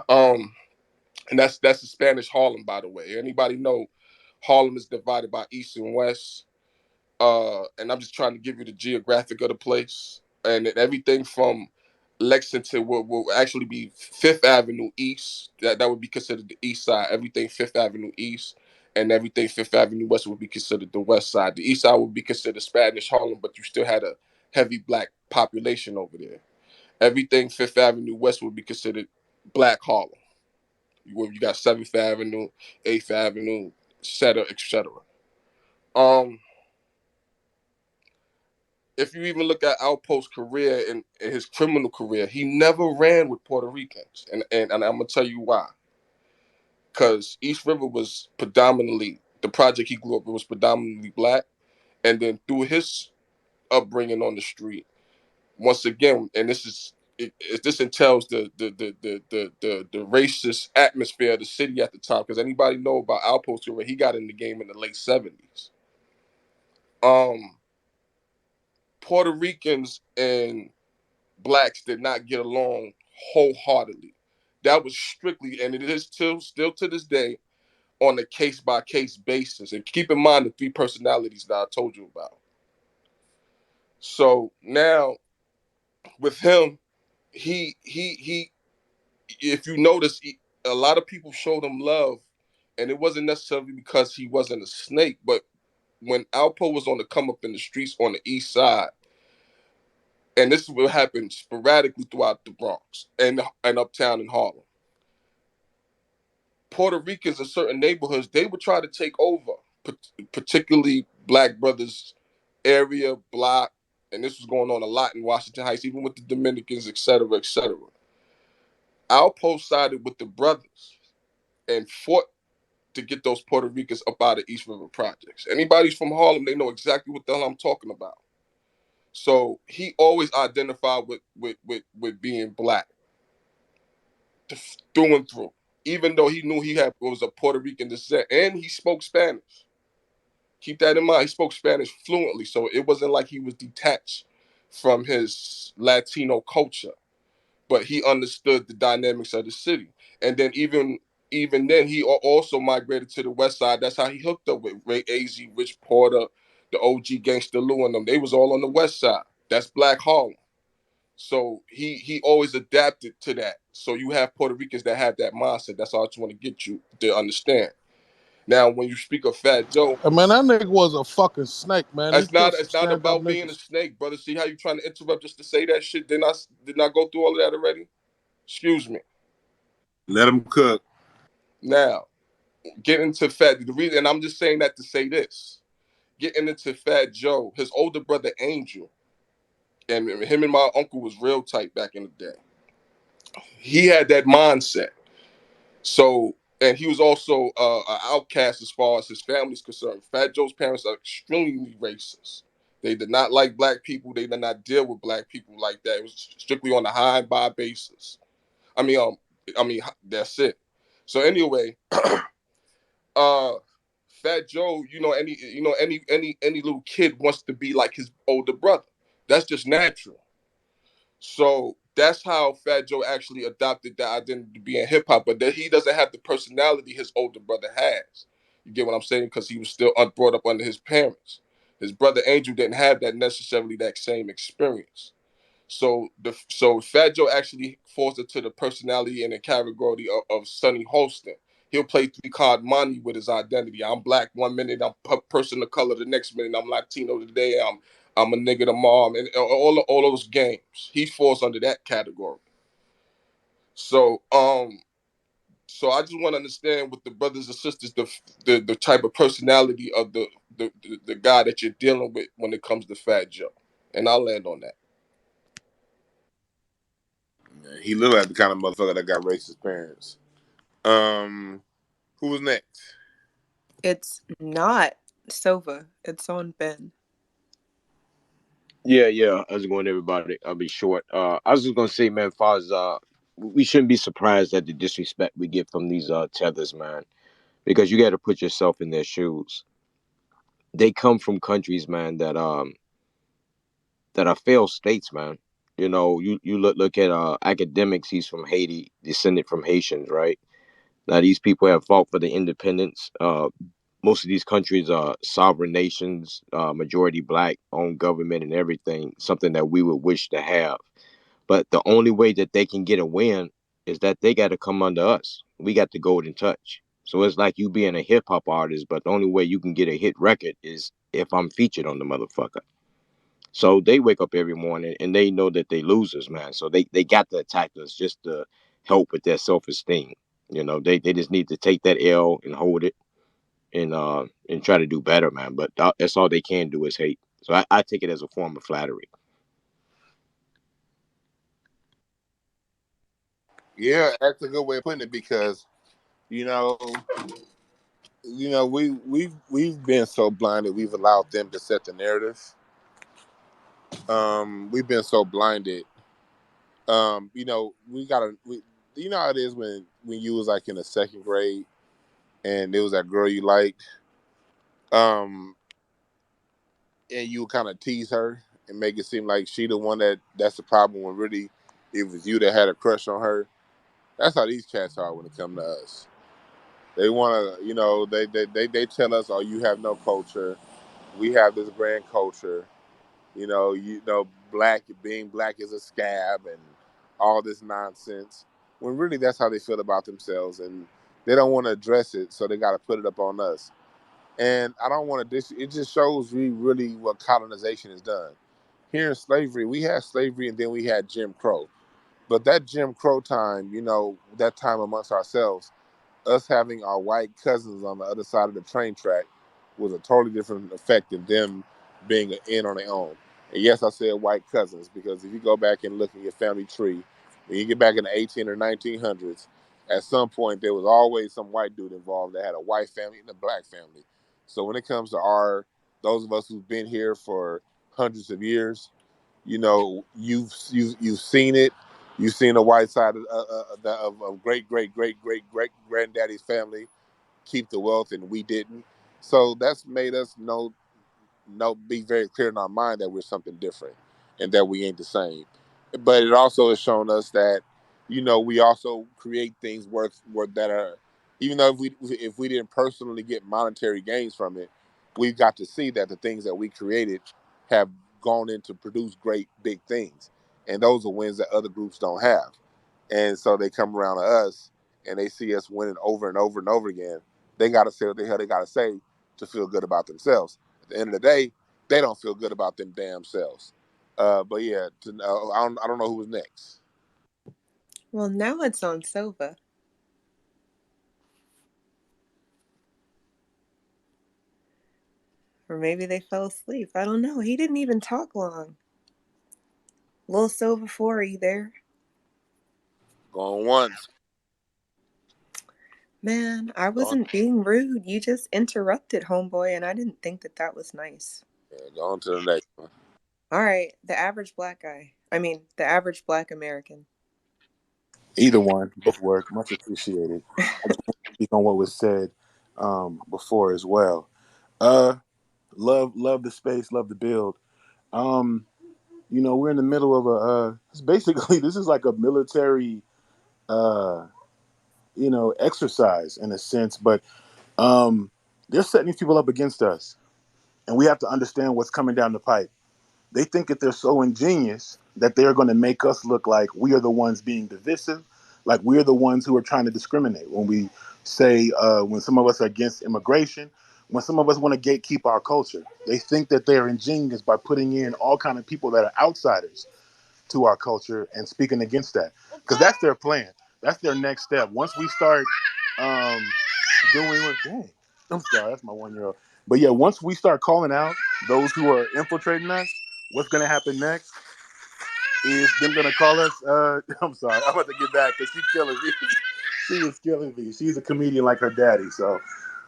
Um, and that's the Spanish Harlem, by the way. Anybody know Harlem is divided by East and West? And I'm just trying to give you the geographic of the place. And everything from Lexington will actually be Fifth Avenue East. That would be considered the East Side. Everything Fifth Avenue East, and everything Fifth Avenue West would be considered the West Side. The East Side would be considered Spanish Harlem, but you still had a heavy black population over there. Everything Fifth Avenue West would be considered Black Harlem. You got Seventh Avenue, Eighth Avenue, et cetera, et cetera. If you even look at Outpost's career and his criminal career, he never ran with Puerto Ricans. And I'm going to tell you why. Because East River was predominantly, the project he grew up in was predominantly black. And then through his upbringing on the street, once again, and this entails the racist atmosphere of the city at the time. Because anybody know about Outpost career, he got in the game in the late 70s. Puerto Ricans and blacks did not get along wholeheartedly. That was strictly, and it is still to this day, on a case by case basis. And keep in mind the three personalities that I told you about. So now with him, he if you notice, a lot of people showed him love, and it wasn't necessarily because he wasn't a snake, but when Alpo was on the come up in the streets on the east side, and this is what happened sporadically throughout the Bronx and uptown in Harlem. Puerto Ricans in certain neighborhoods, they would try to take over, particularly Black Brothers area, block, and this was going on a lot in Washington Heights, even with the Dominicans, et cetera, et cetera. Outpost sided with the brothers and fought to get those Puerto Ricans up out of East River Projects. Anybody's from Harlem, they know exactly what the hell I'm talking about. So he always identified with being black through and through, even though he knew he was a Puerto Rican descent, and he spoke Spanish. Keep that in mind. He spoke Spanish fluently, so it wasn't like he was detached from his Latino culture, but he understood the dynamics of the city. And then even then, he also migrated to the West Side. That's how he hooked up with Ray Az, Rich Porter, the OG Gangsta Lou, and them. They was all on the West Side. That's Black Harlem. So he always adapted to that. So you have Puerto Ricans that have that mindset. That's all I just want to get you to understand. Now, when you speak of Fat Joe, Man, that nigga was a fucking snake, man. He killed some it's not stand-up about being a niggas. snake, brother. See how you trying to interrupt just to say that shit? Didn't I go through all of that already? Excuse me. Let him cook. Now, getting into Fat, the reason, and I'm just saying that to say this. Getting into Fat Joe, his older brother Angel, and him and my uncle was real tight back in the day. He had that mindset. So, and he was also an outcast as far as his family's concerned. Fat Joe's parents are extremely racist. They did not like black people. They did not deal with black people like that. It was strictly on a high and by basis. I mean, that's it. So anyway, Fat Joe, any little kid wants to be like his older brother. That's just natural. So that's how Fat Joe actually adopted that identity to be in hip hop, but that he doesn't have the personality his older brother has. You get what I'm saying? Because he was still brought up under his parents. His brother Angel didn't have that necessarily that same experience. So Fat Joe actually falls into the personality and the category of Sonny Holston. He'll play 3 card money with his identity. I'm black one minute, I'm person of color the next minute, I'm Latino today, I'm a nigga tomorrow, and all those games. He falls under that category. So so I just want to understand with the brothers and sisters the type of personality of the guy that you're dealing with when it comes to Fat Joe. And I'll land on that. Yeah, he looked like the kind of motherfucker that got racist parents. Who was next? It's not Sova. It's on Ben. Yeah. How's it going, everybody? I'll be short. I was just gonna say, man, far as we shouldn't be surprised at the disrespect we get from these tethers, man, because you got to put yourself in their shoes. They come from countries, man, that are failed states, man. You know, you look at Akademiks. He's from Haiti, descended from Haitians, right? Now these people have fought for the independence. Most of these countries are sovereign nations, majority black, owned government and everything, something that we would wish to have. But the only way that they can get a win is that they got to come under us. We got the golden touch. So it's like you being a hip hop artist, but the only way you can get a hit record is if I'm featured on the motherfucker. So they wake up every morning and they know that they losers, man. So they got to attack us just to help with their self-esteem. You know, they just need to take that L and hold it and try to do better, man. But that's all they can do is hate. So I take it as a form of flattery. Yeah, that's a good way of putting it because you know, we've been so blinded. We've allowed them to set the narrative. We've been so blinded. We gotta. You know how it is when you was like in the second grade and there was that girl you liked, um, and you kind of tease her and make it seem like she the one that's the problem when really it was you that had a crush on her. That's how these cats are when it comes to us. They want to, they tell us, oh, you have no culture. We have this grand culture. Black being black is a scab and all this nonsense. When really that's how they feel about themselves, and they don't want to address it, so they got to put it up on us. And I don't want to it just shows me really what colonization has done. Here in slavery, we had slavery and then we had Jim Crow. But that Jim Crow time, that time amongst ourselves, us having our white cousins on the other side of the train track was a totally different effect than them being in on their own. And yes, I said white cousins because if you go back and look at your family tree, when you get back in the 18 or 1900s, at some point there was always some white dude involved that had a white family and a black family. So when it comes to those of us who've been here for hundreds of years, you've seen it. You've seen the white side of great great great great great granddaddy's family keep the wealth, and we didn't. So that's made us be very clear in our mind that we're something different and that we ain't the same. But it also has shown us that, we also create things worth that are, even though if we didn't personally get monetary gains from it, we've got to see that the things that we created have gone in to produce great big things. And those are wins that other groups don't have. And so they come around to us and they see us winning over and over and over again. They got to say what the hell they got to say to feel good about themselves. At the end of the day, they don't feel good about them damn selves. But yeah, I don't know who was next. Well, now it's on Sova. Or maybe they fell asleep. I don't know. He didn't even talk long. Little Sova 4 there. Going once. Man, I Going, wasn't being rude. You just interrupted, homeboy, and I didn't think that was nice. going to the next one. All right, the average black guy. I mean, the average black American. Either one, both work. Much appreciated. I just want to speak on what was said. before as well. Love the space, love the build. Um, we're in the middle of it's basically this is like a military uh, exercise in a sense, but they're setting these people up against us, and we have to understand what's coming down the pipe. They think that they're so ingenious that they're going to make us look like we are the ones being divisive, like we're the ones who are trying to discriminate. When we say, when some of us are against immigration, when some of us want to gatekeep our culture, they think that they're ingenious by putting in all kind of people that are outsiders to our culture and speaking against that, because that's their plan. That's their next step. Once we start um, doing what, dang, I'm sorry, that's my 1-year-old. But yeah, once we start calling out those who are infiltrating us, what's going to happen next is them going to call us. I'm sorry, I'm about to get back because she's killing me. She is killing me. She's a comedian like her daddy. So,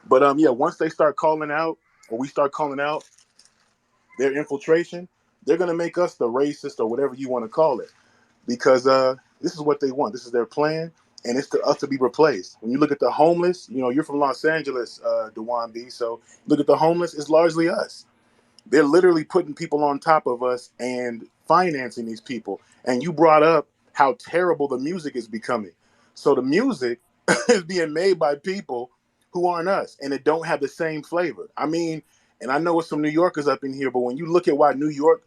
but yeah, once they start calling out, or we start calling out their infiltration, they're going to make us the racist or whatever you want to call it, because this is what they want. This is their plan, and it's to us to be replaced. When you look at the homeless, you're from Los Angeles, Dwan B. So look at the homeless. It's largely us. They're literally putting people on top of us and financing these people. And you brought up how terrible the music is becoming. So the music is being made by people who aren't us, and it don't have the same flavor. I mean, and I know it's some New Yorkers up in here, but when you look at why New York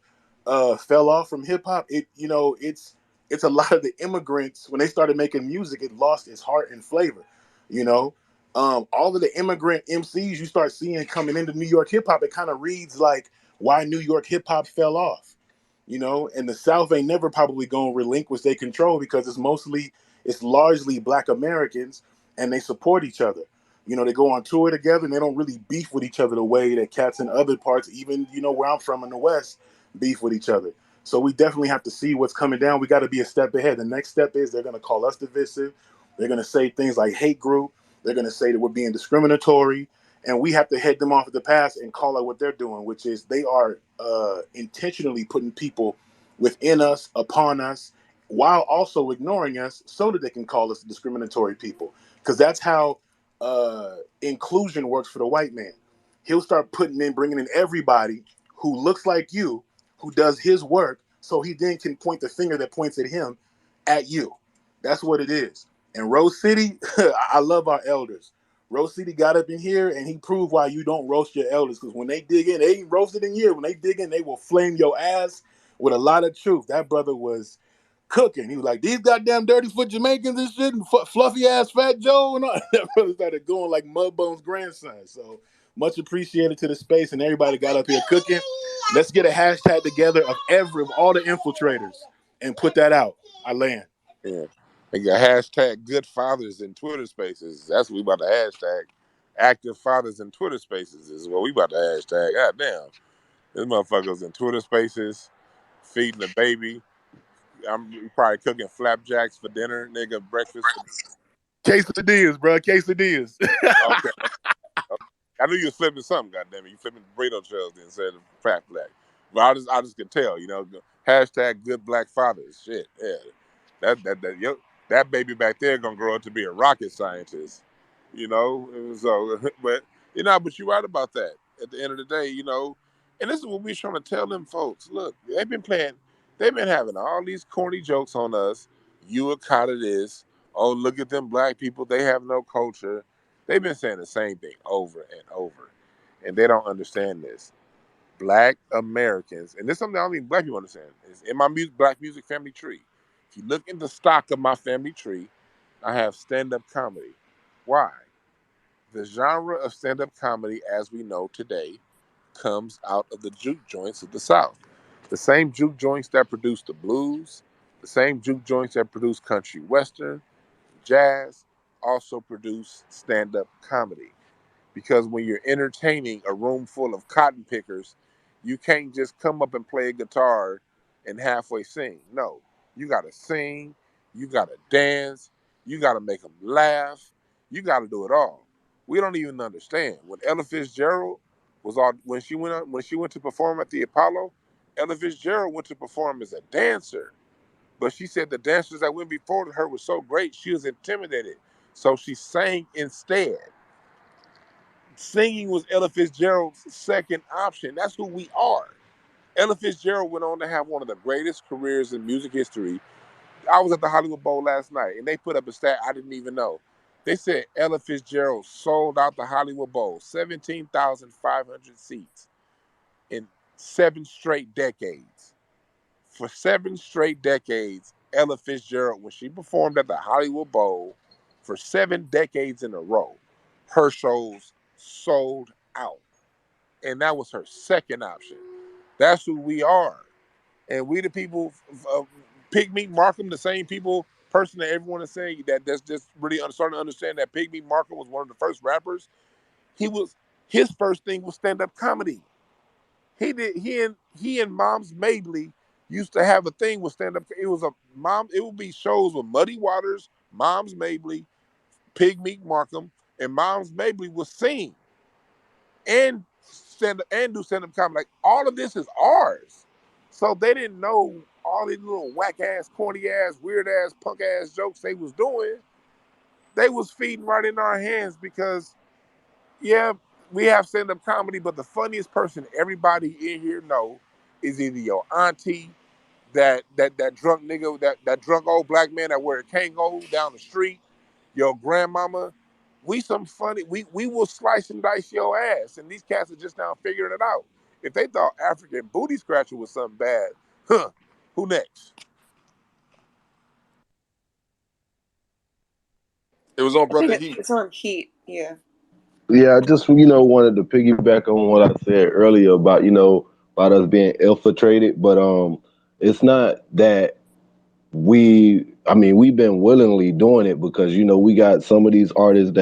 fell off from hip hop, it's a lot of the immigrants. When they started making music, it lost its heart and flavor. You know, all of the immigrant MCs you start seeing coming into New York hip hop, it kind of reads like why New York hip hop fell off. And the South ain't never probably gonna relinquish their control because it's largely Black Americans, and they support each other. They go on tour together and they don't really beef with each other the way that cats in other parts, even where I'm from in the West, beef with each other. So we definitely have to see what's coming down. We got to be a step ahead. The next step is they're going to call us divisive. They're going to say things like hate group. They're going to say that we're being discriminatory, and we have to head them off at the pass and call out what they're doing, which is they are intentionally putting people within us, upon us, while also ignoring us so that they can call us discriminatory people. Because that's how inclusion works for the white man. He'll start bringing in everybody who looks like you, who does his work, so he then can point the finger that points at him at you. That's what it is. And Rose City, I love our elders. Rose City got up in here and he proved why you don't roast your elders. Because when they dig in, they ain't roasted in here. When they dig in, they will flame your ass with a lot of truth. That brother was cooking. He was like, these goddamn dirty foot Jamaicans and shit, and fluffy ass Fat Joe and all. That brother started going like Mudbone's grandson. So much appreciated to the space, and everybody got up here cooking. Let's get a hashtag together of all the infiltrators and put that out. I land. Yeah. They got hashtag good fathers in Twitter spaces. That's what we about to hashtag. Active fathers in Twitter spaces is what we about to hashtag. God damn. This motherfuckers in Twitter spaces, feeding the baby. I'm probably cooking flapjacks for dinner, nigga, breakfast. Quesadillas, bro. Quesadillas. Okay. I knew you was flipping something, goddammit. You flipping burrito trails instead of fat black. But I just could tell, hashtag good black fathers. Shit, yeah. That baby back there gonna grow up to be a rocket scientist. So but you're right about that. At the end of the day, and this is what we're trying to tell them folks. Look, they've been having all these corny jokes on us. You a caught of this. Oh, look at them black people, they have no culture. They've been saying the same thing over and over, and they don't understand this. Black Americans, and this is something I don't think black people understand, is in my black music family tree. If you look in the stock of my family tree, I have stand-up comedy. Why? The genre of stand-up comedy as we know today comes out of the juke joints of the South. The same juke joints that produce the blues, the same juke joints that produce country western, jazz, also produce stand-up comedy. Because when you're entertaining a room full of cotton pickers, you can't just come up and play a guitar and halfway sing. No, you got to sing, you got to dance, you got to make them laugh, you got to do it all. We don't even understand when Ella Fitzgerald when she went to perform at the Apollo. Ella Fitzgerald went to perform as a dancer, but she said the dancers that went before her were so great she was intimidated, so she sang instead. Singing was Ella Fitzgerald's second option. That's who we are. Ella Fitzgerald went on to have one of the greatest careers in music history. I was at the Hollywood Bowl last night, and they put up a stat I didn't even know. They said Ella Fitzgerald sold out the Hollywood Bowl, 17,500 seats in 7 straight decades. For 7 straight decades, Ella Fitzgerald, when she performed at the Hollywood Bowl for 7 decades in a row, her shows sold out. And that was her second option. That's who we are. And we the people, Pygmy Markham, the same person that everyone is saying that's just really starting to understand that Pygmy Markham was one of the first rappers. His first thing was stand-up comedy. He and Moms Mabley used to have a thing with stand-up. It would be shows with Muddy Waters, Moms Mabley, Pygmy Markham, and Moms Mabley would sing and do stand-up comedy. Like all of this is ours. So they didn't know all these little whack ass, corny ass, weird ass, punk ass jokes they was doing. They was feeding right in our hands because yeah, we have stand-up comedy, but the funniest person everybody in here know is either your auntie, that drunk nigga, that drunk old black man that wear a Kango down the street, your grandmama. We some funny. We will slice and dice your ass, and these cats are just now figuring it out. If they thought African booty scratcher was something bad, huh? Who next? It was on I think Brother Heat. it's on Heat. Yeah. Yeah, I just wanted to piggyback on what I said earlier about about us being infiltrated, but it's not that we've been willingly doing it because we got some of these artists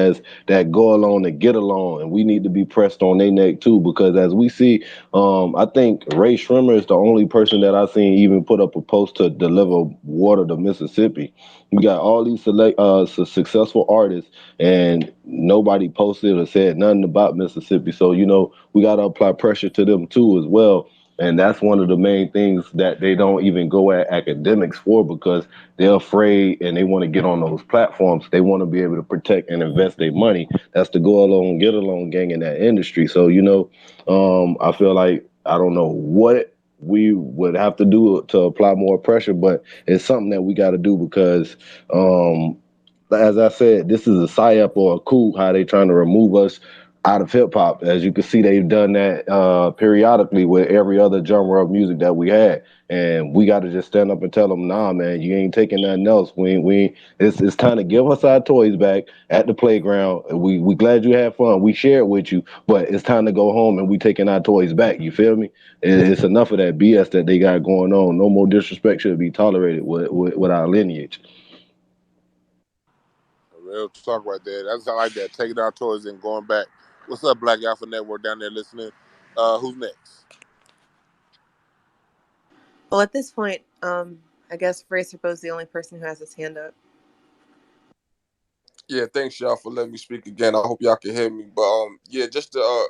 that go along and get along, and we need to be pressed on their neck too, because as we see, I think Ray Shrimmer is the only person that I've seen even put up a post to deliver water to Mississippi. We got all these successful artists, and nobody posted or said nothing about Mississippi. So we got to apply pressure to them too as well. And that's one of the main things that they don't even go at academics for, because they're afraid and they want to get on those platforms. They want to be able to protect and invest their money. That's the go along, get along gang in that industry. So, I feel like I don't know what we would have to do to apply more pressure, but it's something that we got to do because, as I said, this is a psyop or a coup, how they trying to remove us out of hip hop. As you can see, they've done that periodically with every other genre of music that we had, and we got to just stand up and tell them, nah, man, you ain't taking nothing else. It's time to give us our toys back at the playground. We glad you had fun. We shared with you, but it's time to go home and we taking our toys back. You feel me? It's enough of that BS that they got going on. No more disrespect should be tolerated with our lineage. Real talk right there. That's how I like that. Taking our toys and going back. What's up, Black Alpha Network down there listening? Who's next? Well, at this point, I guess Fraser is the only person who has his hand up. Yeah, thanks y'all for letting me speak again. I hope y'all can hear me. But yeah, just to,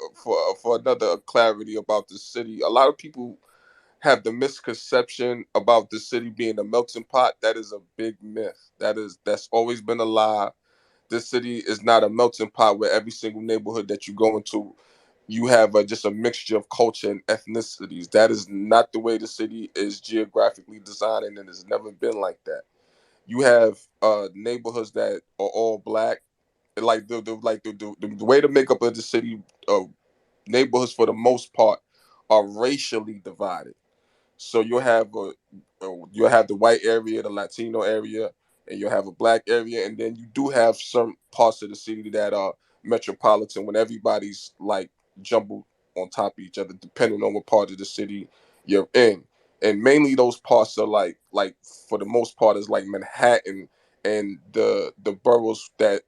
for another clarity about the city. A lot of people have the misconception about the city being a melting pot. That is a big myth. That's always been a lie. This city is not a melting pot where every single neighborhood that you go into, you have just a mixture of culture and ethnicities. That is not the way the city is geographically designed, and it has never been like that. You have neighborhoods that are all black. Like the way the makeup of the city, neighborhoods for the most part are racially divided. So you'll have the white area, the Latino area, and you'll have a black area, and then you do have some parts of the city that are metropolitan when everybody's like jumbled on top of each other, depending on what part of the city you're in. And mainly those parts are like for the most part is like Manhattan and the boroughs that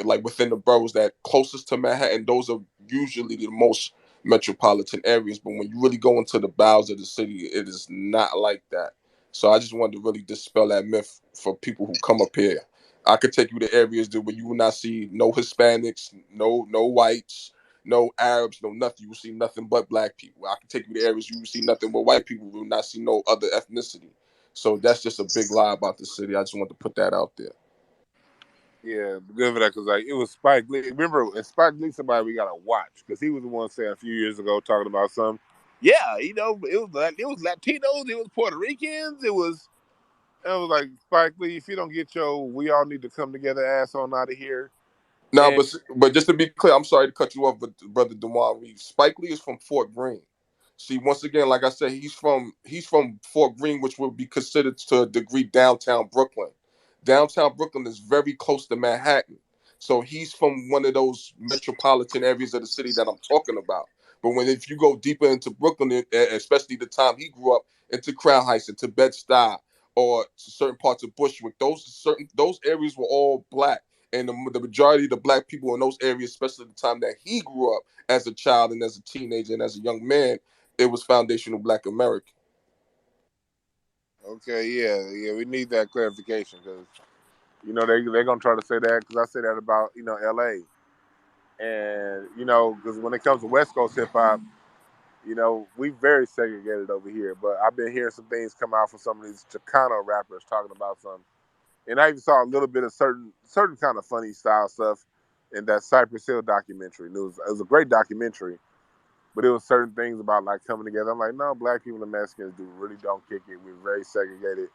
like within the boroughs that closest to Manhattan. Those are usually the most metropolitan areas, but when you really go into the bowels of the city, it is not like that. So I just wanted to really dispel that myth for people who come up here. I could take you to areas that where you will not see no Hispanics, no whites, no Arabs, no nothing. You will see nothing but black people. I could take you to areas you will see nothing but white people. You will not see no other ethnicity. So that's just a big lie about the city. I just want to put that out there. Yeah, good for that because like it was Spike Lee. Remember, and Spike Lee, somebody we gotta watch because he was the one saying a few years ago talking about some. Yeah, it was Latinos, it was Puerto Ricans, it was like Spike Lee. If you don't get your, we all need to come together ass on out of here. Now, And but just to be clear, I'm sorry to cut you off, but brother Dewan Reed, Spike Lee is from Fort Greene. See, once again, like I said, he's from Fort Greene, which would be considered to a degree downtown Brooklyn. Downtown Brooklyn is very close to Manhattan, so he's from one of those metropolitan areas of the city that I'm talking about. But if you go deeper into Brooklyn, especially the time he grew up, into Crown Heights, into Bed Stuy, or to certain parts of Bushwick, those areas were all black, and the majority of the black people in those areas, especially the time that he grew up as a child and as a teenager and as a young man, it was foundational Black American. okay, yeah, we need that clarification because they're gonna try to say that because I say that about L.A. and because when it comes to West Coast hip hop, we very segregated over here. But I've been hearing some things come out from some of these Chicano rappers talking about some, and I even saw a little bit of certain kind of funny style stuff in that Cypress Hill documentary. And it was a great documentary, but it was certain things about like coming together. I'm like, no, black people and Mexicans really don't kick it. We're very segregated,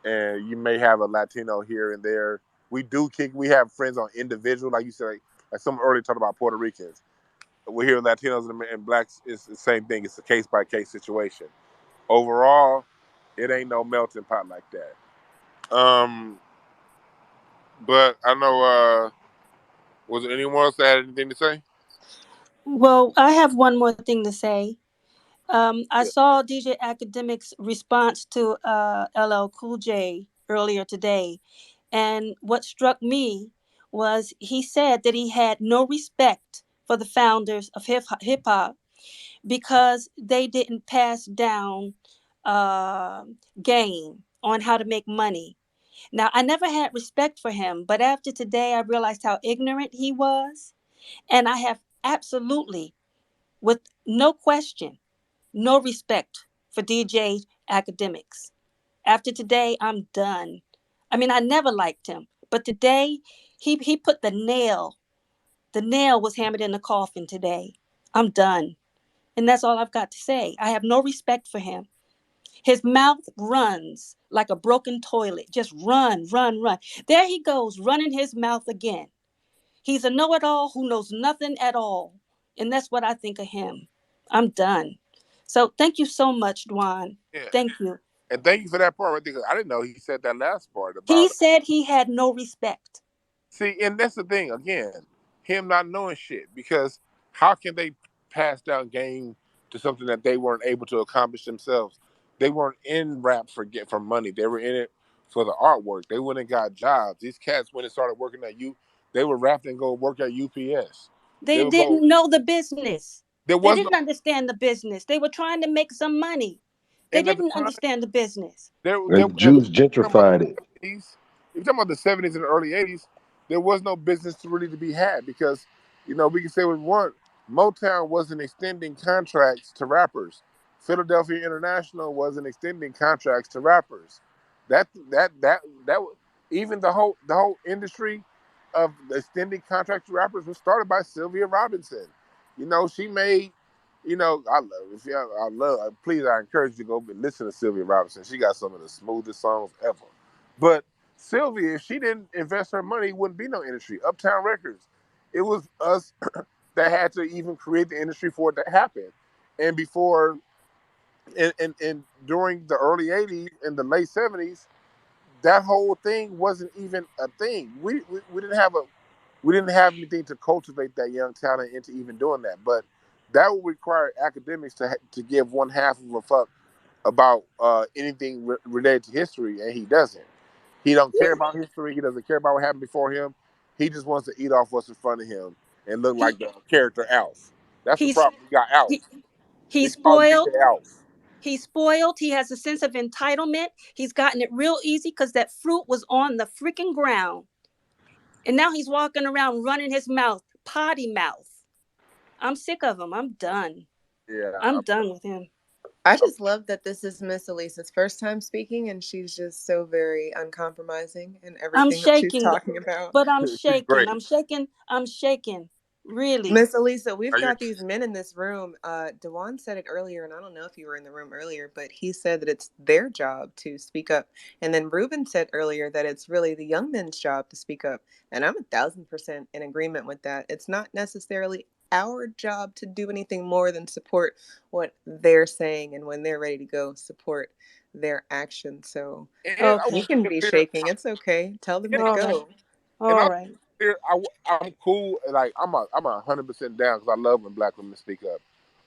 and you may have a Latino here and there. We do kick. We have friends on individual, like you said, like some earlier talked about Puerto Ricans. We hear Latinos and blacks. It's the same thing. It's a case by case situation. Overall, it ain't no melting pot like that. But I know. Was there anyone else that had anything to say? Well, I have one more thing to say. I Yeah. saw DJ Academics' response to LL Cool J earlier today, and what struck me was he said that he had no respect for the founders of hip hop because they didn't pass down uh, game on how to make money. Now, I never had respect for him, but after today, I realized how ignorant he was, and I have absolutely, with no question, no respect for DJ Academics. After today, I'm done. I mean, I never liked him, but today he put the nail. The nail was hammered in the coffin today. I'm done. And that's all I've got to say. I have no respect for him. His mouth runs like a broken toilet. Just run, run, run. There he goes, running his mouth again. He's a know it all who knows nothing at all. And that's what I think of him. I'm done. So thank you so much, Dwan. Yeah. Thank you. And thank you for that part right there. 'Cause I didn't know he said that last part He about. said he had no respect. See, and that's the thing again, him not knowing shit because how can they pass down game to something that they weren't able to accomplish themselves? They weren't in rap for money. They were in it for the artwork. They went and got jobs. These cats when they started working at they would rap and go work at UPS. They They would go. didn't know the business. There They was no didn't understand the business. They were trying to make some money. They and at the didn't time understand the business. there And at the Jews talking about gentrified it. the 70s. If you're talking about the 70s and the early 80s, there was no business to really to be had because, we can say what we want. Motown wasn't extending contracts to rappers. Philadelphia International wasn't extending contracts to rappers. That even the whole industry of extending contracts to rappers was started by Sylvia Robinson. She made I love if you I love please I encourage you to go listen to Sylvia Robinson. She got some of the smoothest songs ever. But Sylvia, if she didn't invest her money, it wouldn't be no industry. Uptown Records. It was us that had to even create the industry for it to happen. And before and during the early 80s and the late 70s, that whole thing wasn't even a thing. We didn't have anything to cultivate that young talent into even doing that. But that would require academics to give one half of a fuck about anything related to history, and he doesn't. He don't care about history. He doesn't care about what happened before him. He just wants to eat off what's in front of him and look like He the character Alf. That's the he's problem. We got Alf. he, he's It's called DJ spoiled. Alf. He's spoiled. He has a sense of entitlement. He's gotten it real easy because that fruit was on the freaking ground. And now he's walking around running his mouth, potty mouth. I'm sick of him. I'm done. Yeah, I'm done with him. I just love that this is Miss Elisa's first time speaking, and she's just so very uncompromising in I'm everything that she's shaking, talking about. but I'm She's shaking. great. I'm shaking. I'm shaking. Really. Miss Elisa, we've Are you? got these men in this room. Dwan said it earlier, and I don't know if you were in the room earlier, but he said that it's their job to speak up. And then Ruben said earlier that it's really the young men's job to speak up. And I'm 1,000% in agreement with that. It's not necessarily our job to do anything more than support what they're saying, and when they're ready to go, support their action. So And I you Okay. want can to be be clear. shaking. It's okay. Tell them to All right. go. And All I'm right. clear. I'm cool. Like I'm 100% down because I love when black women speak up.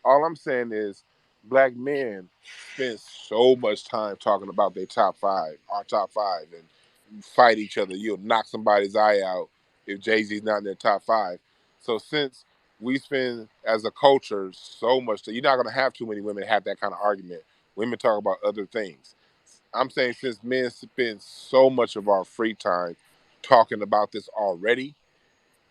All I'm saying is, black men spend so much time talking about their top five, our top five, and fight each other. You'll knock somebody's eye out if Jay-Z's not in their top five. So since we spend as a culture so much, you're not gonna have too many women have that kind of argument. Women talk about other things. I'm saying since men spend so much of our free time talking about this already,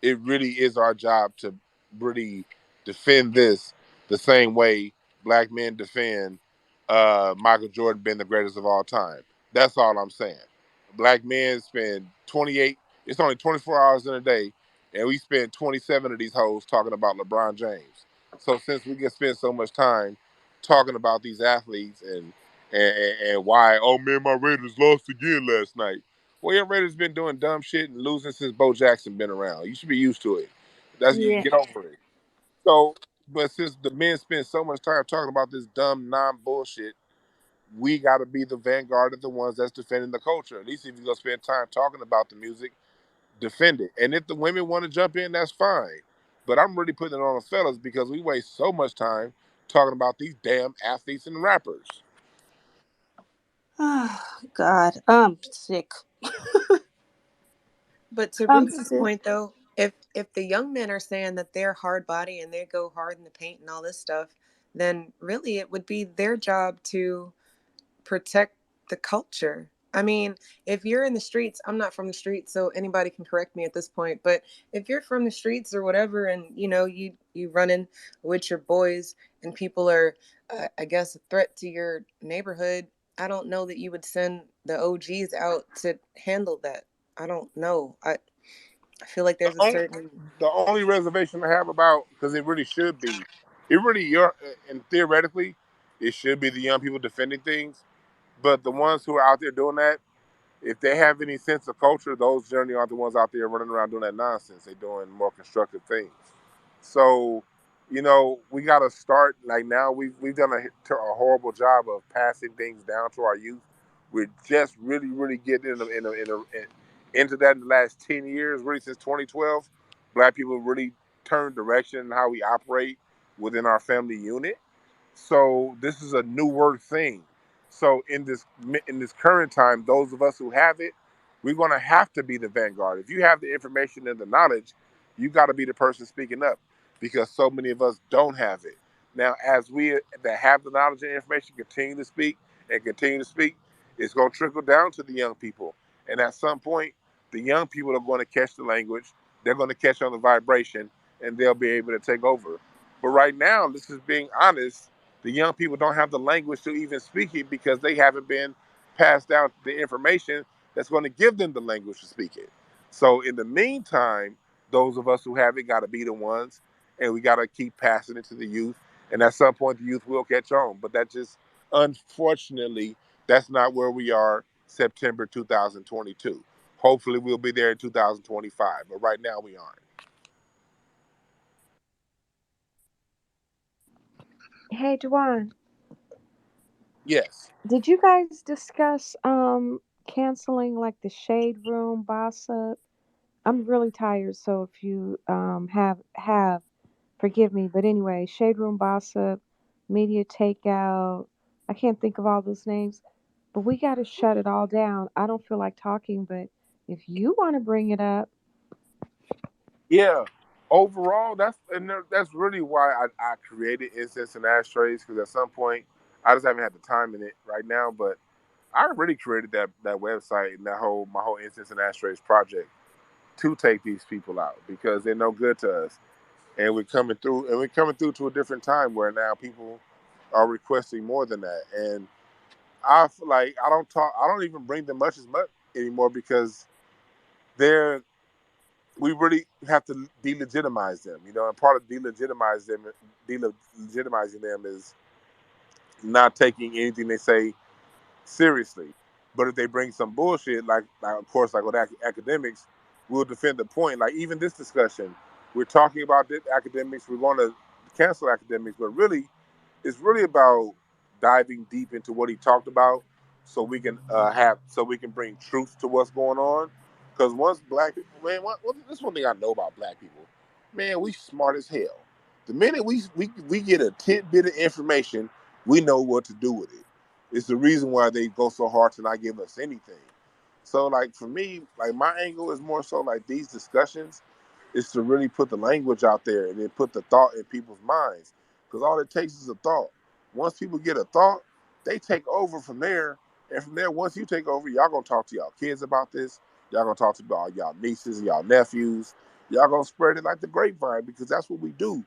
it really is our job to really defend this the same way black men defend Michael Jordan being the greatest of all time. That's all I'm saying. Black men spend 28, it's only 24 hours in a day, and we spend 27 of these hoes talking about LeBron James. So since we can spend so much time talking about these athletes and why, oh man, my Raiders lost again last night. Well, your Raiders been doing dumb shit and losing since Bo Jackson been around. You should be used to it. That's you Yeah. get over it. So, but since the men spend so much time talking about this dumb non bullshit, we got to be the vanguard of the ones that's defending the culture. At least if you're gonna spend time talking about the music, defend it. And if the women want to jump in, that's fine. But I'm really putting it on the fellas because we waste so much time talking about these damn athletes and rappers. Oh, God. I'm sick. But to I'm Ruben's sick. point, though, if the young men are saying that they're hard body and they go hard in the paint and all this stuff, then really it would be their job to protect the culture. I mean, if you're in the streets, I'm not from the streets, so anybody can correct me at this point. But if you're from the streets or whatever, and you running with your boys, and people are, I guess, a threat to your neighborhood, I don't know that you would send the OGs out to handle that. I don't know. I feel like The there's a only, certain. the only reservation I have about, because it really should be, it really, and theoretically, it should be the young people defending things. But the ones who are out there doing that, if they have any sense of culture, those generally aren't the ones out there running around doing that nonsense. They're doing more constructive things. So, we got to start like now. We've done a horrible job of passing things down to our youth. We're just really, really getting into that in the last 10 years, really since 2012. Black people really turned direction in how we operate within our family unit. So this is a newer thing. So in this current time, those of us who have it, we're gonna have to be the vanguard. If you have the information and the knowledge, you got to be the person speaking up because so many of us don't have it. Now, as we that have the knowledge and information continue to speak and continue to speak, it's gonna trickle down to the young people. And at some point, the young people are going to catch the language. They're going to catch on the vibration, and they'll be able to take over. But right now, this is being honest, the young people don't have the language to even speak it because they haven't been passed down the information that's going to give them the language to speak it. So in the meantime, those of us who have it got to be the ones, and we got to keep passing it to the youth. And at some point, the youth will catch on. But that just, unfortunately, that's not where we are September 2022. Hopefully, we'll be there in 2025. But right now, we aren't. Hey, Dwan, Yes. did you guys discuss canceling like the shade room boss up? I'm really tired, so if you have forgive me, but anyway, shade room boss up, media takeout. I can't think of all those names, but we got to shut it all down. I don't feel like talking, but if you want to bring it up, Yeah. Overall, that's really why I created incense and ashtrays because at some point I just haven't had the time in it right now. But I really created that website and my whole incense and ashtrays project to take these people out because they're no good to us, and we're coming through to a different time where now people are requesting more than that, and I feel like I don't even bring them much as much anymore because they're we really have to delegitimize them, and part of delegitimizing them is not taking anything they say seriously. But if they bring some bullshit, like of course, like with academics, we'll defend the point. Like even this discussion, we're talking about academics. We're going to cancel academics, but really, it's really about diving deep into what he talked about, so we can bring truth to what's going on. Because once black people, man, this is one thing I know about black people, man, we smart as hell. The minute we get a tidbit of information, we know what to do with it. It's the reason why they go so hard to not give us anything. So like for me, like my angle is more so like these discussions is to really put the language out there and then put the thought in people's minds. Because all it takes is a thought. Once people get a thought, they take over from there. And from there, once you take over, y'all gonna talk to y'all kids about this. Y'all gonna talk to y'all nieces and y'all nephews. Y'all gonna spread it like the grapevine because that's what we do.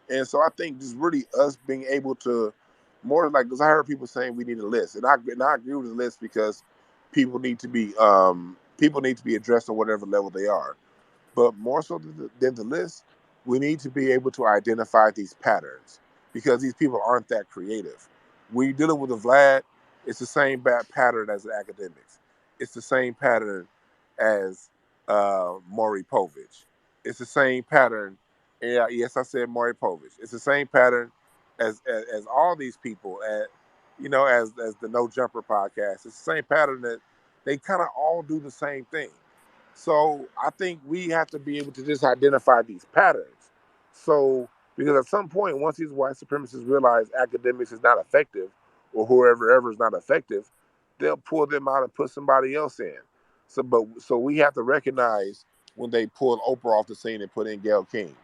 And so I think just really us being able to more like because I heard people saying we need a list, and I agree with the list because people need to be addressed on whatever level they are. But more so than the list, we need to be able to identify these patterns because these people aren't that creative. When you're dealing with a Vlad, it's the same bad pattern as the academics. It's the same pattern as Maury Povich. It's the same pattern. Yeah, yes, I said Maury Povich. It's the same pattern as all these people at as the No Jumper podcast. It's the same pattern that they kind of all do the same thing. So I think we have to be able to just identify these patterns. So because at some point, once these white supremacists realize academics is not effective, or whoever ever is not effective, they'll pull them out and put somebody else in. So we have to recognize when they pulled Oprah off the scene and put in Gayle King.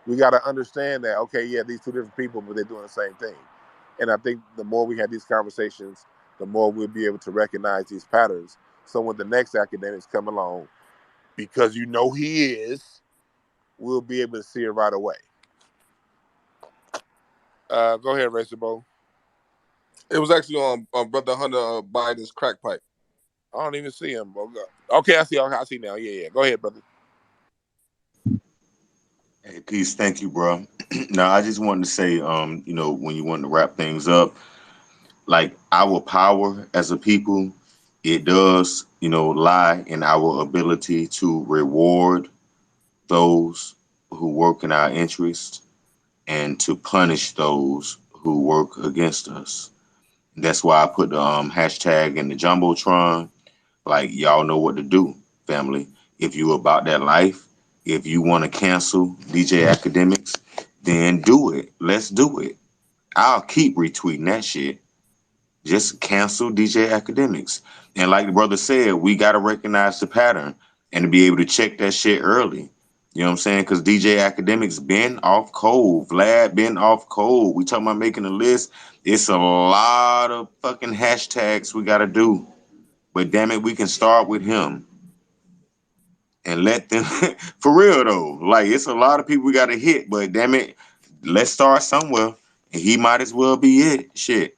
We got to understand that okay, yeah, these two different people, but they're doing the same thing. And I think the more we have these conversations, the more we'll be able to recognize these patterns. So when the next academics come along, because he is, we'll be able to see it right away. Go ahead, Racer Bo. It was actually on Brother Hunter Biden's crack pipe. I don't even see him. Okay, I see. I see now. Yeah. Go ahead, brother. Hey, peace. Thank you, bro. Now, I just wanted to say, when you want to wrap things up, like our power as a people, it does, lie in our ability to reward those who work in our interest and to punish those who work against us. That's why I put the hashtag in the jumbotron. Like y'all know what to do, family. If you about that life, if you want to cancel DJ Academics, then do it. Let's do it. I'll keep retweeting that shit. Just cancel DJ Academics. And like the brother said, we gotta recognize the pattern and to be able to check that shit early. You know what I'm saying? Because DJ Academics been off cold. Vlad been off cold. We talking about making a list. It's a lot of fucking hashtags we gotta do. But damn it, we can start with him and let them for real though. Like it's a lot of people we gotta hit, but damn it, let's start somewhere. And he might as well be it. Shit.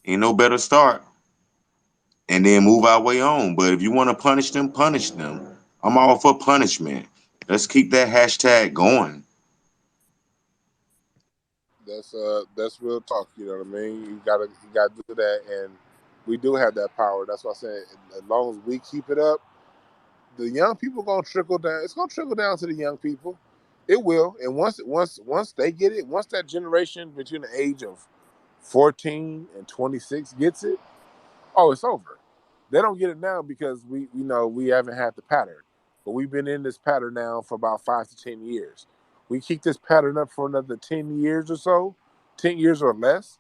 Ain't no better start. And then move our way on. But if you want to punish them, punish them. I'm all for punishment. Let's keep that hashtag going. That's real talk. You know what I mean? You gotta do that, and we do have that power. That's why I said as long as we keep it up, the young people gonna trickle down. It's gonna trickle down to the young people. It will, and once they get it, once that generation between the age of 14 and 26 gets it, oh, it's over. They don't get it now because we haven't had the pattern, but we've been in this pattern now for about 5 to 10 years. We keep this pattern up for another 10 years or so, 10 years or less.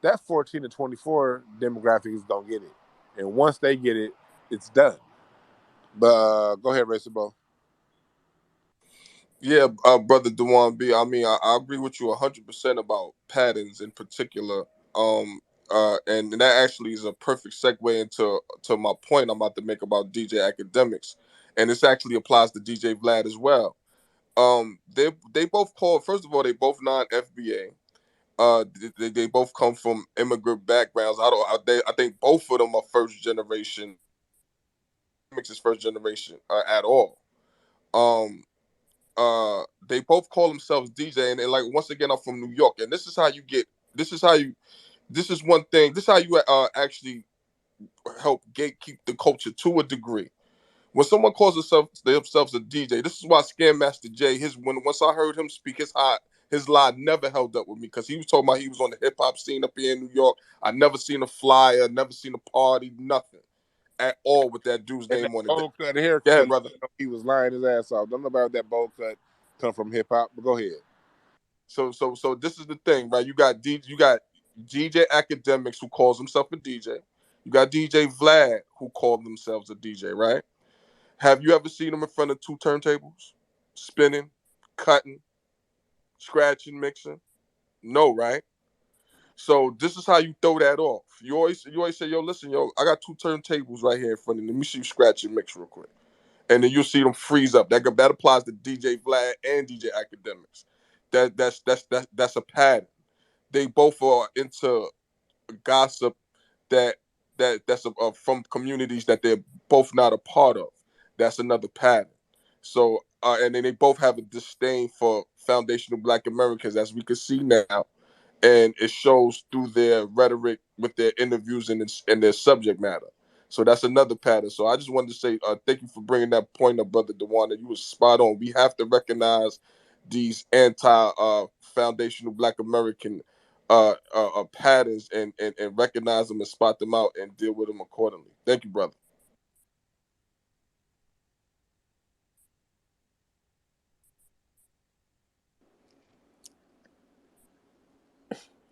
That 14 to 24 demographic is gonna get it, and once they get it, it's done. But go ahead, Racer Bo. Yeah, Brother Dewan B. I mean, I agree with you 100% about patterns in particular. And that actually is a perfect segue into my point I'm about to make about DJ Academics, and this actually applies to DJ Vlad as well. They both call. First of all, they both non FBA. They both come from immigrant backgrounds. I think both of them are first generation. Mix is first generation at all. Um, they both call themselves DJ, and like once again, I'm from New York, and this is how you get. This is how you. This is one thing. This is how you actually help gatekeep the culture to a degree. When someone calls themselves a DJ, this is why Scam Master Jay, once I heard him speak, his lie never held up with me because he was talking about he was on the hip hop scene up here in New York. I never seen a flyer, never seen a party, nothing at all with that dude's And that name on it. bowl cut Go ahead, haircut, brother. he was lying his ass off. Don't know about that bowl cut come from hip hop, but go ahead. So this is the thing, right? You got DJ Academics who calls himself a DJ. You got DJ Vlad who called themselves a DJ, right? Have you ever seen them in front of two turntables, spinning, cutting, scratching, mixing? No, right? So this is how you throw that off. You always say, yo, listen, yo, I got two turntables right here in front of me. Let me see you scratch and mix real quick. And then you'll see them freeze up. That applies to DJ Vlad and DJ Academics. That's a pattern. They both are into gossip that that's from communities that they're both not a part of. That's another pattern. So and then they both have a disdain for foundational Black Americans, as we can see now, and it shows through their rhetoric with their interviews and their subject matter. So that's another pattern. So I just wanted to say thank you for bringing that point up, Brother Dwan. You was spot on. We have to recognize these foundational Black American patterns and recognize them and spot them out and deal with them accordingly. Thank you, brother.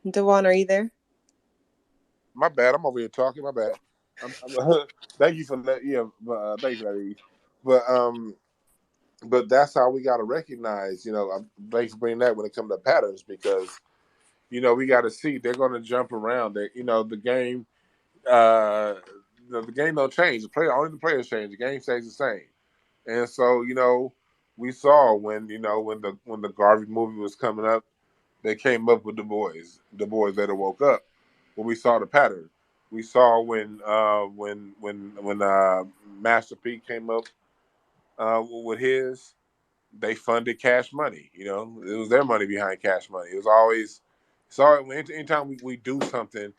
Dewan, are you there? My bad. I'm over here talking. My bad. Thank you for that. Yeah, thank you for that. But that's how we got to recognize. Thanks for bringing that when it comes to patterns because we got to see they're going to jump around. The game. Uh, the game don't change. Only the players change. The game stays the same. And so we saw when the Garvey movie was coming up, they came up with the boys that woke up. When we saw the pattern, we saw when Master P came up with his, they funded Cash Money. It was their money behind Cash Money. It was always sorry. Anytime we do something,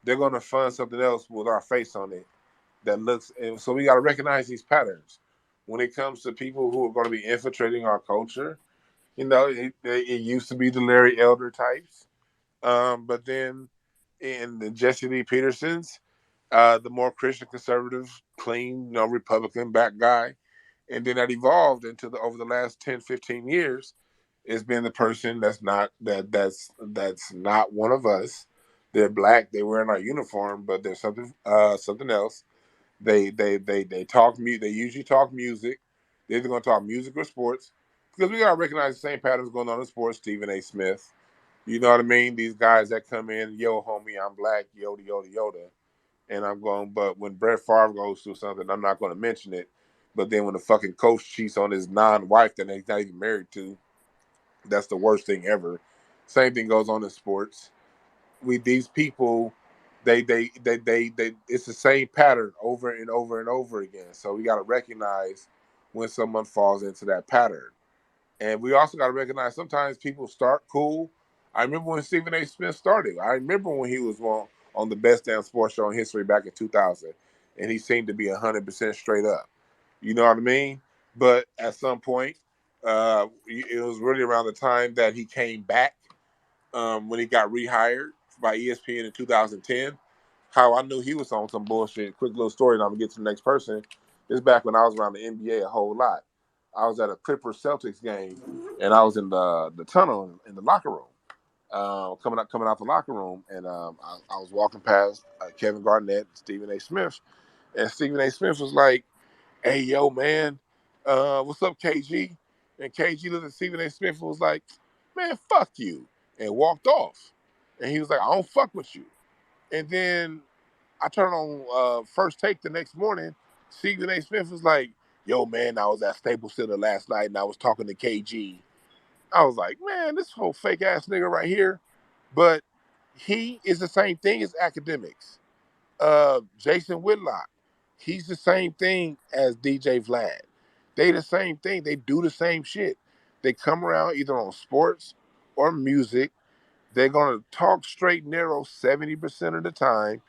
they're gonna fund something else with our face on it that looks. And so we got to recognize these patterns when it comes to people who are going to be infiltrating our culture. It used to be the Larry Elder types, but then in the Jesse Lee Petersons, the more Christian conservative, clean, Republican back guy, and then that evolved into over the last 10, 15 years. It's been the person that's not one of us. They're black. They wearing our uniform, but there's something else. They talk music. They usually talk music. They're either going to talk music or sports because we got to recognize the same patterns going on in sports. Stephen A. Smith, you know what I mean? These guys that come in, yo, homie, I'm black, yoda, yoda, yoda. And I'm going, but when Brett Favre goes through something, I'm not going to mention it. But then when the fucking coach cheats on his non-wife that he's not even married to, that's the worst thing ever. Same thing goes on in sports. These people, they it's the same pattern over and over and over again. So we got to recognize when someone falls into that pattern. And we also got to recognize sometimes people start cool. I remember when Stephen A. Smith started. I remember when he was on the best damn sports show in history back in 2000, and he seemed to be 100% straight up. You know what I mean? But at some point, it was really around the time that he came back when he got rehired by ESPN in 2010. How I knew he was on some bullshit. Quick little story, and I'm gonna get to the next person. This is back when I was around the NBA a whole lot. I was at a Clippers Celtics game, and I was in the tunnel in the locker room, coming out the locker room, and I was walking past Kevin Garnett, Stephen A. Smith, and Stephen A. Smith was like, "Hey, yo, man, what's up, KG?" And KG looked at Stephen A. Smith and was like, "Man, fuck you," and walked off. And he was like, "I don't fuck with you." And then I turned on First Take the next morning. Stephen A. Smith was like, "Yo, man, I was at Staples Center last night and I was talking to KG." I was like, "Man, this whole fake ass nigga right here But he is the same thing as Academics. Jason Whitlock, he's the same thing as DJ Vlad. They the same thing. They do the same shit. They come around either on sports or music. They're gonna talk straight and narrow 70% of the time,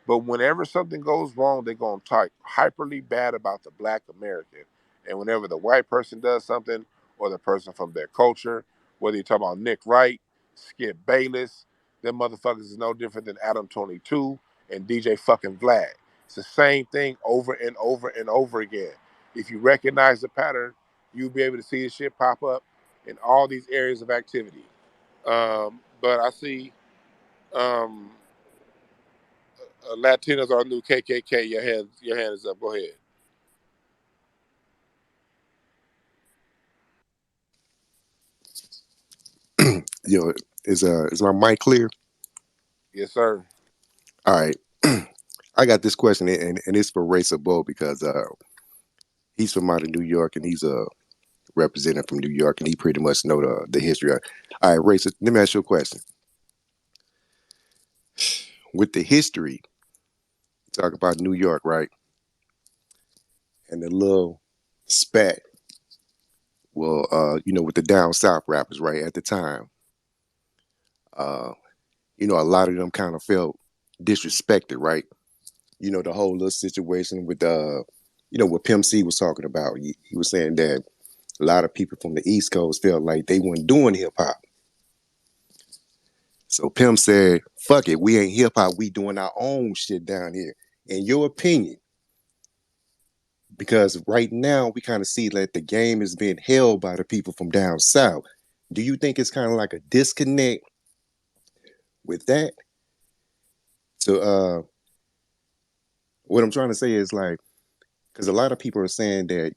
but whenever something goes wrong, they're going to talk hyperly bad about the black American. And whenever the white person does something, or the person from their culture, whether you talk about Nick Wright, Skip Bayless, them motherfuckers is no different than Adam 22 and DJ fucking Vlad. It's the same thing over and over and over again. If you recognize the pattern, you'll be able to see this shit pop up in all these areas of activity. But I see um, Latinos are the new KKK. Your hand is up. Go ahead. Yo, is my mic clear? Yes, sir. All right. I got this question, and it's for Racer Bo because he's from out of New York and he's a representative from New York and he pretty much know the history. All right, Racer, let me ask you a question. With the history, talk about New York, right? And the little spat, well, with the down south rappers, right? At the time, uh, a lot of them kind of felt disrespected, right? The whole little situation with what Pimp C was talking about. He was saying that a lot of people from the East Coast felt like they weren't doing hip hop. So Pimp said, fuck it, we ain't hip hop, we doing our own shit down here. In your opinion, because right now we kind of see that the game is being held by the people from down south. Do you think it's kind of like a disconnect with that? So what I'm trying to say is like, because a lot of people are saying that,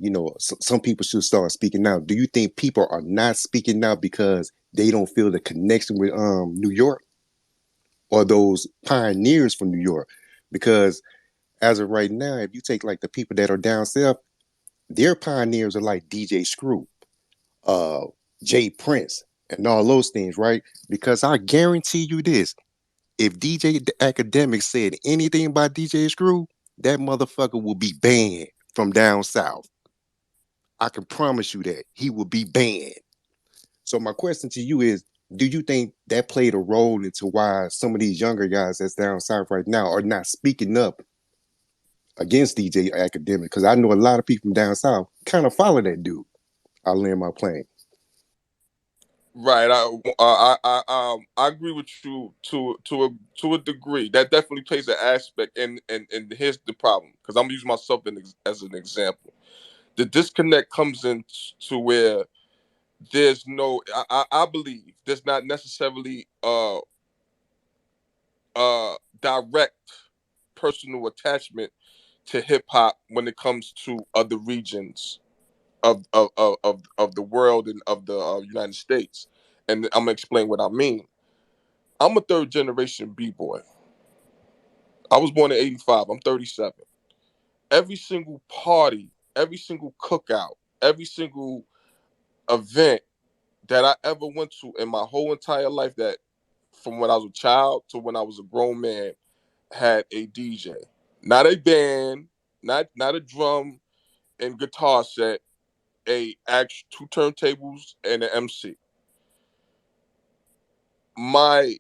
some people should start speaking out. Do you think people are not speaking out because they don't feel the connection with New York or those pioneers from New York? Because as of right now, if you take like the people that are down south, their pioneers are like DJ Screw, uh, Jay Prince, and all those things, right? Because I guarantee you this, if DJ Academics said anything about DJ Screw, that motherfucker will be banned from down south. I can promise you that. He will be banned. So my question to you is, do you think that played a role into why some of these younger guys that's down south right now are not speaking up against DJ Academic? Because I know a lot of people from down south kind of follow that dude. I'll land my plane. Right. I agree with you to a degree. That definitely plays an aspect, and here's the problem, because I'm using myself as an example. The disconnect comes in to where there's no. I believe there's not necessarily direct personal attachment to hip hop when it comes to other regions of the world and of the United States. And I'm gonna explain what I mean. I'm a third generation b-boy. I was born in '85. I'm 37. Every single party, every single cookout, every single event that I ever went to in my whole entire life, that from when I was a child to when I was a grown man, had a DJ. Not a band, not a drum and guitar set, a actual two turntables and an MC. My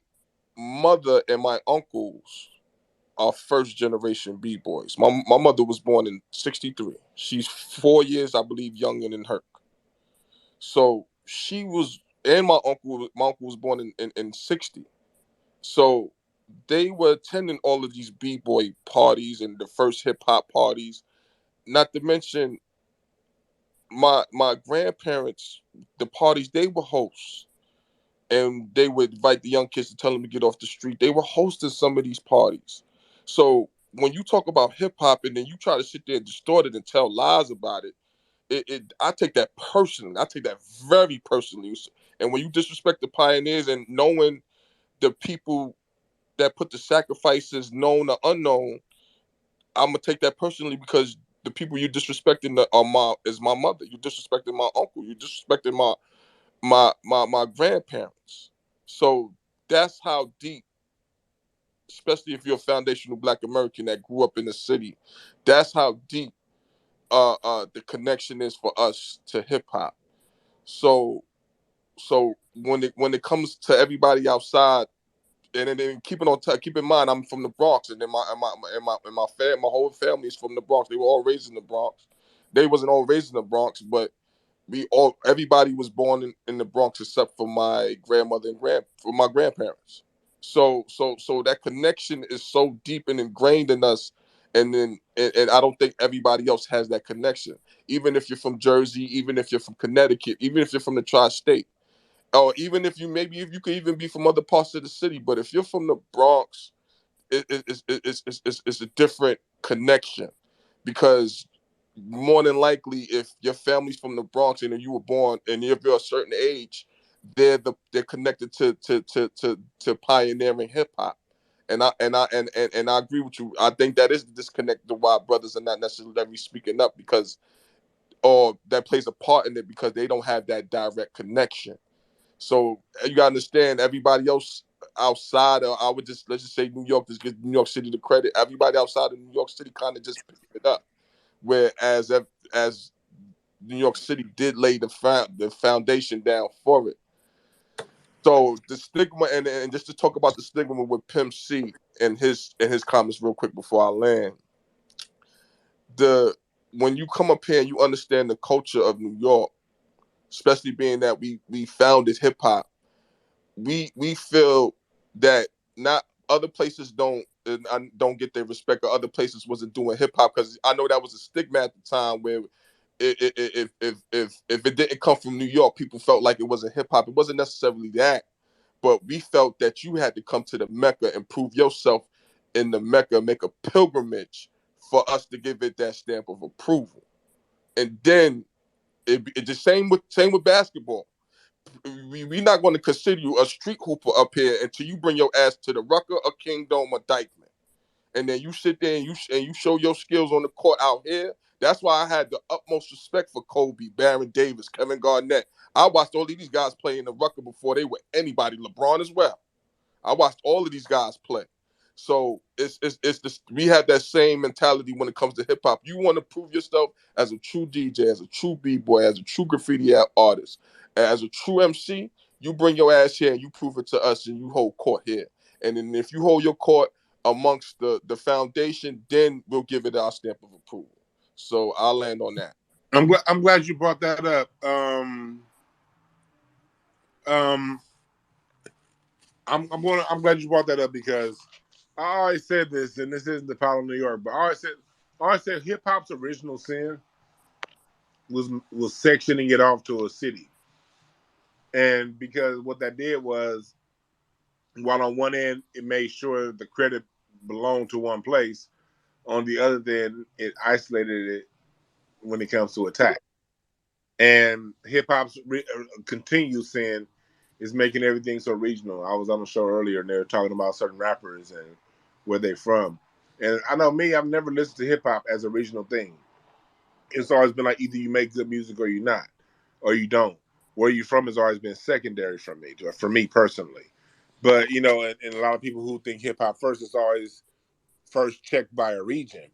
mother and my uncles are first generation b-boys. My mother was born in '63. She's 4 years, I believe, younger than her. So she was, and my uncle was born in '60. So they were attending all of these b-boy parties and the first hip hop parties. Not to mention my grandparents, the parties they were hosts, and they would invite the young kids to tell them to get off the street. They were hosting some of these parties. So when you talk about hip hop and then you try to sit there and distort it and tell lies about it, I take that personally. I take that very personally. And when you disrespect the pioneers and knowing the people that put the sacrifices, known or unknown, I'm gonna take that personally, because the people you disrespecting is my mother. You disrespecting my uncle. You disrespecting my grandparents. So That's how deep, especially if you're a foundational Black American that grew up in the city, that's how deep the connection is for us to hip hop. So when it comes to everybody outside, and then keep in mind, I'm from the Bronx, and then my whole family is from the Bronx. They were all raised in the Bronx. They wasn't all raised in the Bronx, but everybody was born in the Bronx except for my grandmother and for my grandparents. So that connection is so deep and ingrained in us, and I don't think everybody else has that connection. Even if you're from Jersey, even if you're from Connecticut, even if you're from the tri-state, or even if you could even be from other parts of the city, but if you're from the Bronx, it's a different connection, because more than likely, if your family's from the Bronx and you were born, and if you're a certain age, they're connected to pioneering hip hop. And I agree with you. I think that is the disconnect to why brothers are not necessarily speaking up, because or that plays a part in it, because they don't have that direct connection. So you gotta understand, everybody else outside of, let's just say New York, just give New York City the credit. Everybody outside of New York City kind of just picked it up. Whereas as New York City did lay the foundation down for it. So the stigma, and just to talk about the stigma with Pimp C and his comments real quick before I land. When you come up here and you understand the culture of New York, especially being that we founded hip hop, we feel that not other places don't get their respect, or other places wasn't doing hip hop, because I know that was a stigma at the time, where if it didn't come from New York, people felt like it wasn't hip hop. It wasn't necessarily that, but we felt that you had to come to the Mecca and prove yourself in the Mecca, make a pilgrimage for us to give it that stamp of approval. And then it the same with basketball. We not going to consider you a street hooper up here until you bring your ass to the Rucker or Kingdom or Dykeman, and then you sit there and you show your skills on the court out here. That's why I had the utmost respect for Kobe, Baron Davis, Kevin Garnett. I watched all of these guys play in the Rucker before they were anybody. LeBron as well. I watched all of these guys play. So it's this, we have that same mentality when it comes to hip hop. You want to prove yourself as a true DJ, as a true b-boy, as a true graffiti artist, as a true MC. You bring your ass here and you prove it to us, and you hold court here. And then if you hold your court amongst the foundation, then we'll give it our stamp of approval. So I'll land on that. I'm glad you brought that up. I'm glad you brought that up, because I always said this, and this isn't the power of New York, but I always said hip hop's original sin was sectioning it off to a city. And because what that did was, while on one end it made sure the credit belonged to one place, on the other end it isolated it when it comes to attack. And hip hop's continued sin is making everything so regional. I was on a show earlier and they were talking about certain rappers and where they're from. And I know me, I've never listened to hip hop as a regional thing. It's always been like, either you make good music or you're not, or you don't. Where you from has always been secondary for me personally. But and a lot of people who think hip hop first, it's always first checked by a region.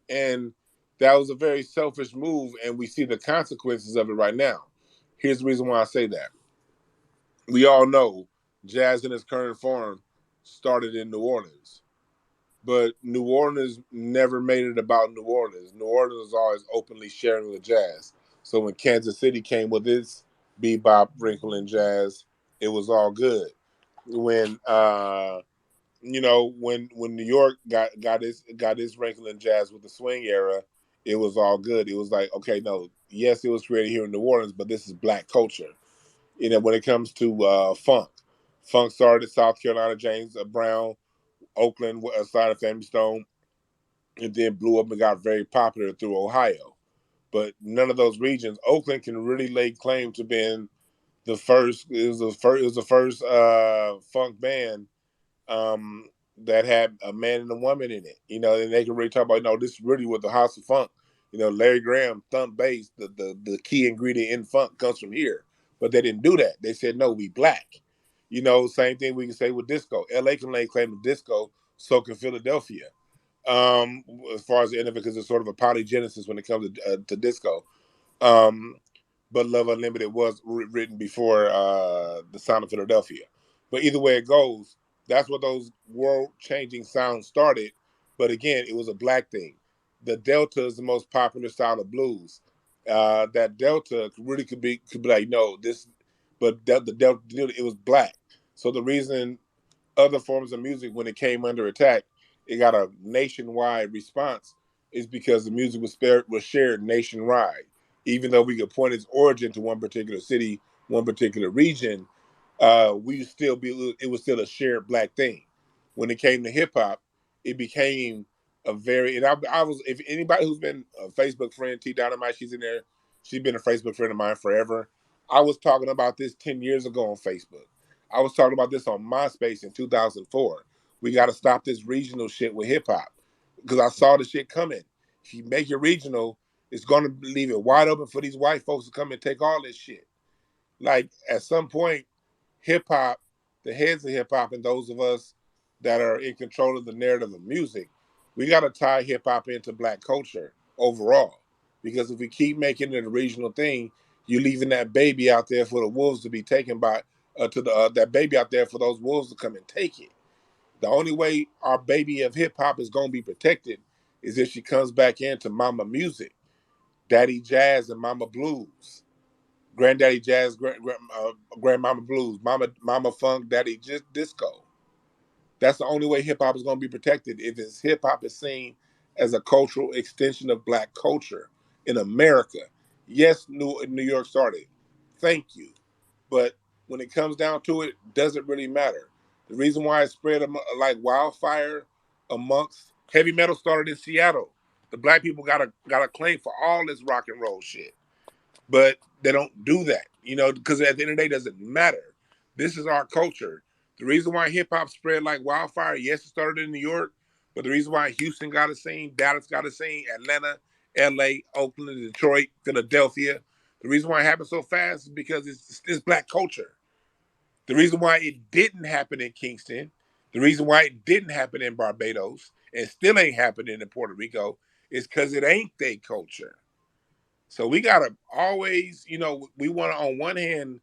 And that was a very selfish move, and we see the consequences of it right now. Here's the reason why I say that. We all know jazz in its current form started in New Orleans. But New Orleans never made it about New Orleans. New Orleans was always openly sharing the jazz. So when Kansas City came with its bebop, wrinkle, and jazz, it was all good. When when New York got its wrinkle in jazz with the swing era, it was all good. It was like, okay, no, yes, it was created here in New Orleans, but this is Black culture. When it comes to funk started in South Carolina, James Brown, Oakland, side of Family Stone, and then blew up and got very popular through Ohio. But none of those regions, Oakland can really lay claim to being the first. It was the first funk band that had a man and a woman in it. And they can really talk about, this really was the House of Funk. Larry Graham, thump bass, the key ingredient in funk comes from here. But they didn't do that. They said, no, we Black. Same thing we can say with disco. LA can lay claim to disco, so can Philadelphia. As far as the end of it, because it's sort of a polygenesis when it comes to disco. Um, but Love Unlimited was written before the Sound of Philadelphia. But either way it goes, that's what those world-changing sounds started. But again, it was a black thing. The Delta is the most popular style of blues. That Delta really could be like, no, this, but the Delta, it was black. So the reason other forms of music, when it came under attack, it got a nationwide response, is because the music was shared nationwide. Even though we could point its origin to one particular city, one particular region, it was still a shared black thing. When it came to hip hop, it became a very, and I was, if anybody who's been a Facebook friend, T Dynamite, she's in there, she's been a Facebook friend of mine forever. I was talking about this 10 years ago on Facebook. I was talking about this on MySpace in 2004. We got to stop this regional shit with hip hop, because I saw the shit coming. If you make it regional, it's going to leave it wide open for these white folks to come and take all this shit. Like, at some point, hip hop, the heads of hip hop, and those of us that are in control of the narrative of music, we got to tie hip hop into black culture overall. Because if we keep making it a regional thing, you're leaving that baby out there for the wolves to be taken by, that baby out there for those wolves to come and take it. The only way our baby of hip hop is going to be protected is if she comes back into mama music, daddy jazz and mama blues, granddaddy jazz, grandmama blues, mama funk, daddy just disco. That's the only way hip hop is going to be protected, if it's hip hop is seen as a cultural extension of black culture in America. Yes, New York started. Thank you. But when it comes down to it, doesn't really matter. The reason why it spread like wildfire amongst heavy metal started in Seattle. The black people got a claim for all this rock and roll shit, but they don't do that, because at the end of the day, it doesn't matter. This is our culture. The reason why hip hop spread like wildfire, yes, it started in New York, but the reason why Houston got a scene, Dallas got a scene, Atlanta, LA, Oakland, Detroit, Philadelphia, the reason why it happened so fast is because it's black culture. The reason why it didn't happen in Kingston, the reason why it didn't happen in Barbados, and still ain't happening in Puerto Rico, is because it ain't their culture. So we gotta always, we want to, on one hand,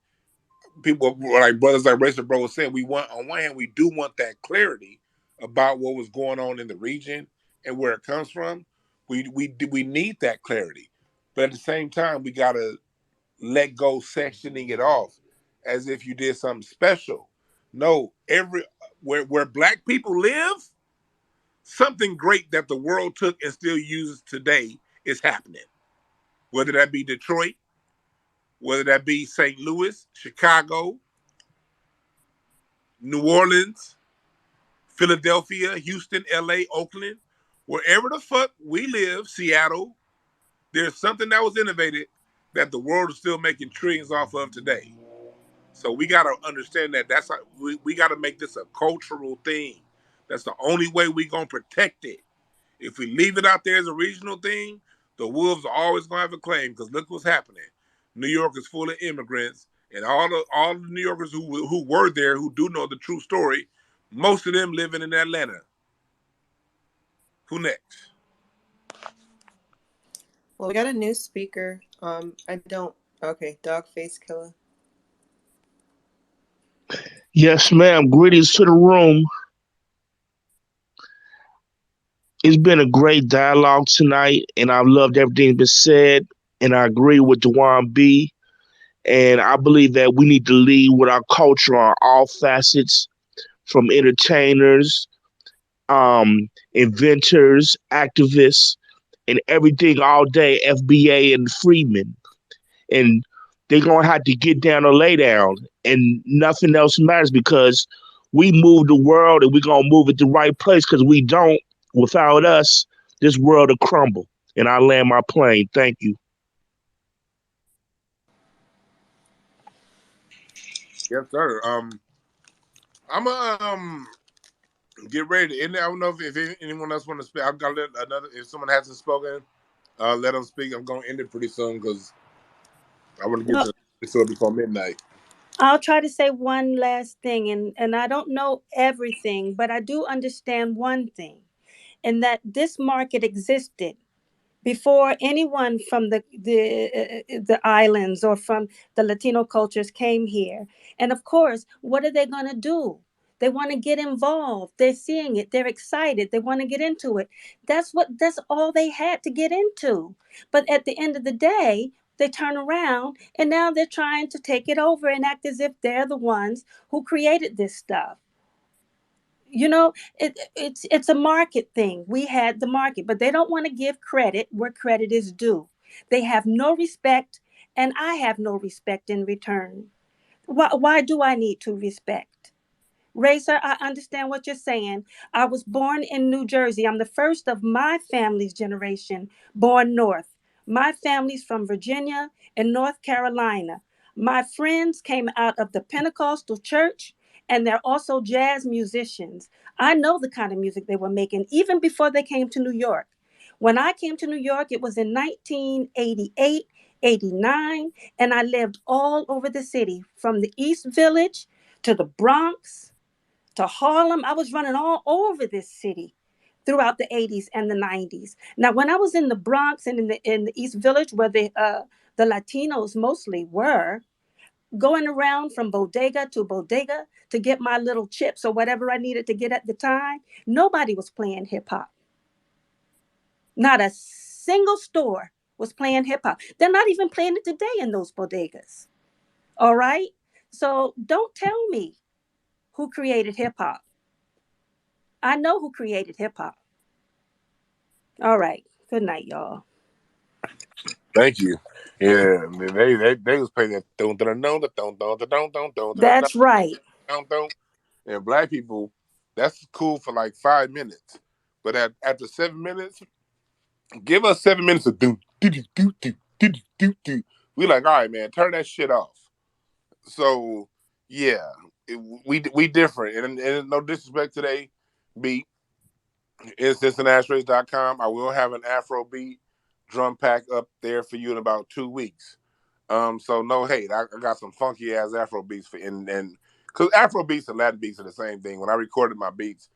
people like brothers like Racer Bro was saying, on one hand, we do want that clarity about what was going on in the region and where it comes from. We need that clarity, but at the same time, we gotta let go sectioning it off as if you did something special. No, where black people live, something great that the world took and still uses today is happening. Whether that be Detroit, whether that be St. Louis, Chicago, New Orleans, Philadelphia, Houston, LA, Oakland, wherever the fuck we live, Seattle, there's something that was innovated that the world is still making trillions off of today. So we got to understand that we got to make this a cultural thing. That's the only way we going to protect it. If we leave it out there as a regional thing, the wolves are always going to have a claim, because look what's happening. New York is full of immigrants, and all the New Yorkers who were there, who do know the true story, most of them living in Atlanta. Who next? Well, we got a new speaker. Okay, Dog Face Killer. Yes, ma'am. Greetings to the room. It's been a great dialogue tonight, and I've loved everything that's been said. And I agree with Dwan B. And I believe that we need to lead with our culture on all facets, from entertainers, inventors, activists, and everything all day, FBA and Freeman. And they're going to have to get down or lay down, and nothing else matters, because we move the world and we're going to move it the right place, because we don't, without us, this world will crumble. And I land my plane. Thank you. Yes, sir. I'm get ready to end it. I don't know if anyone else want to speak. I've got another. If someone hasn't spoken, let them speak. I'm going to end it pretty soon, because I want to get to it before midnight. I'll try to say one last thing, and I don't know everything, but I do understand one thing, and that this market existed before anyone from the islands or from the Latino cultures came here. And of course, what are they going to do? They want to get involved. They're seeing it. They're excited. They want to get into it. That's all they had to get into. But at the end of the day, they turn around and now they're trying to take it over and act as if they're the ones who created this stuff. You know, it's a market thing. We had the market, but they don't want to give credit where credit is due. They have no respect, and I have no respect in return. Why do I need to respect? Racer, I understand what you're saying. I was born in New Jersey. I'm the first of my family's generation born north. My family's from Virginia and North Carolina. My friends came out of the Pentecostal church, and they're also jazz musicians. I know the kind of music they were making even before they came to New York. When I came to New York, it was in 1988, 89, and I lived all over the city from the East Village to the Bronx to Harlem. I was running all over this city throughout the 80s and the 90s. Now, when I was in the Bronx and in the East Village, where the Latinos mostly were, going around from bodega to get my little chips or whatever I needed to get at the time, nobody was playing hip hop. Not a single store was playing hip hop. They're not even playing it today in those bodegas. All right? So don't tell me who created hip hop. I know who created hip hop. All right. Good night, y'all. Thank you. Yeah, they was playing that don't don't don't don't don't don't don't don't That's right. don't. And black people, that's cool for like 5 minutes, but after 7 minutes, give us 7 minutes of do. We like, all right, man, turn that shit off. So yeah, we different, and no disrespect to they beat. It's InstantAshtrays.com. I will have an Afrobeat drum pack up there for you in about 2 weeks. So no hate. I got some funky ass Afro beats for and because Afro beats and Latin beats are the same thing. When I recorded my beats,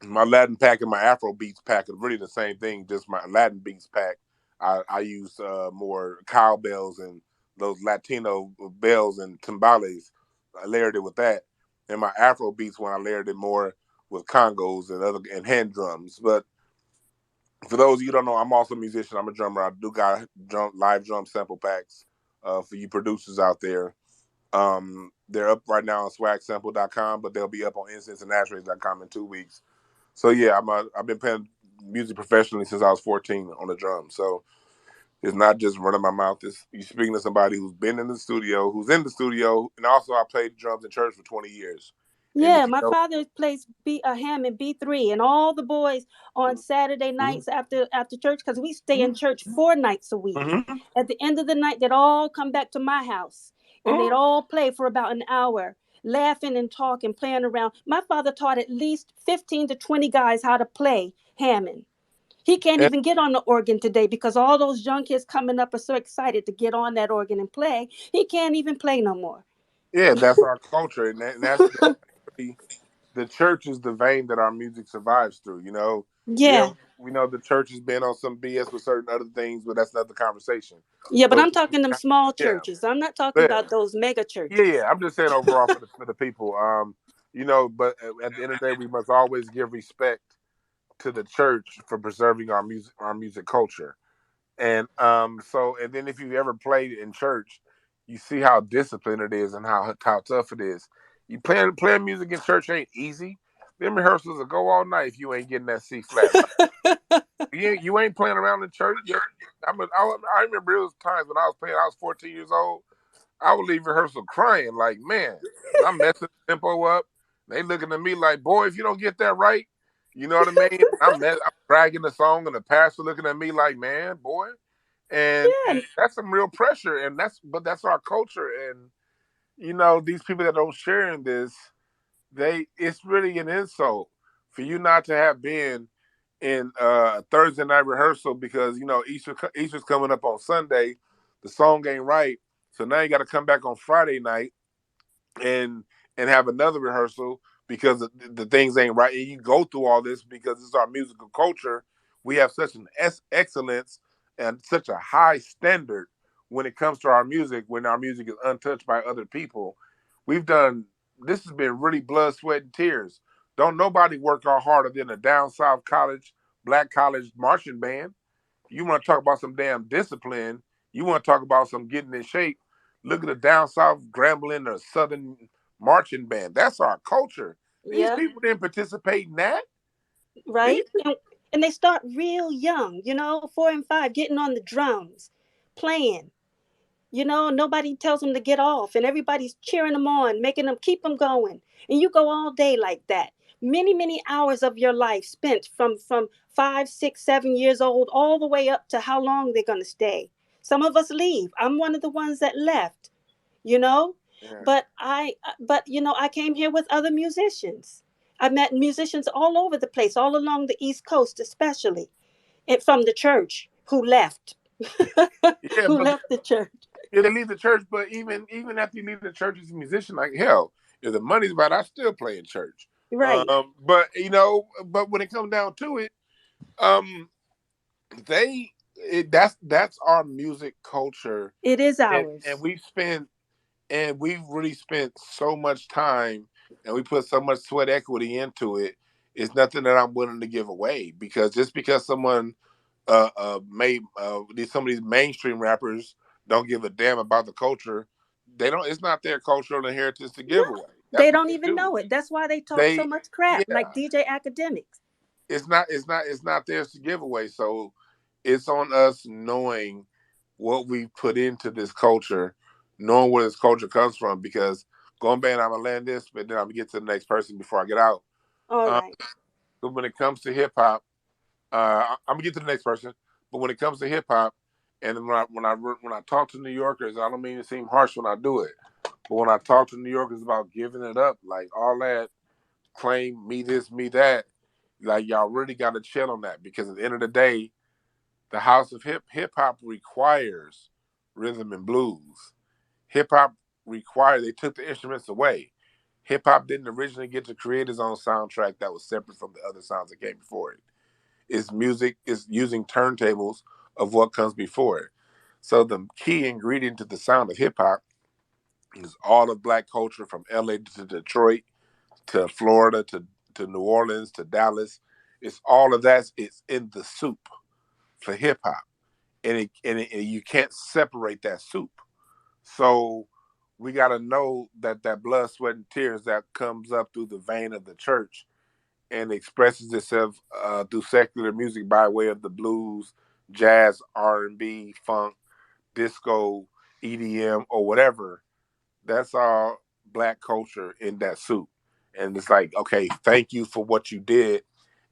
my Latin pack and my Afro beats pack are really the same thing. Just my Latin beats pack, I use more cowbells and those Latino bells and timbales. I layered it with that, and my Afro beats when I layered it more with congos and hand drums. But for those of you who don't know, I'm also a musician. I'm a drummer. I do got live drum sample packs for you producers out there. They're up right now on swagsample.com, but they'll be up on instanceandashtrays.com in 2 weeks. So yeah, I've been playing music professionally since I was 14 on the drums. So it's not just running my mouth. It's you speaking to somebody who's been in the studio, who's in the studio, and also I played drums in church for 20 years. And Yeah, if you my know, father plays a ham in B3, and all the boys on Saturday nights after church, because we stay in church 4 nights a week. mm-hmm. At the end of the night, they'd all come back to my house, and they'd all play for about an hour, laughing and talking, playing around. My father taught at least 15 to 20 guys how to play Hammond. He can't and, even get on the organ today because all those young kids coming up are so excited to get on that organ and play. He can't even play no more. yeah, that's our culture, and that's really, the church is the vein that our music survives through. You know, yeah, Yeah. we know the church has been on some BS with certain other things, but that's another conversation. Yeah, but But I'm talking them small yeah, churches. I'm not talking yeah, about those mega yeah. churches. I'm just saying overall for the people. You know, but at the end of the day, we must always give respect to the church for preserving our music culture. And so and then if you ever played in church, you see how disciplined it is and how tough it is. You playing music in church ain't easy. Them rehearsals will go all night if you ain't getting that C flat right. You ain't playing around in church. I remember it was times when I was playing. I was 14 years old. I would leave rehearsal crying like, man, because I'm messing the tempo up. They looking at me like, boy, if you don't get that right, you know what I mean? I'm dragging the song, and the pastor looking at me like, man, boy, and Yeah. that's some real pressure, and that's our culture, and you know these people that don't share in this, it's really an insult for you not to have been in Thursday night rehearsal because you know Easter's coming up on Sunday, the song ain't right, So now you got to come back on Friday night and have another rehearsal because the things ain't right. And you go through all this because it's our musical culture. We have such an excellence and such a high standard when it comes to our music, when our music is untouched by other people. We've done this has been really blood, sweat, and tears. Don't nobody work out harder than a down south college, black college marching band. You want to talk about some damn discipline. You want to talk about some getting in shape. Look at the down south Grambling or Southern marching band. That's our culture. These Yeah, people didn't participate in that. right. These, And they start real young, 4 and 5, getting on the drums, playing. Nobody tells them to get off, and everybody's cheering them on, making them keep them going. And you go all day like that. Many, many hours of your life spent from 5, 6, 7 years old all the way up to how long they're gonna stay. Some of us leave. I'm one of the ones that left. You know, yeah. but I came here with other musicians. I met musicians all over the place, all along the East Coast, especially, and from the church who left, Yeah, who but left the church. yeah, they leave the church. But even after you leave the church as a musician, like hell, if the money's right, I still play in church. Right. But but when it comes down to it, um, that's our music culture, It is and ours. we've really spent so much time and we put so much sweat equity into it. It's nothing that I'm willing to give away because just because someone made some of these mainstream rappers don't give a damn about the culture, they don't. It's not their cultural inheritance to No, give away. they That's what don't they even do. know it. That's why they talk so They much crap, like yeah. DJ Academics. It's not theirs to give away. So it's on us knowing what we put into this culture, knowing where this culture comes from. Because going back, I'm gonna land this, but then I'm gonna get to the next person before I get out. All Um, right. so when it comes to hip hop, I'm gonna get to the next person. But when it comes to hip hop, and when I talk to New Yorkers, I don't mean to seem harsh when I do it, but when I talk to New Yorkers about giving it up, like all that claim me this, me that, like y'all really got to chill on that because at the end of the day, the house of hip hop requires rhythm and blues. Hip hop required they took the instruments away. Hip hop didn't originally get to create its own soundtrack that was separate from the other sounds that came before it. It's music is using turntables of what comes before it. So the key ingredient to the sound of hip hop is all of black culture from LA to Detroit to Florida to New Orleans to Dallas. It's all of that. It's in the soup for hip hop, and you can't separate that soup. So we got to know that that blood, sweat, and tears that comes up through the vein of the church and expresses itself through secular music by way of the blues, jazz, R&B, funk, disco, EDM, or whatever. That's all black culture in that soup. And it's like, okay, thank you for what you did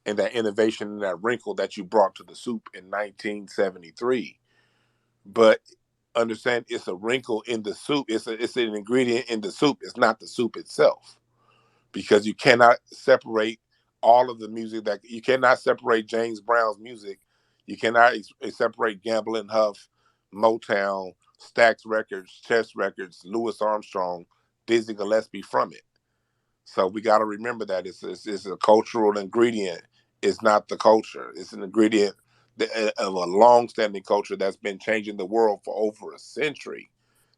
and that innovation and that wrinkle that you brought to the soup in 1973. But understand it's a wrinkle in the soup. It's an ingredient in the soup. It's not the soup itself because you cannot separate all of the music that you cannot separate James Brown's music. You cannot separate Gamble and Huff, Motown, Stax Records, Chess Records, Louis Armstrong, Dizzy Gillespie from it. So we got to remember that it's a cultural ingredient. It's not the culture. It's an ingredient of a long-standing culture that's been changing the world for over a century.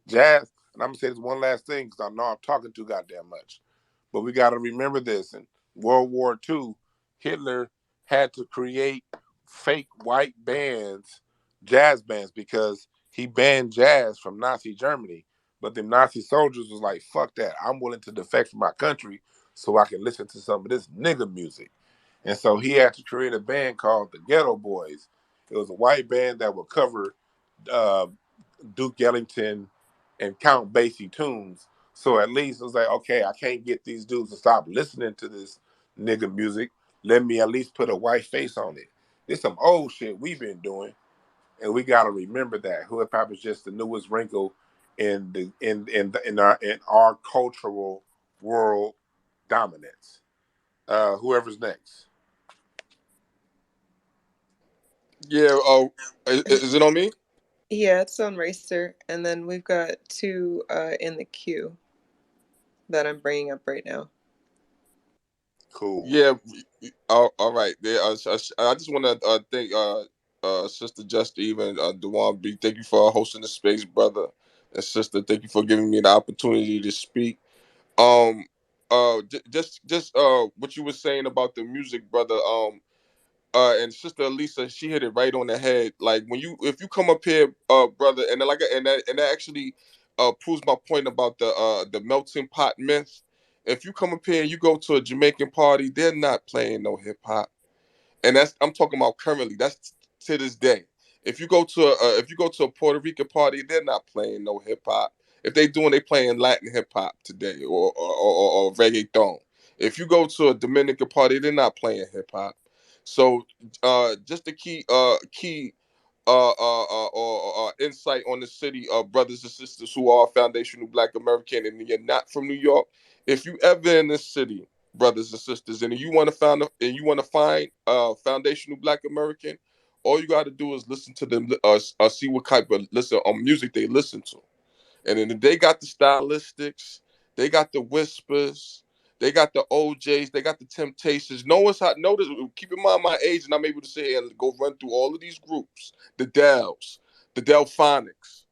Jazz, and I'm gonna say this one last thing because I know I'm talking too goddamn much, but we got to remember this. In World War II, Hitler had to create fake white bands, jazz bands, because he banned jazz from Nazi Germany. But the Nazi soldiers was like, fuck that. I'm willing to defect from my country so I can listen to some of this nigga music. And so he had to create a band called the Ghetto Boys. It was a white band that would cover uh, Duke Ellington and Count Basie tunes. So at least it was like, okay, I can't get these dudes to stop listening to this nigga music. Let me at least put a white face on it. This some old shit we've been doing, and we got to remember that hip hop is just the newest wrinkle in our cultural world dominance. Whoever's next. Yeah. Is it on me? Yeah, it's on Racer, and then we've got 2 in the queue that I'm bringing up right now. Cool. Yeah. All right. Yeah, I just want to thank Sister Just Even, Dwan B. Thank you for hosting the space, brother and sister. Thank you for giving me the opportunity to speak. Um, just what you were saying about the music, brother. And Sister Elisa, she hit it right on the head. Like if you come up here, brother, and then and that actually proves my point about the melting pot myth. If you come up here and you go to a Jamaican party, they're not playing no hip hop, and that's I'm talking about currently. That's to this day. If you go to a Puerto Rican party, they're not playing no hip hop. If they doing, they playing Latin hip hop today or reggaeton. If you go to a Dominican party, they're not playing hip hop. So just the key or insight on the city of brothers and sisters who are foundational Black American and you're not from New York. If you ever in this city, brothers and sisters, and you want to find foundational Black American, all you got to do is listen to them, see what type of music they listen to, and then they got the stylistics, they got the whispers, they got the OJs, they got the Temptations. Notice. Keep in mind my age, and I'm able to say and go run through all of these groups, the Dells, the Delphonics,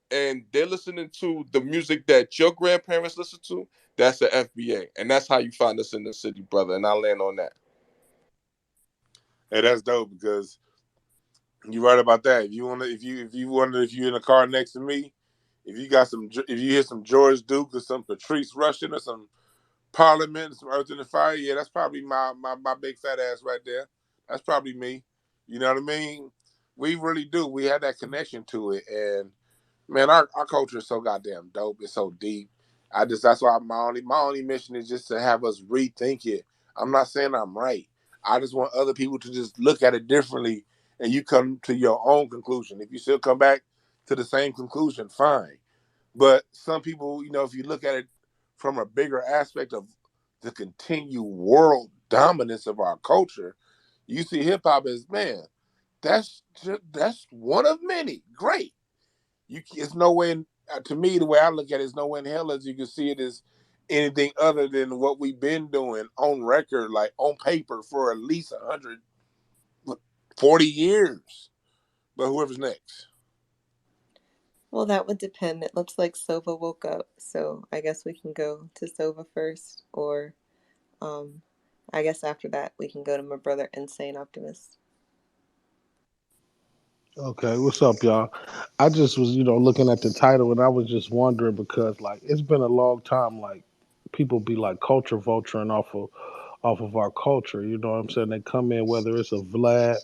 and they're listening to the music that your grandparents listen to. That's the FBA, and that's how you find us in the city, brother. And I'll land on that. Hey, that's dope because you're right about that. If you're in a car next to me, if you hear some George Duke or some Patrice Rushen or some Parliament, some Earth and the Fire, yeah, that's probably my big fat ass right there. That's probably me. You know what I mean? We really do. We had that connection to it, and man, our culture is so goddamn dope. It's so deep. That's why my only mission is just to have us rethink it. I'm not saying I'm right. I just want other people to just look at it differently, and you come to your own conclusion. If you still come back to the same conclusion, fine. But some people, if you look at it from a bigger aspect of the continued world dominance of our culture, you see hip hop as, man, that's one of many. Great. It's no way to me, the way I look at it, is no way in hell as you can see it as anything other than what we've been doing on record, like on paper, for at least 140 years. But whoever's next. Well, that would depend. It looks like Sova woke up, so I guess we can go to Sova first, or I guess after that we can go to my brother Insane Optimist. Okay, what's up, y'all? I just was, looking at the title and I was just wondering because like it's been a long time like people be like culture vulturing off of our culture, you know what I'm saying? They come in whether it's a Vlad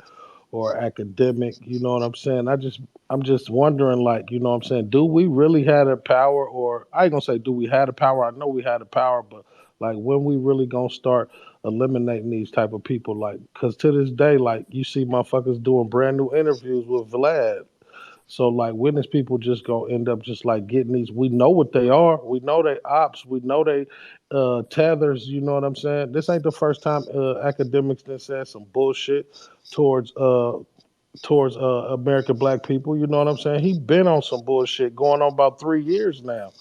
or academic, you know what I'm saying? I'm just wondering like, you know what I'm saying, do we really have the power, or I ain't gonna say do we have the power, I know we had the power, but like when we really gonna start eliminating these type of people, like because to this day like you see motherfuckers doing brand new interviews with Vlad. So like when is people just gonna end up just like getting these, we know what they are, we know they ops, we know they tethers, you know what I'm saying? This ain't the first time academics that said some bullshit towards American black people, you know what I'm saying? He been on some bullshit going on about 3 years now.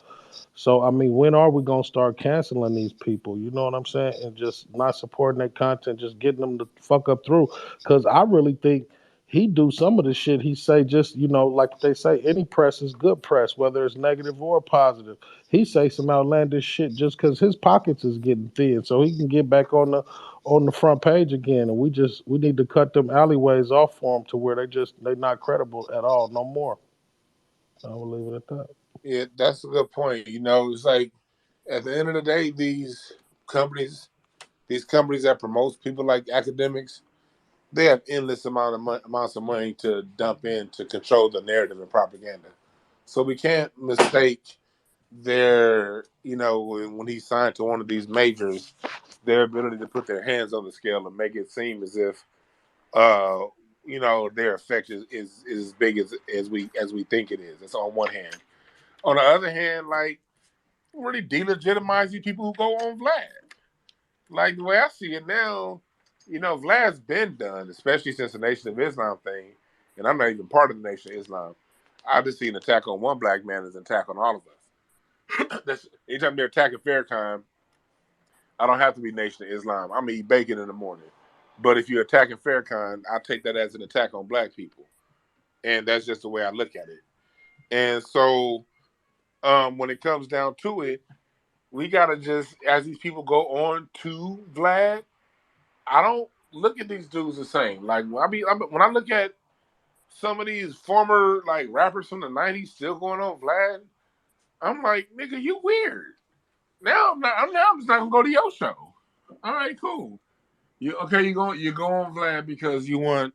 So I mean, when are we gonna start canceling these people? You know what I'm saying? And just not supporting their content, just getting them to fuck up through. Because I really think he do some of the shit he say. Just like they say, any press is good press, whether it's negative or positive. He say some outlandish shit just because his pockets is getting thin, so he can get back on the front page again. And we need to cut them alleyways off for him to where they not credible at all no more. I will leave it at that. Yeah, that's a good point. It's like at the end of the day, companies, these companies that promote people like academics, they have endless amounts of money to dump in to control the narrative and propaganda. So we can't mistake when he signed to one of these majors, their ability to put their hands on the scale and make it seem as if, uh, their effect is as big as we think it is. That's on one hand. On the other hand, like, really delegitimize these people who go on Vlad. Like the way I see it now, Vlad's been done, especially since the Nation of Islam thing, and I'm not even part of the Nation of Islam. I just see an attack on one black man as an attack on all of us. That's, anytime they're attacking Farrakhan, I don't have to be Nation of Islam. I'm gonna eat bacon in the morning. But if you're attacking Farrakhan, I take that as an attack on black people, and that's just the way I look at it. And so, when it comes down to it, we gotta just, as these people go on to Vlad, I don't look at these dudes the same. Like when I look at some of these former like rappers from the '90s still going on Vlad, I'm like, nigga, you weird. Now I'm just not gonna go to your show. All right, cool. You go on Vlad because you want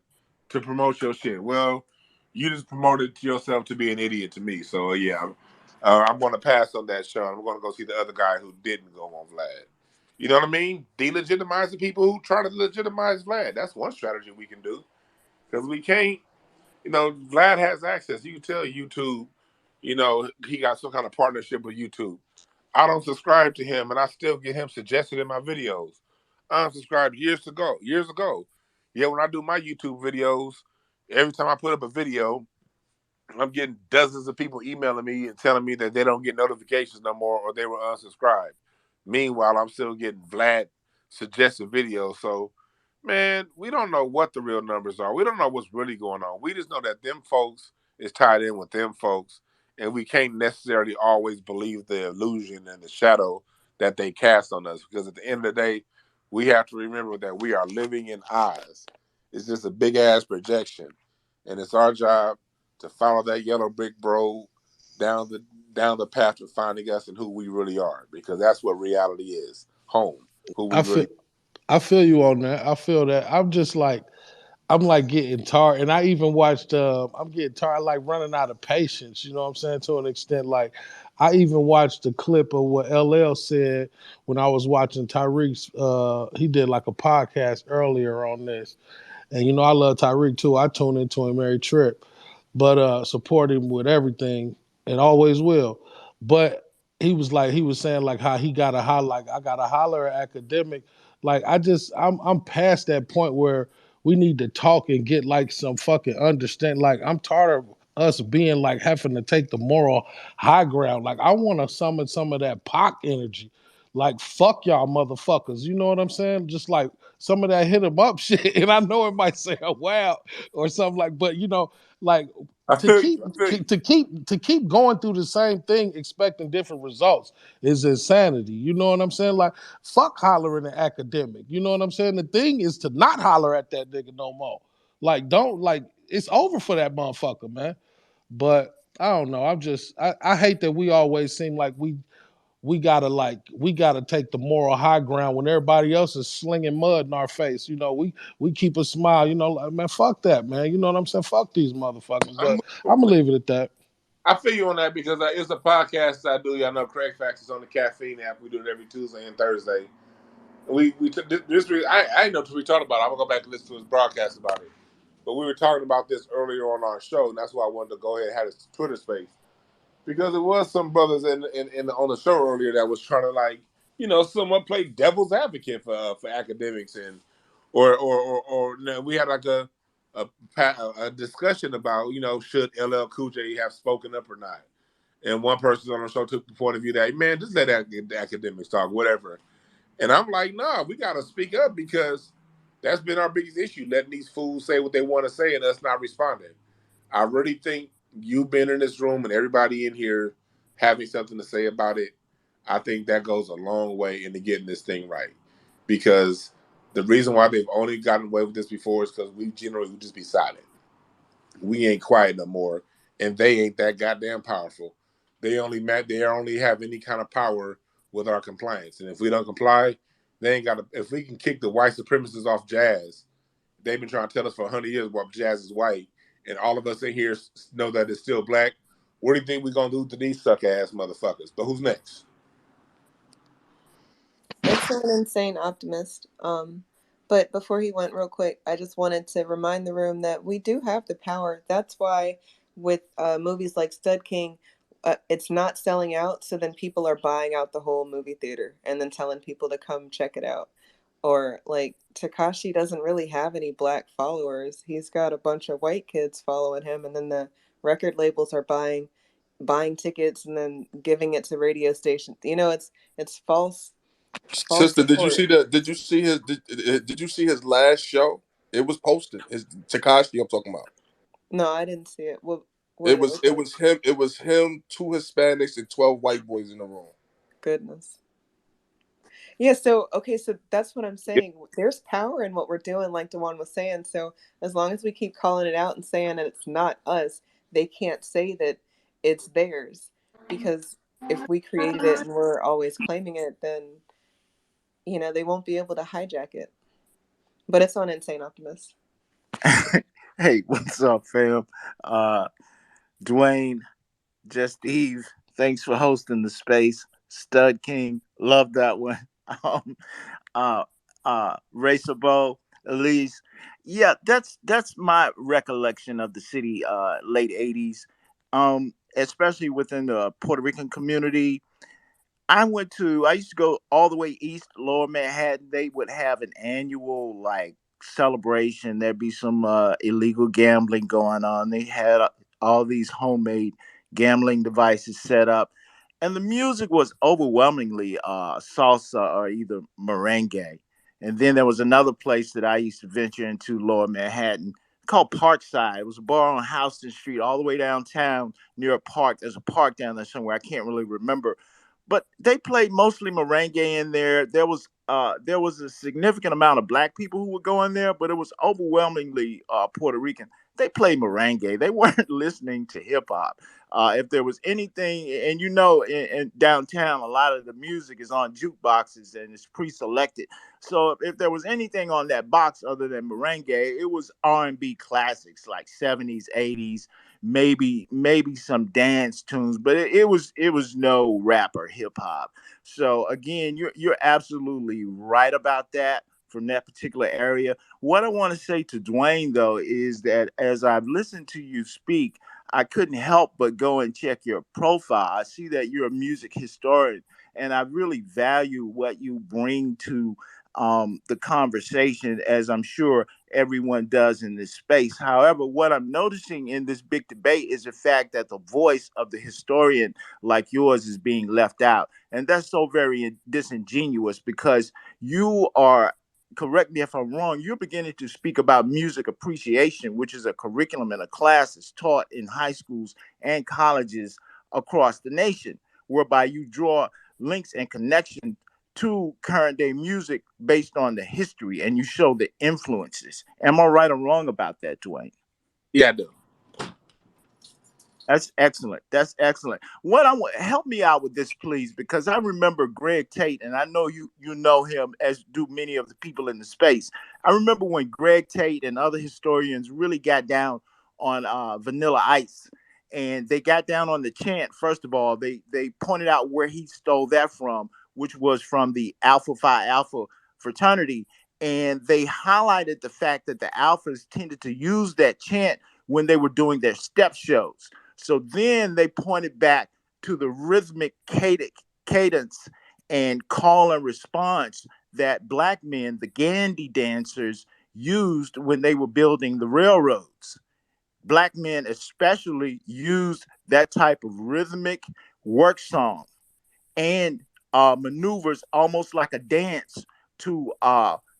to promote your shit. Well, you just promoted yourself to be an idiot to me. So yeah, I'm going to pass on that show. I'm going to go see the other guy who didn't go on Vlad. You know what I mean? Delegitimize the people who try to legitimize Vlad. That's one strategy we can do because we can't. You know, Vlad has access. You can tell YouTube. You know, he got some kind of partnership with YouTube. I don't subscribe to him, and I still get him suggested in my videos. I unsubscribed years ago. Years ago. Yeah, when I do my YouTube videos, every time I put up a video, I'm getting dozens of people emailing me and telling me that they don't get notifications no more or they were unsubscribed. Meanwhile, I'm still getting Vlad suggested videos. So, man, we don't know what the real numbers are. We don't know what's really going on. We just know that them folks is tied in with them folks, and we can't necessarily always believe the illusion and the shadow that they cast on us. Because at the end of the day, we have to remember that we are living in Oz. It's just a big ass projection, and it's our job to follow that yellow brick road down the path to finding us and who we really are, because that's what reality is. Home, who we I feel really. I feel you on that. I feel that. I'm like getting tired, and I even watched. I'm getting tired, like running out of patience. You know what I'm saying? To an extent, like I even watched the clip of what LL said when I was watching Tyreek's. He did like a podcast earlier on this, and you know I love Tyreek too. I tune into him every trip, but support him with everything and always will. But he was saying like how he got to holler, like I got to holler at Academic. Like I'm past that point where we need to talk and get like some fucking understand. Like I'm tired of us being like having to take the moral high ground. Like I want to summon some of that Pac energy. Like fuck y'all motherfuckers. You know what I'm saying? Just like some of that hit 'em up shit. And I know it might say wow or something like, but you know, like I to feel you. keep I feel you. to keep going through the same thing expecting different results is insanity. You know what I'm saying? Like fuck hollering at Academic. You know what I'm saying? The thing is to not holler at that nigga no more. Like don't like it's over for that motherfucker, man. But I don't know. I hate that we always seem like we gotta take the moral high ground when everybody else is slinging mud in our face. You know, we keep a smile. You know, like, man, fuck that, man. You know what I'm saying? Fuck these motherfuckers. I'm But with you I'm on gonna that. leave it at that. I feel you on that because it's a podcast I do. Y'all know Craig Facts is on the Caffeine app. We do it every Tuesday and Thursday. We took this. I didn't know till we talked about it. I'm gonna go back and listen to his broadcast about it. But we were talking about this earlier on our show, and that's why I wanted to go ahead and have his Twitter space. Because there was some brothers on the show earlier that was trying to like somewhat play devil's advocate for Academics and or no, we had like a a discussion about should LL Cool J have spoken up or not, and one person on the show took the point of view that man just let the Academics talk whatever, and I'm like nah, we got to speak up because that's been our biggest issue, letting these fools say what they want to say and us not responding. I really think you being in this room and everybody in here having something to say about it, I think that goes a long way into getting this thing right. Because the reason why they've only gotten away with this before is because we generally would just be silent. We ain't quiet no more, and they ain't that goddamn powerful. They only have any kind of power with our compliance, and if we don't comply, they ain't got. If we can kick the white supremacists off jazz, they've been trying to tell us for 100 years what jazz is white, and all of us in here know that it's still black. What do you think we're gonna do to these suck ass motherfuckers? But who's next? It's an insane optimist. But before he went, real quick, I just wanted to remind the room that we do have the power. That's why with movies like Stud King, it's not selling out. So then people are buying out the whole movie theater and then telling people to come check it out. Or like Takashi doesn't really have any black followers. He's got a bunch of white kids following him, and then the record labels are buying tickets and then giving it to radio stations. It's false Sister, did you support. see that? Did you see his last show? It was posted. His Takashi, I'm talking about. No, I didn't see it. What It did it was look it like? was him. It was him, two Hispanics, and 12 white boys in the room. Goodness. Yeah, so okay, so that's what I'm saying. There's power in what we're doing, like Dwan was saying. So as long as we keep calling it out and saying that it's not us, they can't say that it's theirs. Because if we created it and we're always claiming it, then they won't be able to hijack it. But it's on Insane Optimist. Hey, what's up, fam? Uh, Dwayne, Just Eve, thanks for hosting the space. Stud King, love that one. Um, uh, Raceable, Elise, yeah, that's my recollection of the city. Late '80s, especially within the Puerto Rican community. I used to go all the way east, Lower Manhattan. They would have an annual like celebration. There'd be some illegal gambling going on. They had all these homemade gambling devices set up. And the music was overwhelmingly salsa or either merengue. And then there was another place that I used to venture into, Lower Manhattan, called Parkside. It was a bar on Houston Street, all the way downtown near a park. There's a park down there somewhere. I can't really remember, but they played mostly merengue in there. There was a significant amount of black people who would go in there, but it was overwhelmingly Puerto Rican. They played merengue. They weren't listening to hip hop. If there was anything, and in downtown, a lot of the music is on jukeboxes and it's pre-selected. So if there was anything on that box other than merengue, it was R&B classics like 70s, 80s, maybe some dance tunes, but it was no rap or hip hop. So again, you're absolutely right about that from that particular area. What I want to say to Dwayne though is that as I've listened to you speak, I couldn't help but go and check your profile. I see that you're a music historian, and I really value what you bring to the conversation, as I'm sure everyone does in this space. However, what I'm noticing in this big debate is the fact that the voice of the historian like yours is being left out. And that's so very disingenuous because you are, correct me if I'm wrong, you're beginning to speak about music appreciation, which is a curriculum and a class that's taught in high schools and colleges across the nation, whereby you draw links and connections to current day music based on the history and you show the influences. Am I right or wrong about that, Dwayne? Yeah, I do. That's excellent. That's excellent. What I want, help me out with this, please, because I remember Greg Tate, and I know you know him as do many of the people in the space. I remember when Greg Tate and other historians really got down on Vanilla Ice, and they got down on the chant. First of all, they pointed out where he stole that from, which was from the Alpha Phi Alpha fraternity, and they highlighted the fact that the Alphas tended to use that chant when they were doing their step shows. So then they pointed back to the rhythmic cadence and call and response that black men, the Gandhi dancers, used when they were building the railroads. Black men especially used that type of rhythmic work song and maneuvers almost like a dance to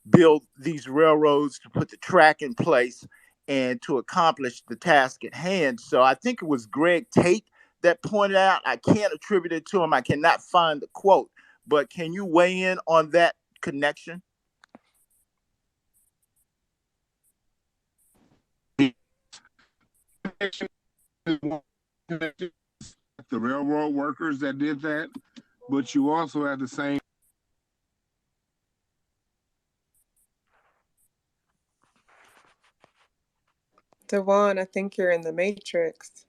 build these railroads, to put the track in place, and to accomplish the task at hand. So I think it was Greg Tate that pointed out. I can't attribute it to him. I cannot find the quote, but can you weigh in on that connection? The railroad workers that did that, but you also have the same. Devon, I think you're in the Matrix.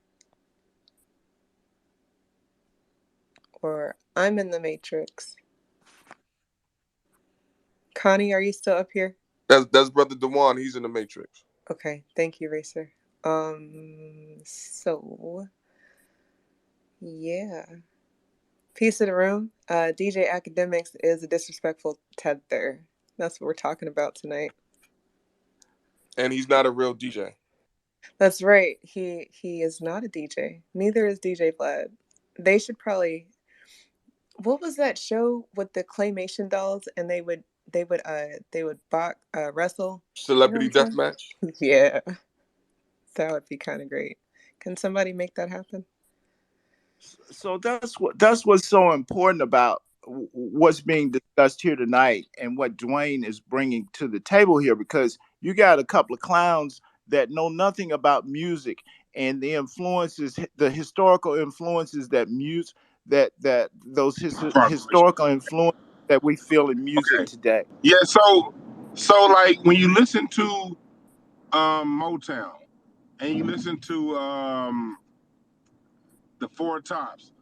Or I'm in the Matrix. Connie, are you still up here? That's Brother Dewan. He's in the Matrix. Okay, thank you, Racer. So yeah. Peace of the room. DJ Akademiks is a disrespectful tether. That's what we're talking about tonight. And he's not a real DJ. That's right. He is not a DJ. Neither is DJ Vlad. They should probably. What was that show with the claymation dolls and they would wrestle? You know Celebrity what I'm Deathmatch. saying? Yeah, that would be kind of great. Can somebody make that happen? So that's what's so important about what's being discussed here tonight and what Dwayne is bringing to the table here, because you got a couple of clowns that know nothing about music and the influences, the historical influences that those Progress. historical influences that we feel in music Okay. today. Yeah. So like when you listen to Motown and you listen to the Four Tops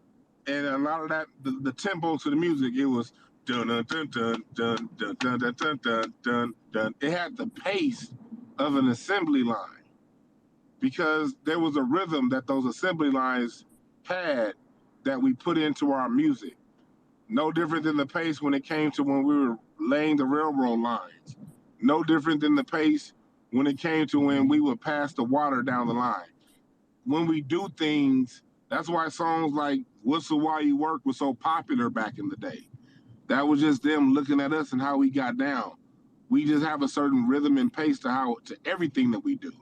and a lot of that the tempo to the music, it was dun dun dun dun dun dun dun dun dun dun dun dun. It had the pace of an assembly line because there was a rhythm that those assembly lines had that we put into our music. No different than the pace when it came to when we were laying the railroad lines. No different than the pace when it came to when we would pass the water down the line. When we do things, that's why songs like Whistle While You Work was so popular back in the day. That was just them looking at us and how we got down. We just have a certain rhythm and pace to everything that we do.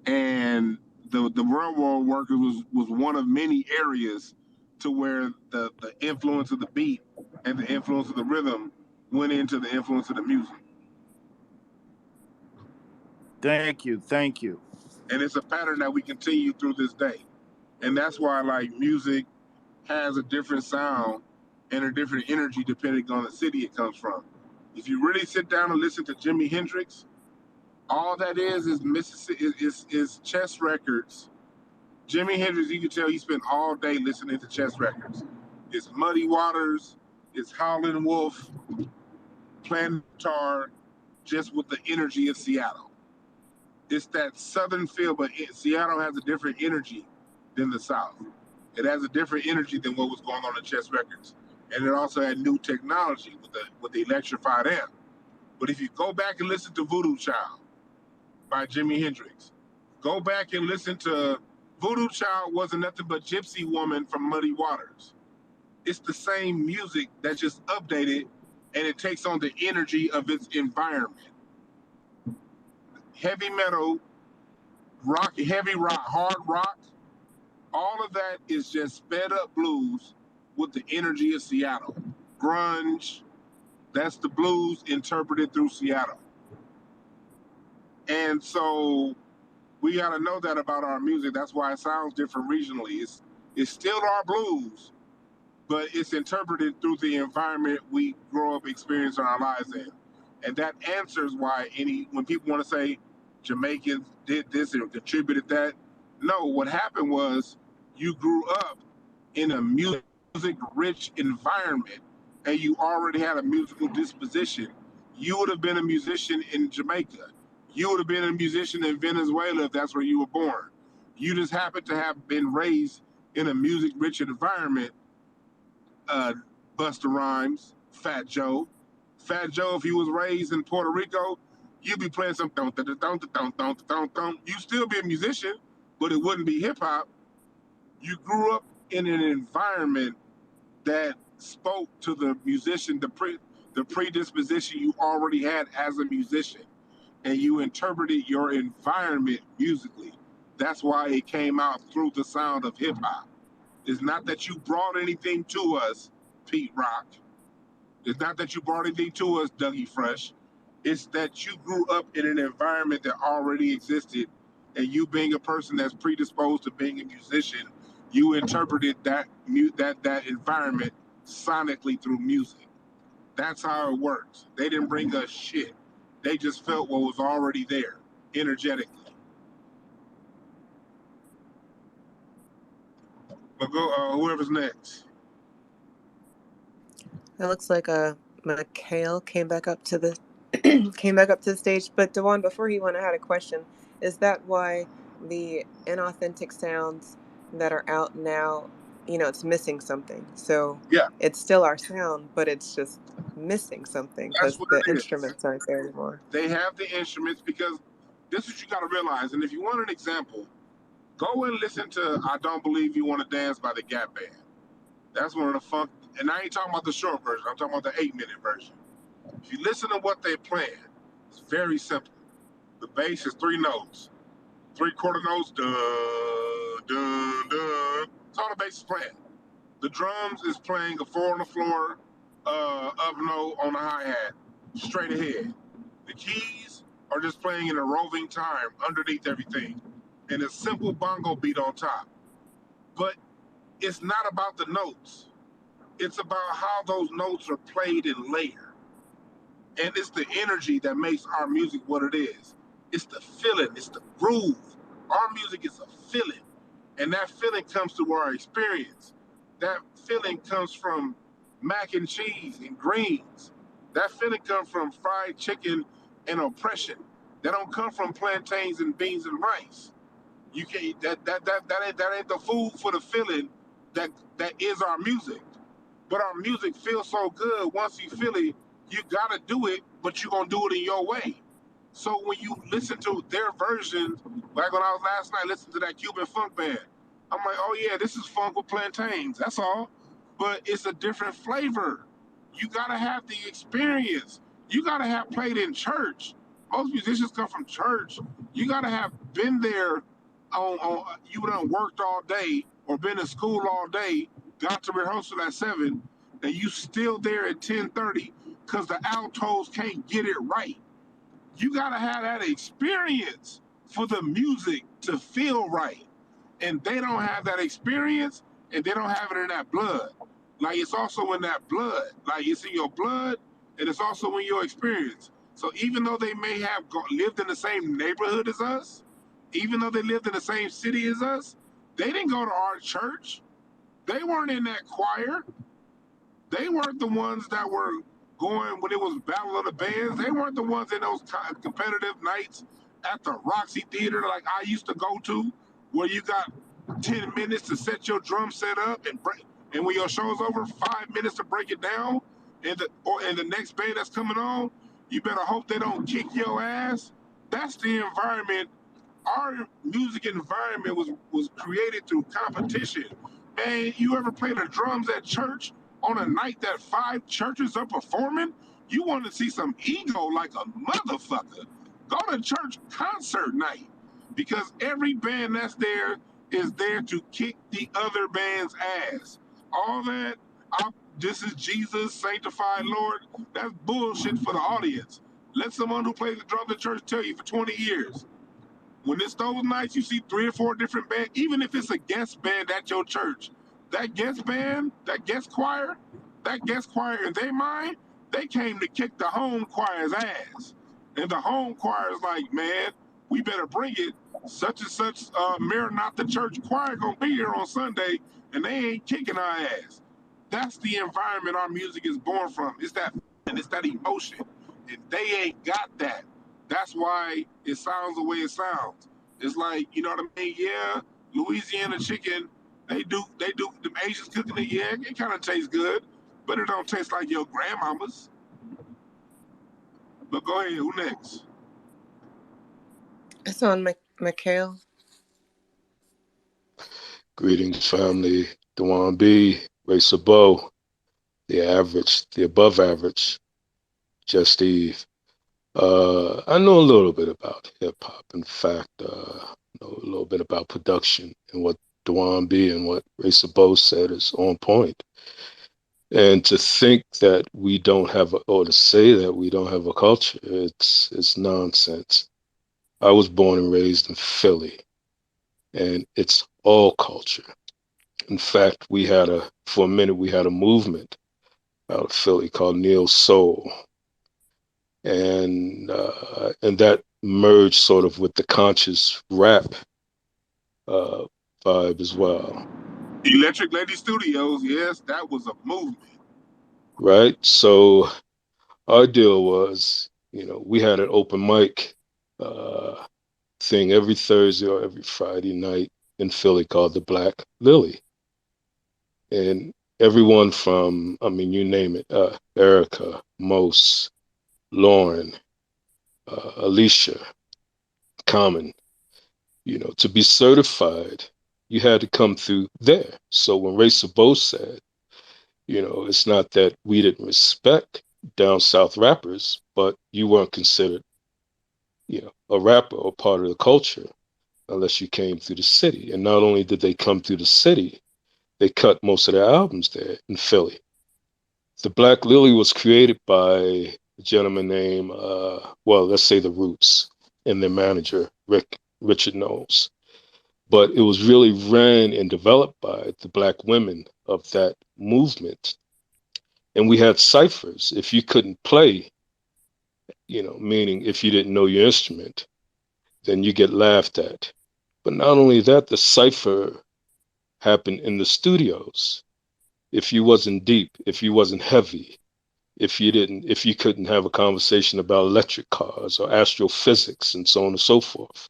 And the railroad workers was one of many areas to where the influence of the beat and the influence of the rhythm went into the influence of the music. Thank you. And it's a pattern that we continue through this day. And that's why like music has a different sound and a different energy depending on the city it comes from. If you really sit down and listen to Jimi Hendrix, all that is Mississippi is chess records. Jimi Hendrix, you can tell he spent all day listening to chess records. It's Muddy Waters, it's Howlin' Wolf, playing guitar, just with the energy of Seattle. It's that southern feel, but Seattle has a different energy than the South. It has a different energy than what was going on in chess records. And it also had new technology with the electrified amp. But if you go back and listen to Voodoo Child by Jimi Hendrix, go back and listen to Voodoo Child wasn't nothing but Gypsy Woman from Muddy Waters. It's the same music that's just updated and it takes on the energy of its environment. Heavy metal, rock, heavy rock, hard rock, all of that is just sped up blues with the energy of Seattle. Grunge, that's the blues interpreted through Seattle. And so we got to know that about our music. That's why it sounds different regionally. It's still our blues, but it's interpreted through the environment we grow up experiencing our lives in. And that answers why when people want to say Jamaicans did this and contributed that, no, what happened was you grew up in a music-rich environment and you already had a musical disposition. You would have been a musician in Jamaica. You would have been a musician in Venezuela if that's where you were born. You just happened to have been raised in a music-rich environment. Busta Rhymes, Fat Joe. Fat Joe, if he was raised in Puerto Rico, you'd be playing some don don don don don don don. You still be a musician, but it wouldn't be hip hop. You grew up in an environment that spoke to the musician, the predisposition you already had as a musician, and you interpreted your environment musically. That's why it came out through the sound of hip hop. It's not that you brought anything to us, Pete Rock. It's not that you brought anything to us, Dougie Fresh. It's that you grew up in an environment that already existed, and you being a person that's predisposed to being a musician, you interpreted that environment sonically through music. That's how it works. They didn't bring us shit. They just felt what was already there, energetically. But go, whoever's next. It looks like Mikhail came back up to the came back up to the stage. But Dewan, before he went, I had a question. Is that why the inauthentic sounds that are out now, it's missing something? So Yeah, it's still our sound, but it's just missing something that's because what the it is. instruments aren't there anymore. They have the instruments because This is what you got to realize. And if you want an example, go and listen to "I Don't Believe You Want to Dance" by the Gap Band. That's one of the funk. And I ain't talking about the short version. I'm talking about the 8-minute version. If you listen to what they playing, it's very simple. The bass is 3 notes, 3/4 notes, dun, dun, dun. That's all the bass is playing. The drums is playing a 4 on the floor, up note on the hi-hat, straight ahead. The keys are just playing in a roving time underneath everything, and a simple bongo beat on top. But it's not about the notes. It's about how those notes are played and layered. And it's the energy that makes our music what it is. It's the feeling, it's the groove. Our music is a feeling. And that feeling comes through our experience. That feeling comes from mac and cheese and greens. That feeling comes from fried chicken and oppression. That don't come from plantains and beans and rice. You can't that ain't the food for the feeling that is our music. But our music feels so good. Once you feel it, you gotta do it, but you're gonna do it in your way. So when you listen to their version, like when I was last night listening to that Cuban funk band, I'm like, oh yeah, this is funk with plantains. That's all. But it's a different flavor. You gotta have the experience. You gotta have played in church. Most musicians come from church. You gotta have been there on you done worked all day or been in school all day, got to rehearsal at 7, and you still there at 10:30 because the altos can't get it right. You gotta have that experience for the music to feel right. And they don't have that experience and they don't have it in that blood. Like it's also in that blood. Like it's in your blood and it's also in your experience. So even though they may have lived in the same neighborhood as us, even though they lived in the same city as us, they didn't go to our church. They weren't in that choir. They weren't the ones that were going when it was Battle of the Bands. They weren't the ones in those competitive nights at the Roxy Theater like I used to go to, where you got 10 minutes to set your drum set up and break, and when your show's over, 5 minutes to break it down, and the next band that's coming on, you better hope they don't kick your ass. That's the environment. Our music environment was created through competition. Man, you ever play the drums at church on a night that 5 churches are performing? You want to see some ego like a motherfucker. Go to church concert night because every band that's there is there to kick the other band's ass. All that, this is Jesus, sanctified Lord, that's bullshit for the audience. Let someone who plays the drums at church tell you for 20 years. When it's those nights, you see 3 or 4 different bands, even if it's a guest band at your church, that guest band, that guest choir in their mind, they came to kick the home choir's ass. And the home choir is like, man, we better bring it. Such and such, Maranatha the church choir gonna be here on Sunday, and they ain't kicking our ass. That's the environment our music is born from. It's that, and it's that emotion. And they ain't got that. That's why it sounds the way it sounds. It's like, you know what I mean? Yeah, Louisiana chicken, they do the Asians cooking it, yeah, it kind of tastes good, but it don't taste like your grandmama's. But go ahead, who next? It's on Mikhail. Greetings, family. Dwan B, Ray Sabo, the average, the above average, Just Steve. I know a little bit about hip hop. In fact, know a little bit about production, and what Dwan B and what Ray Sabo said is on point. And to think that we don't have, or to say that we don't have a culture, it's nonsense. I was born and raised in Philly, and it's all culture. In fact, for a minute, we had a movement out of Philly called Neo Soul, and that merged sort of with the conscious rap vibe as well. Electric Lady Studios, yes, that was a movement. Right? So our deal was, we had an open mic thing every Thursday or every Friday night in Philly called the Black Lily. And everyone from, I mean, you name it, Erica, Mose, Lauren, Alicia, common. To be certified, you had to come through there. So when Ray Sabo said, it's not that we didn't respect down south rappers, but you weren't considered, a rapper or part of the culture unless you came through the city. And not only did they come through the city, they cut most of their albums there in Philly. The Black Lily was created by a gentleman named, let's say the Roots and their manager, Richard Knowles. But it was really ran and developed by the Black women of that movement. And we had ciphers. If you couldn't play, meaning if you didn't know your instrument, then you get laughed at. But not only that, the cipher happened in the studios. If you wasn't deep, if you wasn't heavy, if you couldn't have a conversation about electric cars or astrophysics and so on and so forth,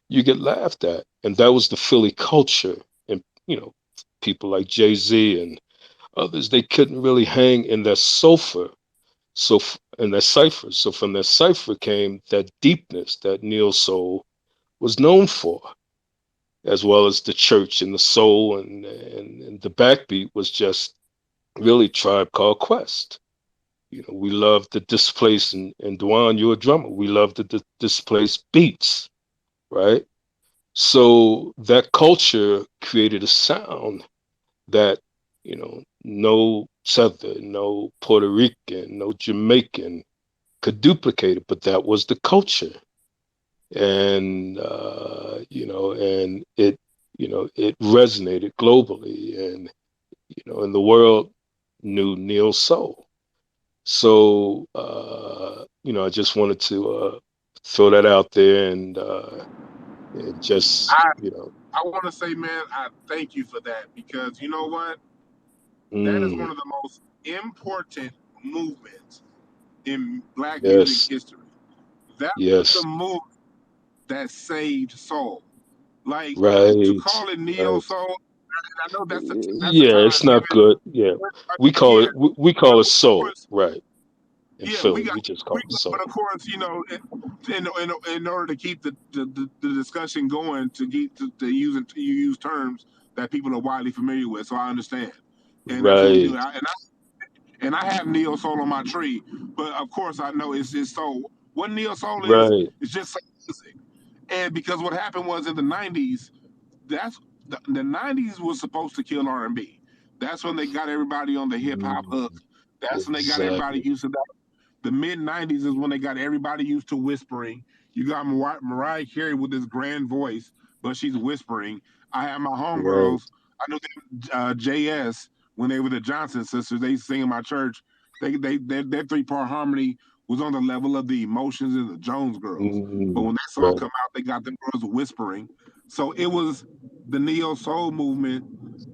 you get laughed at. And that was the Philly culture. And, people like Jay-Z and others, they couldn't really hang in their sofa. So, in their cipher. So from their cipher came that deepness that neo soul was known for, as well as the church and the soul, and the backbeat was just really Tribe Called Quest. We love the displaced, and Dwan, you're a drummer. We love the displaced beats, right? So that culture created a sound that, no Southern, no Puerto Rican, no Jamaican could duplicate it, but that was the culture. And, and it resonated globally, and, and the world knew neo soul. So, I just wanted to throw that out there, and just, I want to say, man, I thank you for that, because you know what? That is one mm, of the most important movements in Black music yes, history. That was the yes, movement that saved soul. Like, to right, call it neo right. soul, and I know that's the Yeah, term it's that's not given. good. Yeah, But, we call yeah, it we but call it of soul, course, right? In yeah, we Philly, got we just we. call it But soul. of course, in order to keep the discussion going, to you use terms that people are widely familiar with, so I understand, and that's what we do. Right, And I have neo soul on my tree, but of course I know it's just soul. What neo soul right. is just soul music. And because what happened was in the '90s, that's the '90s was supposed to kill R&B. That's when they got everybody on the hip hop Mm, hook. That's when they got everybody exactly. used to that. The mid '90s is when they got everybody used to whispering. You got Mariah Carey with this grand voice, but she's whispering. I have my Right. homegirls. I know them, JS, when they were the Johnson sisters. They sing in my church. Their 3-part harmony was on the level of the Emotions and the Jones Girls. But Mm, when that song right, come out, they got them girls whispering. So it was the neo soul movement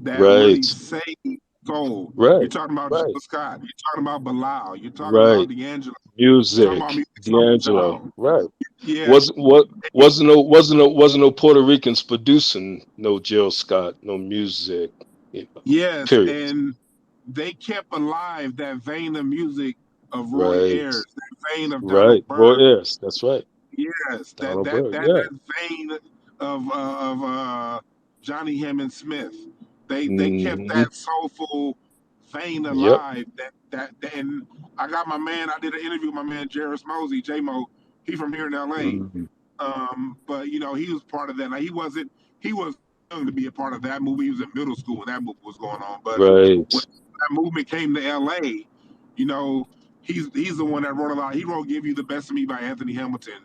that really right, saved soul. You're right, talking about Jill right, Scott. You're talking about Bilal. You're talking about right. D'Angelo. You're talking about Music, Music Soul D'Angelo. Child. Right. Yeah, Wasn't no Puerto Ricans producing no Jill Scott, no music. yes, Period. and they kept alive that vein of music of Roy Right, Ayers, that vein of right. Donald Roy Byrd. Ayers. That's right. Yes, Donald Byrd. Yeah. that vein of Johnny Hammond Smith. They kept Hmm. that soulful vein Yep. alive. And I got my man. I did an interview with my man Jarris Mosey, J Mo. He from here in L.A. Hmm. But he was part of that. Like he was young to be a part of that movie. He was in middle school when that movie was going on. But when Right. that movement came to L.A., you know, he's the one that wrote a lot. He wrote "Give You the Best of Me" by Anthony Hamilton,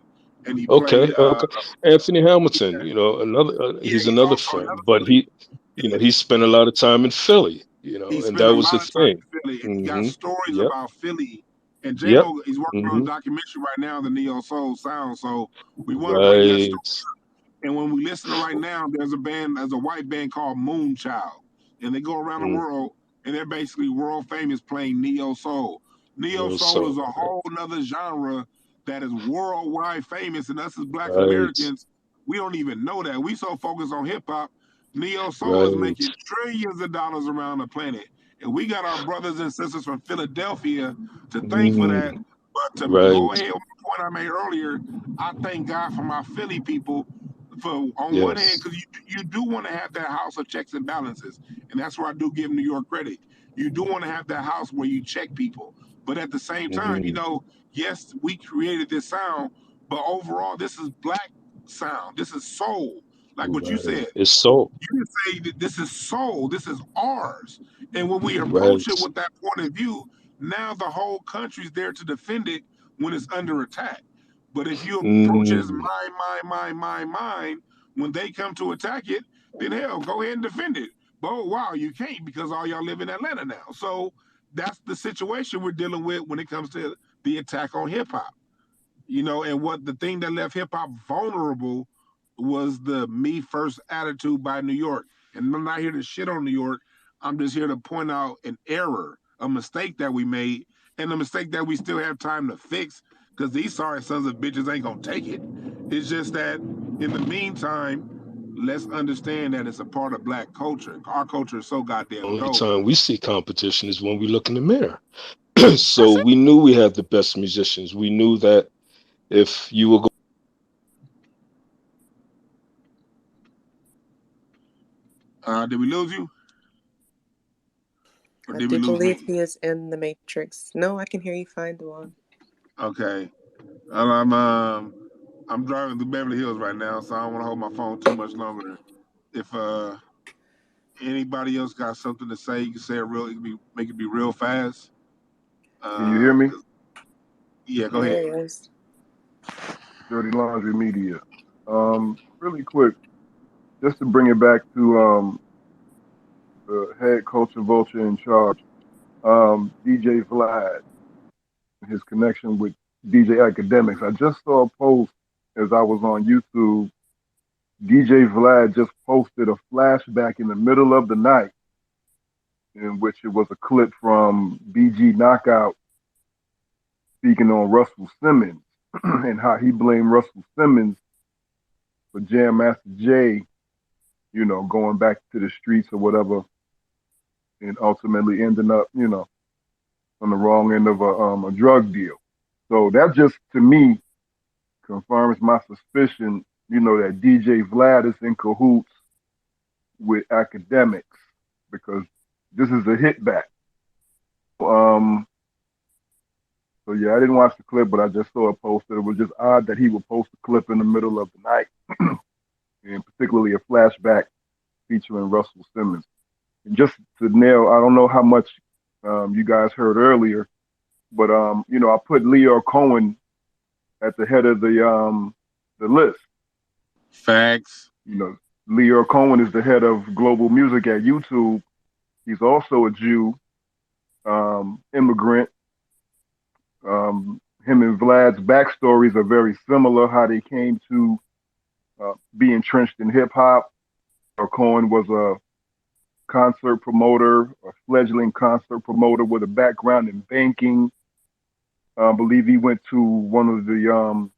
and he played. Okay. Okay. Anthony Hamilton. Yeah, Another. yeah, He's he's another also friend, another but Philly. he spent a lot of time in Philly. He And spent that a was the lot of time thing. in Philly, and he got Hmm. stories Yep. about Philly. And Yep. J-Mo, he's working on a Hmm. documentary right now, the Neo Soul Sound. So we want to bring that story. Right. And when we listen to right now, there's a white band called Moonchild, and they go around the Mm. world, and they're basically world famous playing neo soul. Neo Real soul is soul. a whole nother genre that is worldwide famous, and us as Black Right. Americans, we don't even know that. We so focused on hip hop. Neo soul is making Right. trillions of dollars around the planet, and we got our brothers and sisters from Philadelphia to thank for that. Mm. But to go Right. ahead point I made earlier, I thank God for my Philly people. For on one hand, Yes. because you do want to have that house of checks and balances, and that's where I do give New York credit. You do want to have that house where you check people, but at the same time, Hmm. yes, we created this sound, but overall, this is black sound. This is soul, like what you Right. said. It's so. You can say that this is soul, this is ours. And when we approach it Right. with that point of view, now the whole country's there to defend it when it's under attack. But if you approach it as Mm. mine, when they come to attack it, then hell, go ahead and defend it. But oh, wow, you can't because all y'all live in Atlanta now. So that's the situation we're dealing with when it comes to the attack on hip hop. And what the thing that left hip hop vulnerable was the me first attitude by New York. And I'm not here to shit on New York. I'm just here to point out an error, a mistake that we made, and a mistake that we still have time to fix because these sorry sons of bitches ain't gonna take it. It's just that in the meantime, let's understand that it's a part of black culture. Our culture is so goddamn Only dope. time we see competition is when we look in the mirror. So That's it. we knew we had the best musicians. We knew that if you were Did we lose you? Or I did we do lose believe me? he is in the Matrix. No, I can hear you fine, Dwan. Okay. I'm driving through Beverly Hills right now, so I don't want to hold my phone too much longer. If anybody else got something to say, you can say it real. Make it be real fast. Can you hear me? 'Cause yeah, go There ahead. he is. Dirty Laundry Media. Really quick, just to bring it back to the head culture vulture in charge, DJ Vlad, his connection with DJ Academics. I just saw a post as I was on YouTube. DJ Vlad just posted a flashback in the middle of the night in which it was a clip from BG Knockout speaking on Russell Simmons and how he blamed Russell Simmons for Jam Master Jay, going back to the streets or whatever, and ultimately ending up, on the wrong end of a drug deal. So that just to me confirms my suspicion, that DJ Vlad is in cahoots with Academics because this is a hit back. Um, so yeah, I didn't watch the clip, but I just saw it posted. It was just odd that he would post a clip in the middle of the night, and particularly a flashback featuring Russell Simmons. And just to nail, I don't know how much you guys heard earlier, but I put Leo Cohen at the head of the list. Facts. Leo Cohen is the head of global music at YouTube. He's also a Jew, immigrant. Him and Vlad's backstories are very similar. How they came to be entrenched in hip hop. Cohen was a concert promoter, a fledgling concert promoter with a background in banking. I believe he went to one of the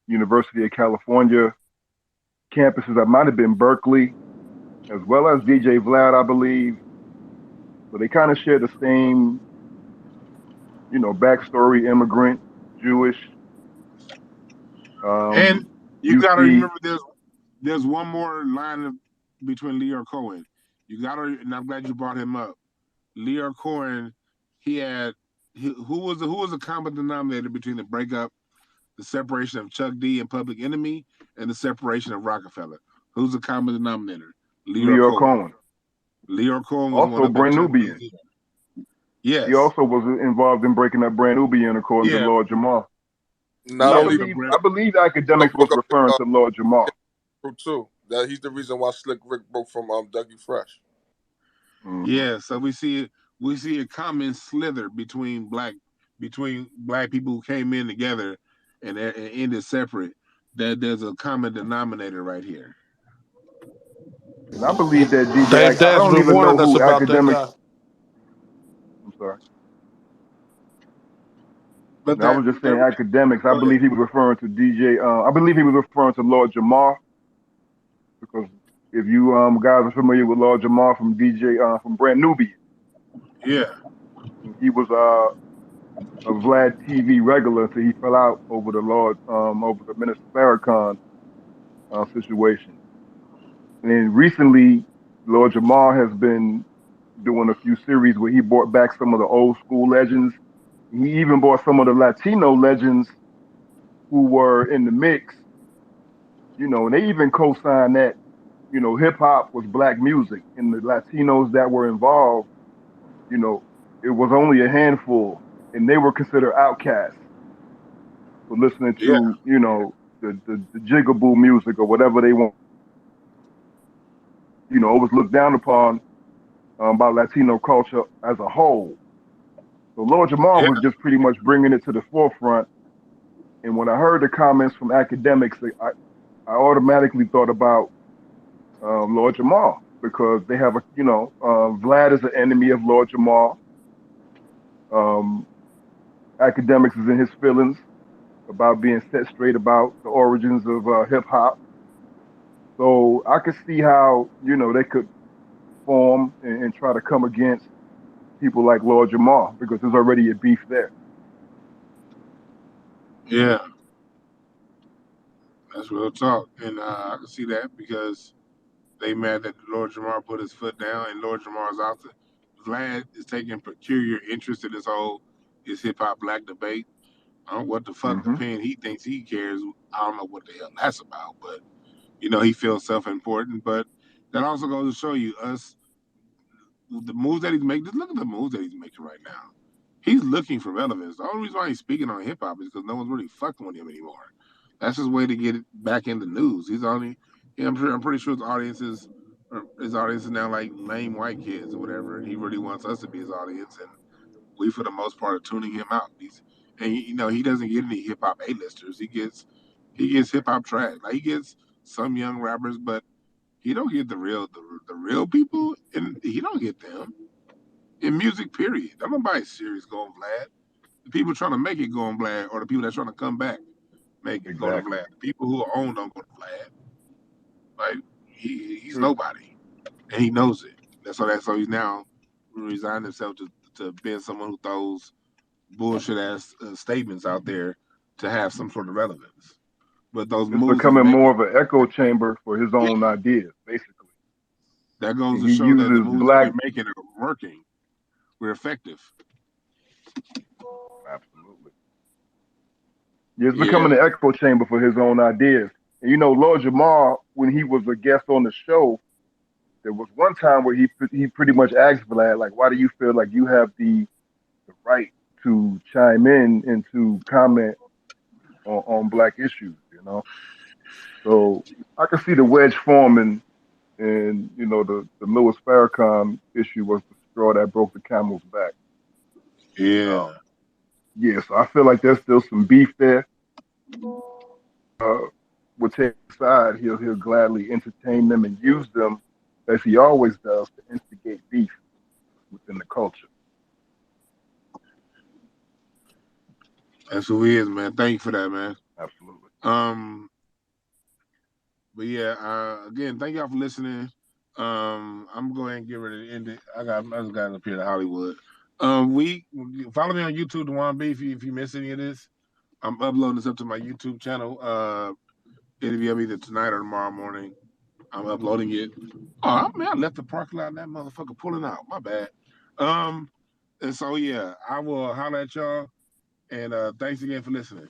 University of California campuses. That might have been Berkeley, as well as DJ Vlad, I believe. So they kind of share the same, backstory: immigrant, Jewish. And you You got to see, remember, there's one more line between Leo Cohen. You got to, and I'm glad you brought him up. Leo Cohen, who was the common denominator between the breakup, the separation of Chuck D and Public Enemy, and the separation of Rockefeller? Who's the common denominator? Leo Leo Cohen. Cohen, Leo Cohen was one also up at Brand Chuck Nubian. D's. He Yes. also was involved in breaking up Brand Nubian, according to Yeah. Lord Jamar. And Not I Yeah. only So believe Brand, I believe also Academics was broke up with referring to Lord Jamar. too. That he's the reason why Slick Rick broke from Dougie Fresh. Hmm. yeah. So we see a common slither between black people who came in together and ended separate. That there's a common denominator right here. And I believe that I DJ, I Dad's don't been even know warning us who about that Academics, guy. I'm sorry. But And I was just saying that Academics. I go ahead. believe he was referring to DJ, I believe he was referring to Lord Jamar because if you guys are familiar with Lord Jamar from DJ, from Brand Nubian, Yeah. he was a Vlad TV regular until he fell out over the Minister Farrakhan situation. And recently, Lord Jamar has been doing a few series where he brought back some of the old school legends. He even brought some of the Latino legends who were in the mix, and they even co-signed that, hip hop was black music, and the Latinos that were involved, you know, it was only a handful, and they were considered outcasts for listening Yeah, to, the jigaboo music or whatever they want. It was looked down upon by Latino culture as a whole. So Lord Jamar yeah, was just pretty much bringing it to the forefront. And when I heard the comments from academics, I automatically thought about Lord Jamar because they have Vlad is an enemy of Lord Jamar. Um, Academics is in his feelings about being set straight about the origins of hip hop. So I could see how they could form and try to come against people like Lord Jamar because there's already a beef there. yeah. That's real talk, and I can see that because they mad that Lord Jamar put his foot down, and Lord Jamar's out to. Vlad is taking peculiar interest in this hip hop black debate. I don't know what the fuck Hmm. opinion he thinks he cares. I don't know what the hell that's about, but he feels self-important. But that also goes to show you us the moves that he's making. Just look at the moves that he's making right now. He's looking for relevance. The only reason why he's speaking on hip hop is because no one's really fucking with him anymore. That's his way to get it back in the news. He's only, I'm pretty sure his audience is now like lame white kids or whatever, and he really wants us to be his audience, and we for the most part are tuning him out. And he doesn't get any hip hop A-listers. He gets hip hop trash. Like he gets some young rappers, but he don't get the real people, and he don't get them in music. Period. I'm nobody's serious going Vlad. The people trying to make it go on Vlad, or the people that's trying to come back make it go to Exactly. Vlad. The people who own don't go to Vlad. Like he's True. nobody, and he knows it. So he's now resigned himself to being someone who throws bullshit ass statements out there to have some sort of relevance. But those It's moves he's becoming more making, of an echo chamber for his yeah, own ideas, basically. that goes And to he show that the uses moves that black. we're making are working. We're effective. Absolutely. Yeah, it's becoming Yeah, an echo chamber for his own ideas. And Lord Jamar, when he was a guest on the show, there was one time where he pretty much asked Vlad, like, why do you feel like you have the right to chime in and to comment on black issues, So I can see the wedge forming, and the Louis Farrakhan issue was the straw that broke the camel's back. yeah. Um, yeah, so I feel like there's still some beef there. Uh, would take aside, he'll gladly entertain them and use them as he always does to instigate beef within the culture. That's who he is, man. Thank you for that, man. Absolutely. Um, but yeah, again, thank y'all for listening. I'm going to get ready to end it. I just got up here to Hollywood. We follow me on YouTube, DwannB, if you miss any of this. I'm uploading this up to my YouTube channel. It'll be up either tonight or tomorrow morning. I'm uploading it. Oh man, I left the parking lot and that motherfucker pulling out. My bad. And so yeah, I will holler at y'all. And thanks again for listening.